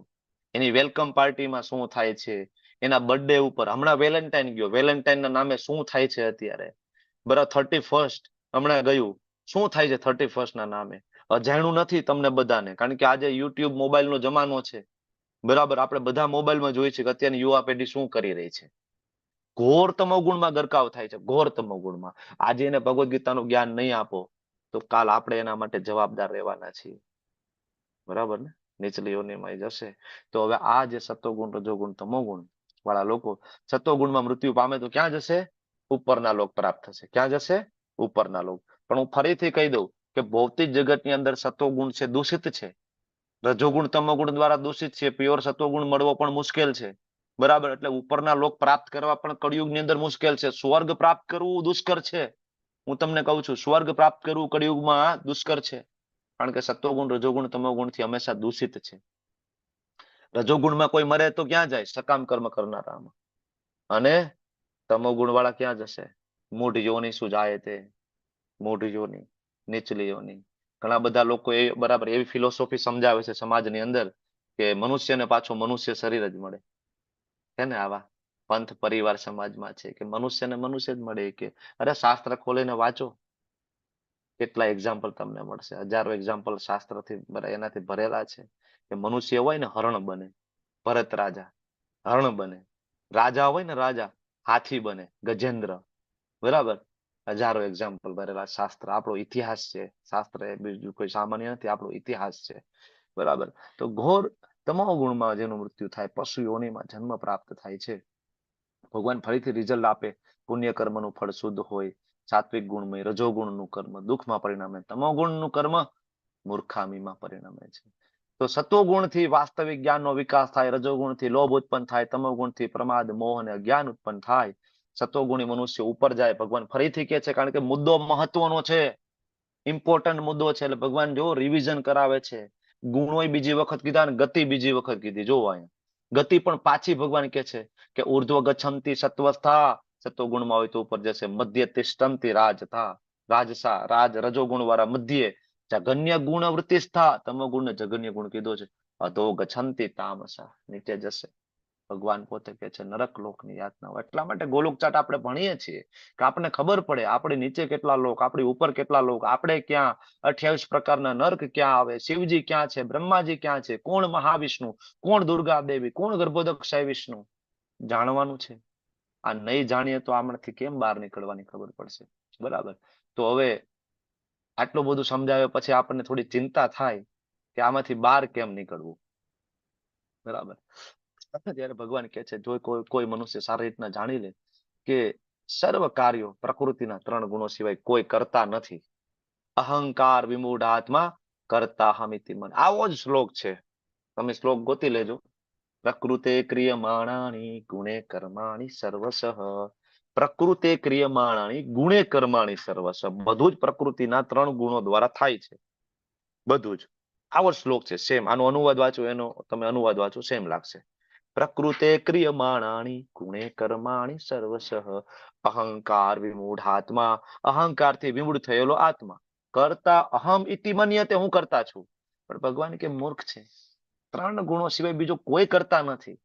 એની વેલકમ પાર્ટીમાં શું થાય છે, એના બર્થડે ઉપર, હમણાં વેલેન્ટાઇન ગયો, વેલેન્ટાઇનના નામે શું થાય છે અત્યારે. બરાબર, 31st હમણાં ગયું, શું થાય છે 31st ના નામે? અજાણ્યું નથી તમને બધાને, કારણ કે આજે યુટ્યુબ, મોબાઈલનો જમાનો છે. બરાબર, આપણે બધા મોબાઈલમાં જોઈએ છે કે અત્યારની યુવા પેઢી શું કરી રહી છે. ઘોર તમોગુણમાં ગરકાવ થાય છે, ઘોર તમોગુણમાં. આજે એને ભગવદ્ ગીતાનું જ્ઞાન નહીં આપો તો કાલ આપણે એના માટે જવાબદાર રહેવાના છીએ. બરાબર ને, નીચલી યોનિમાં જશે. તો હવે આ જે સત્વગુણ, રજોગુણ, તમોગુણ વાળા લોકો સત્વગુણમાં મૃત્યુ પામે તો ક્યાં જશે? ઉપરના લોક પ્રાપ્ત થશે. ક્યાં જશે? ઉપરના લોક. પણ હું ફરીથી કહી દઉં કે ભૌતિક જગતની અંદર સત્વગુણ છે, દૂષિત છે. રજોગુણ, તમોગુણ દ્વારા દૂષિત છે. પ્યોર સત્વગુણ મળવો પણ મુશ્કેલ છે. બરાબર, એટલે ઉપરના લોક પ્રાપ્ત કરવા પણ કળિયુગની અંદર મુશ્કેલ છે. સ્વર્ગ પ્રાપ્ત કરવું દુષ્કર છે. હું તમને કહું છું, સ્વર્ગ પ્રાપ્ત કરવું કળિયુગમાં દુષ્કર છે. કારણ કે સત્વગુણ, રજોગુણ, તમોગુણથી હંમેશા દૂષિત છે. રજોગુણમાં કોઈ મરે તો ક્યાં જાય? સકામ કર્મ કરનારામાં. અને તમોગુણ વાળા ક્યાં જશે? મૂઢ યોનિ સુજાય તે, મૂઢ યોનિ, નીચલી યોનિ. ઘણા બધા લોકો એ બરાબર એવી ફિલોસોફી સમજાવે છે સમાજની અંદર કે મનુષ્યને પાછું મનુષ્ય શરીર જ મળે. છે ને આવા પંથ પરિવાર સમાજમાં છે કે મનુષ્યને મનુષ્ય જ મળે. કે અરે શાસ્ત્ર ખોલીને વાંચો, કેટલા એક્ઝામ્પલ તમને મળશે, હજારો એક્ઝામ્પલ શાસ્ત્રથી એનાથી ભરેલા છે. કે મનુષ્ય હોય ને હરણ બને, ભરત રાજા હરણ બને. રાજા હોય ને રાજા હાથી બને, ગજેન્દ્ર. બરાબર, હજારો એક્ઝામ્પલ ભરેલા શાસ્ત્ર. આપણો ઇતિહાસ છે શાસ્ત્ર, એ બીજું કોઈ સામાન્ય નથી, આપણો ઇતિહાસ છે. બરાબર, તો ઘોર તમોગુણમાં જેનું મૃત્યુ થાય, પશુ યોનિમાં જન્મ પ્રાપ્ત થાય છે. ભગવાન ફરીથી રિઝલ્ટ આપે, પુણ્ય કર્મનું ફળ શુદ્ધ હોય, સાત્વિક ગુણમય રજોગુણનું કર્મ દુઃખમાં પરિણમે, તમોગુણનું કર્મ મૂર્ખામીમાં પરિણમે છે. તો સત્વગુણથી વાસ્તવિક જ્ઞાનનો વિકાસ થાય, રજોગુણથી લોભ ઉત્પન્ન થાય, તમોગુણથી પ્રમાદ, મોહ અને અજ્ઞાન ઉત્પન્ન થાય. સત્વગુણી મનુષ્ય ઉપર જાય. ભગવાન ફરીથી કહે છે, કારણ કે મુદ્દો મહત્વનો છે, ઇમ્પોર્ટન્ટ મુદ્દો છે, એટલે ભગવાન જો રિવિઝન કરાવે છે. ગુણો બીજી વખત કીધા અને ગતિ બીજી વખત કીધી. જોવો અહીંયા ગતિ પણ પાછી ભગવાન કહે છે કે ઉર્ધ્વ ગચ્છન્તિ સત્વસ્થા, સત્વગુણમાં હોય તો ઉપર જશે. મધ્ય તિષ્ઠન્તિ રાજથા, રાજસા રાજ રજોગુણ વાળા મધ્યે, જગન્ય ગુણ વૃત્તિસ્થા, તમોગુણ ને જગન્ય ગુણ કીધો છે. અધો ગચ્છન્તિ તામસા, નીચે જશે. ભગવાન પોતે કહે છે નરક લોકની યાતના. એટલા માટે ગોલોક ચાટ આપણે ભણીએ છીએ કે આપણને ખબર પડે આપણી નીચે કેટલા લોક, આપણી ઉપર કેટલા લોક, આપણે ક્યાં, 28 પ્રકારના નર્ક ક્યાં આવે, શિવજી ક્યાં છે, બ્રહ્માજી ક્યાં છે, કોણ મહાવિષ્ણુ, કોણ દુર્ગા દેવી, કોણ ગર્ભોદક્ષય વિષ્ણુ, જાણવાનું છે. આ નહીં જાણીએ તો આમાંથી કેમ બહાર નીકળવાની ખબર પડશે. બરાબર. તો હવે આટલું બધું સમજાવ્યા પછી આપણને થોડી ચિંતા થાય કે આમાંથી બહાર કેમ નીકળવું. બરાબર. ત્યારે ભગવાન કહે છે જો કોઈ મનુષ્ય સારી રીતના જાણી લે કે સર્વ કાર્યો પ્રકૃતિના 3 ગુણો સિવાય કોઈ કરતા નથી. અહંકાર વિમૂઢ આત્મા કરતા હમિતિ મન. આવો જ શ્લોક છે, તમે શ્લોક ગોતી લેજો. પ્રકૃતે ક્રિયમાણાની ગુણે કર્માણી સર્વસઃ, પ્રકૃતે ક્રિયમાણાની ગુણે કર્માણી સર્વસઃ. બધું જ પ્રકૃતિના 3 ગુણો દ્વારા થાય છે, બધું જ. આવો શ્લોક છે, સેમ. આનો અનુવાદ વાંચો, એનો તમે અનુવાદ વાંચો, સેમ લાગશે. પ્રકૃતે ક્રિયમાણાની ગુણે કર્માણી સર્વસઃ, અહંકાર વિમૂઢ આત્મા, અહંકારથી વિમૂઢ થયેલો આત્મા, કરતા અહમ ઇતિ મન્યતે, હું કરતા છું. પણ ભગવાન કે મૂર્ખ છે, 3 ગુણો સિવાય બીજો કોઈ કરતા નથી.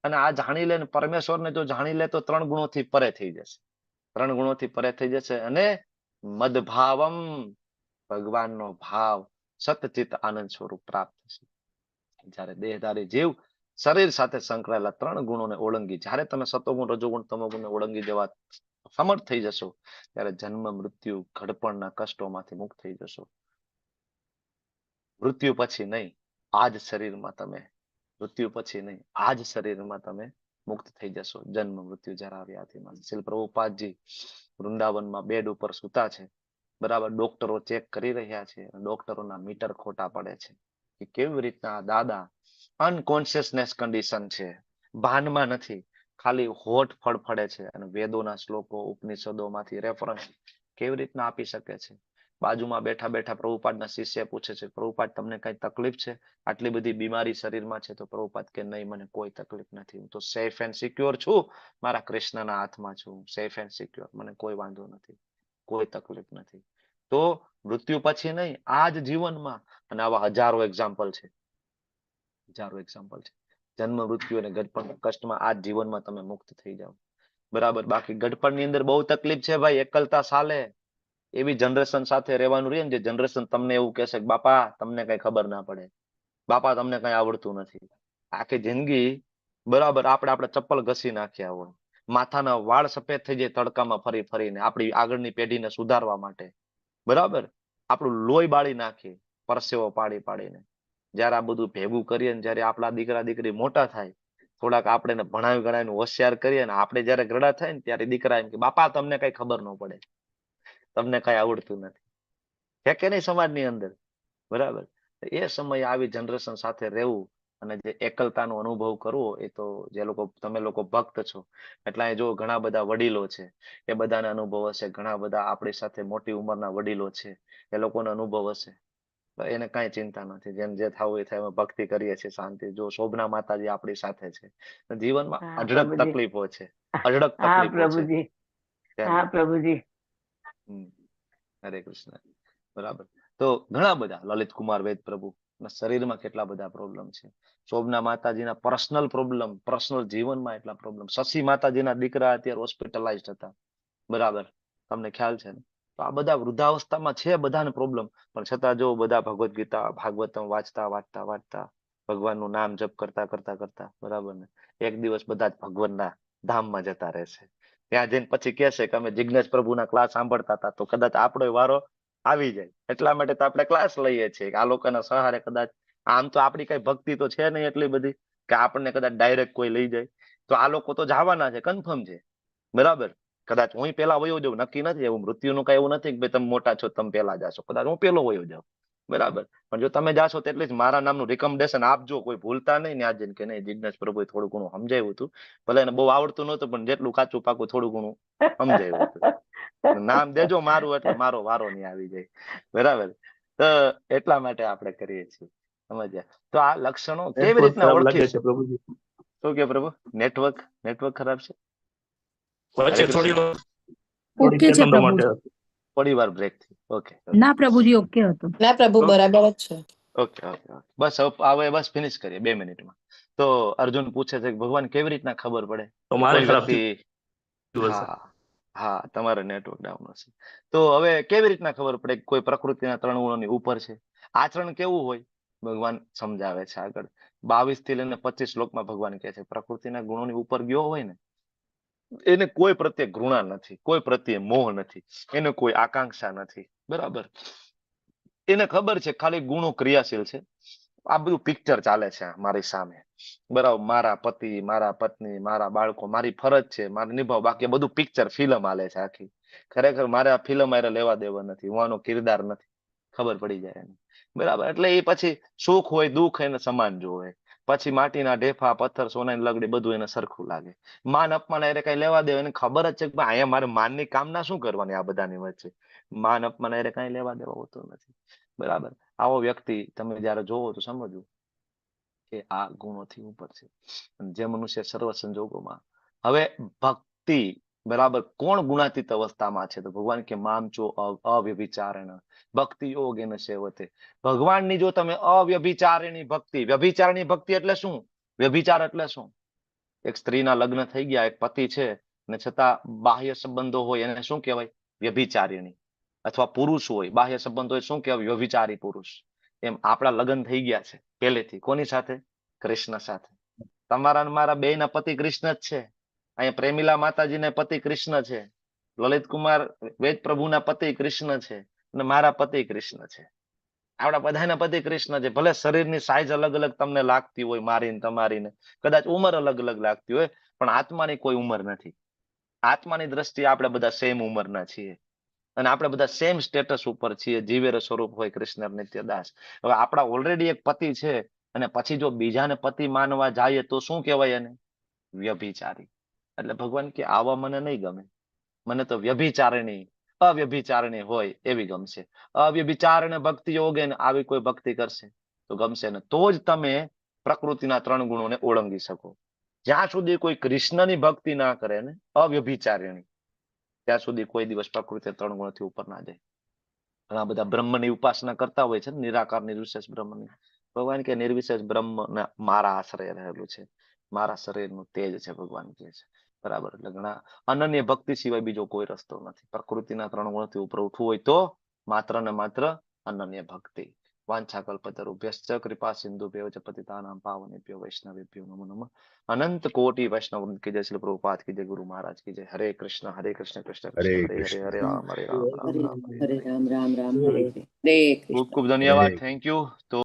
અને આ જાણી લે, પરમેશ્વરને જો જાણી લે તો 3 ગુણોથી પરે થઈ જશે. 3 ગુણોથી પરે થઈ જશે અને મદભાવમ, ભગવાનનો ભાવ, સતચિત આનંદ સ્વરૂપ પ્રાપ્ત થશે. જ્યારે દેહધારી જીવ શરીર સાથે સંકળાયેલા 3 ગુણોને ઓળંગી, જ્યારે તમે સતોગુણ રજોગુણ તમોગુણને ઓળંગી જવા સમર્થ થઈ જશો, ત્યારે જન્મ મૃત્યુ ઘડપણના કષ્ટોમાંથી મુક્ત થઈ જશો. મૃત્યુ પછી નહીં, આજ શરીરમાં તમે, મૃત્યુ પછી નહીં, આજ શરીરમાં તમે મુક્ત થઈ જશો. જન્મ મૃત્યુ જરા વ્યાધિમાં. શ્રીલ પ્રભુપાદજી વૃંદાવનમાં બેડ ઉપર સૂતા છે. બરાબર. ડોક્ટરો ચેક કરી રહ્યા છે, ડોક્ટરોના મીટર ખોટા પડે છે કે કેવી રીતના દાદા અનકોન્શિયસનેસ કન્ડિશન છે, ભાનમાં નથી, ખાલી હોઠ ફડફડે છે અને વેદોના શ્લોકો ઉપનિષદોમાંથી રેફરન્સ કેવી રીતના આપી શકે છે. બાજુમાં બેઠા બેઠા પ્રભુપાદના શિષ્ય પૂછે છે, પ્રભુપાદ તમને કઈ તકલીફ છે, આટલી બધી બીમારી શરીરમાં છે? તો પ્રભુપાદ કે નહીં, મને કોઈ તકલીફ નથી, હું તો સેફ એન્ડ સિક્યોર છું, મારા કૃષ્ણના હાથમાં છું, સેફ એન્ડ સિક્યોર, મને કોઈ વાંધો નથી, કોઈ તકલીફ નથી. તો મૃત્યુ પછી નહીં, આ જ જીવનમાં. અને આવા હજારો એક્ઝામ્પલ છે, હજારો એક્ઝામ્પલ છે. જન્મ મૃત્યુ અને ગડપણ કષ્ટમાં આ જ જીવનમાં તમે મુક્ત થઈ જાઓ. બરાબર. બાકી ગડપણની અંદર બહુ તકલીફ છે ભાઈ, એકલતા સાલે. એવી જનરેશન સાથે રહેવાનું રહે ને, જે જનરેશન તમને એવું કહેશે કે બાપા તમને કઈ ખબર ના પડે, બાપા તમને કઈ આવડતું નથી. આખી જિંદગી બરાબર આપણે ચપ્પલ ઘસી નાખ્યા હોય, માથાના વાળ સફેદ થઈ જાય તડકામાં ફરી ફરીને, આપણી આગળની પેઢીને સુધારવા માટે. બરાબર. આપણું લોહી બાળી નાખીએ પરસેવો પાડી પાડીને. જયારે આ બધું ભેગું કરીએ ને જયારે આપણા દીકરા દીકરી મોટા થાય, થોડાક આપણે ભણાવી ગણાવીને હોશિયાર કરીએ ને આપણે જયારે ગરડા થાય ને ત્યારે દીકરા એમ કે બાપા તમને કઈ ખબર ન પડે, તમને કઈ આવડતું નથી. છે કે નહીં સમાજની અંદર? બરાબર. એ સમયે આવી જનરેશન સાથે રહેવું અને જે એકલતાનો અનુભવ કરવો, એ તો જે લોકો, તમે લોકો ભક્ત છો એટલે જો ઘણા બધા વડીલો છે, એ બધાને અનુભવ હશે. ઘણા બધા આપણી સાથે મોટી ઉંમરના વડીલો છે, એ લોકોને અનુભવ હશે. એને કઈ ચિંતા નથી, જેમ જે થવું એ થાય, અમે ભક્તિ કરીએ છીએ શાંતિ. જો શોભના માતાજી આપણી સાથે છે, જીવનમાં અઢળક તકલીફો છે, અઢળક તકલીફો છે. હા પ્રભુજી. હરે કૃષ્ણ. બરાબર. તો ઘણા બધા લલિત કુમાર વેદ પ્રભુ શરીરમાં કેટલા બધા પ્રોબ્લેમ છે. શોભના માતાજીના પર્સનલ પ્રોબ્લેમ, પર્સનલ જીવનમાં એટલા પ્રોબ્લેમ. શશી માતાજીના દીકરા અત્યારે હોસ્પિટલાઇઝ હતા. બરાબર. તમને ખ્યાલ છે ને? તો આ બધા વૃદ્ધાવસ્થામાં છે બધાને પ્રોબ્લેમ, પણ છતાં જો બધા ભગવદ્ ગીતા ભાગવતમ વાંચતા વાંચતા વાંચતા, ભગવાનનું નામ જપ કરતા કરતા કરતા, બરાબર ને, એક દિવસ બધા જ ભગવાનના ધામમાં જતા રહેશે. ત્યાં જઈને પછી કહેશે કે અમે જિજ્ઞેશ પ્રભુના ક્લાસ સાંભળતા હતા, તો કદાચ આપણો વારો આવી જાય. એટલા માટે તો આપણે ક્લાસ લઈએ છીએ કે આ લોકોના સહારે કદાચ, આમ તો આપણી કઈ ભક્તિ તો છે નહીં એટલી બધી કે આપણને કદાચ ડાયરેક્ટ કોઈ લઈ જાય. તો આ લોકો તો જવાના છે, કન્ફર્મ છે. બરાબર. કદાચ હું પેલા વયો જાઉં, નક્કી નથી, એવું મૃત્યુનું કઈ એવું નથી કે ભાઈ તમે મોટા છો તમે પેલા જાશો, કદાચ હું પેલો વયો જાઉં, બરાબર. પણ જો તમે જાશો તો એટલે જ મારા નામનું રિકમેન્ડેશન આપજો, કોઈ ભૂલતા નહીં ને આજે કે નહીં જિજ્ઞેશ પ્રભુએ થોડું ઘણું સમજાવ્યું હતું, ભલે એને બહુ આવડતું નહોતું પણ જેટલું કાચું પાકું થોડું ઘણું સમજાવ્યું હતું. નામ દેજો મારું એટલે મારો વારો નહીં આવી જાય, બરાબર. તો એટલા માટે આપણે કરીએ છીએ, સમજ્યા? તો આ લક્ષણો કેવી રીતના ખરાબ ઓળખી? લાગે છે પ્રભુજી. શું કે પ્રભુ? નેટવર્ક ખરાબ છે, વચ્ચે થોડી ઓકે છે સેકન્ડો પ્રભુ. માટે થોડી વાર બ્રેક થઈ. ઓકે ના પ્રભુજી ઓકે હતું. ના પ્રભુ બરાબર જ છે. Okay okay okay. બસ હવે બસ ફિનિશ કરીએ 2 મિનિટમાં. તો અર્જુન પૂછે છે કે ભગવાન કેવી રીતના ખબર પડે તો મારે કોઈ ખરાબ વ્યક્તિ? થયું હશે. હા હા, તમારે નેટવર્ક ડાઉન હશે. તો હવે કેવી રીતના ખબર પડે કે કોઈ પ્રકૃતિના 3 ગુણોની ઉપર છે? આચરણ કેવું હોય ભગવાન સમજાવે છે આગળ. 22 થી લઈને 25 શ્લોકમાં ભગવાન કહે છે પ્રકૃતિના ગુણોની ઉપર ગયો હોય ને એને કોઈ પ્રત્યે ઘૃણા નથી, કોઈ પ્રત્યે મોહ નથી, એને કોઈ આકાંક્ષા નથી, બરાબર. એને ખબર છે ખાલી ગુણો ક્રિયાશીલ છે. આ બધું પિક્ચર ચાલે છે મારી સામે, બરાબર. મારા પતિ, મારા પત્ની, મારા બાળકો, મારી ફરજ છે મારે નિભાવ, બાકી બધું પિક્ચર ફિલ્મ હાલે છે આખી. ખરેખર મારે આ ફિલ્મ આરે લેવા દેવા નથી, હું આનો કિરદાર નથી, ખબર પડી જાય એને, બરાબર. એટલે એ પછી સુખ હોય દુઃખ એને સમાન જોવે. પછી માટીના ઢેફા, પથ્થર, સોનાની લગડી બધું એને સરખું લાગે. માન અપમાન એને કઈ લેવા દેવા, એને ખબર જ છે કે અહીંયા મારે માનની કામના શું કરવાની આ બધાની વચ્ચે. માન અપમાન એને કઈ લેવા દેવા હોતો નથી, બરાબર. આવો વ્યક્તિ તમે જયારે જોવો તો સમજવું કે આ ગુણોથી ઉપર છે. જે મનુષ્ય સર્વ સંજોગોમાં. હવે ભક્તિ, બરાબર. કોણ ગુણાતીત અવસ્થામાં છે? તો ભગવાન કે મામચો અવ્યભિચારેણ ભક્તિ યોગેન સેવતે. ભગવાનની જો તમે અવ્યભિચારેણી ભક્તિ, વ્યભિચારણી ભક્તિ એટલે શું? વ્યભિચાર એટલે શું? એક સ્ત્રીના લગ્ન થઈ ગયા, એક પતિ છે ને છતાં બાહ્ય સંબંધો હોય એને શું કહેવાય? વ્યભિચારિણી. અથવા પુરુષ હોય બાહ્ય સંબંધ હોય શું કહેવાય? વ્યભિચારી પુરુષ. એમ આપણા લગ્ન થઈ ગયા છે પહેલેથી કોની સાથે? કૃષ્ણ સાથે. તમારા મારા બેયના પતિ કૃષ્ણ જ છે. અહીંયા પ્રેમિલા માતાજીના પતિ કૃષ્ણ છે, લલિત કુમાર વેદ પ્રભુના પતિ કૃષ્ણ છે અને મારા પતિ કૃષ્ણ છે. આપણા બધાના પતિ કૃષ્ણ છે. ભલે શરીરની સાઈઝ અલગ અલગ તમને લાગતી હોય, મારી તમારીને કદાચ ઉંમર અલગ અલગ લાગતી હોય, પણ આત્માની કોઈ ઉંમર નથી. આત્માની દ્રષ્ટિએ આપણે બધા સેમ ઉંમરના છીએ અને આપણે બધા સેમ સ્ટેટસ ઉપર છીએ. જીવેર સ્વરૂપ હોય કૃષ્ણ નિત્યદાસ. હવે આપણા ઓલરેડી એક પતિ છે અને પછી જો બીજાને પતિ માનવા જાય તો શું કહેવાય એને? વ્યભિચારી. એટલે ભગવાન કે આવા મને નહીં ગમે, મને તો વ્યભિચારણી અવ્યભિચારણી હોય એવી ગમશે. અવ્યભિચારણે ભક્તિ યોગે ને આવી કોઈ ભક્તિ કરશે તો ગમશે ને. તો જ તમે પ્રકૃતિના 3 ગુણોને ઓળંગી શકો. જ્યાં સુધી કોઈ કૃષ્ણની ભક્તિ ના કરે ને અવ્યભિચારણી, ત્યાં સુધી કોઈ દિવસ પ્રકૃતિ 3 ગુણોથી ઉપર ના જાય. ઘણા બધા બ્રહ્મની ઉપાસના કરતા હોય છે ને, નિરાકાર નિર્વિશેષ બ્રહ્મની. ભગવાન કે નિર્વિશેષ બ્રહ્મ મારા આશ્રય રહેલું છે, મારા શરીરનું તેજ છે ભગવાન કહે છે, બરાબર. એટલે ઘણા અનન્ય ભક્તિ સિવાય બીજો કોઈ રસ્તો નથી. પ્રકૃતિના 3 ગુણોથી ઉપર ઉઠવું હોય તો માત્ર ને માત્ર અનન્ય ભક્તિ. વાંછા કલ્પતરુભ્યશ્ચ કૃપા સિંધુભ્યો ચ પતિતાનાં પાવનેભ્યો વૈષ્ણવેભ્યો નમો નમઃ. અનંત કોટી વૈષ્ણવ વૃંદ કી જય, શ્રી પ્રભુપાદ કી જય, ગુરુ મહારાજ કી જય. હરે કૃષ્ણ કૃષ્ણ કૃષ્ણ હરે હરે, હરે રામ રામ રામ રામ હરે. રામ રામ રામ હરે હરે. ખૂબ ખૂબ ધન્યવાદ. Thank you. તો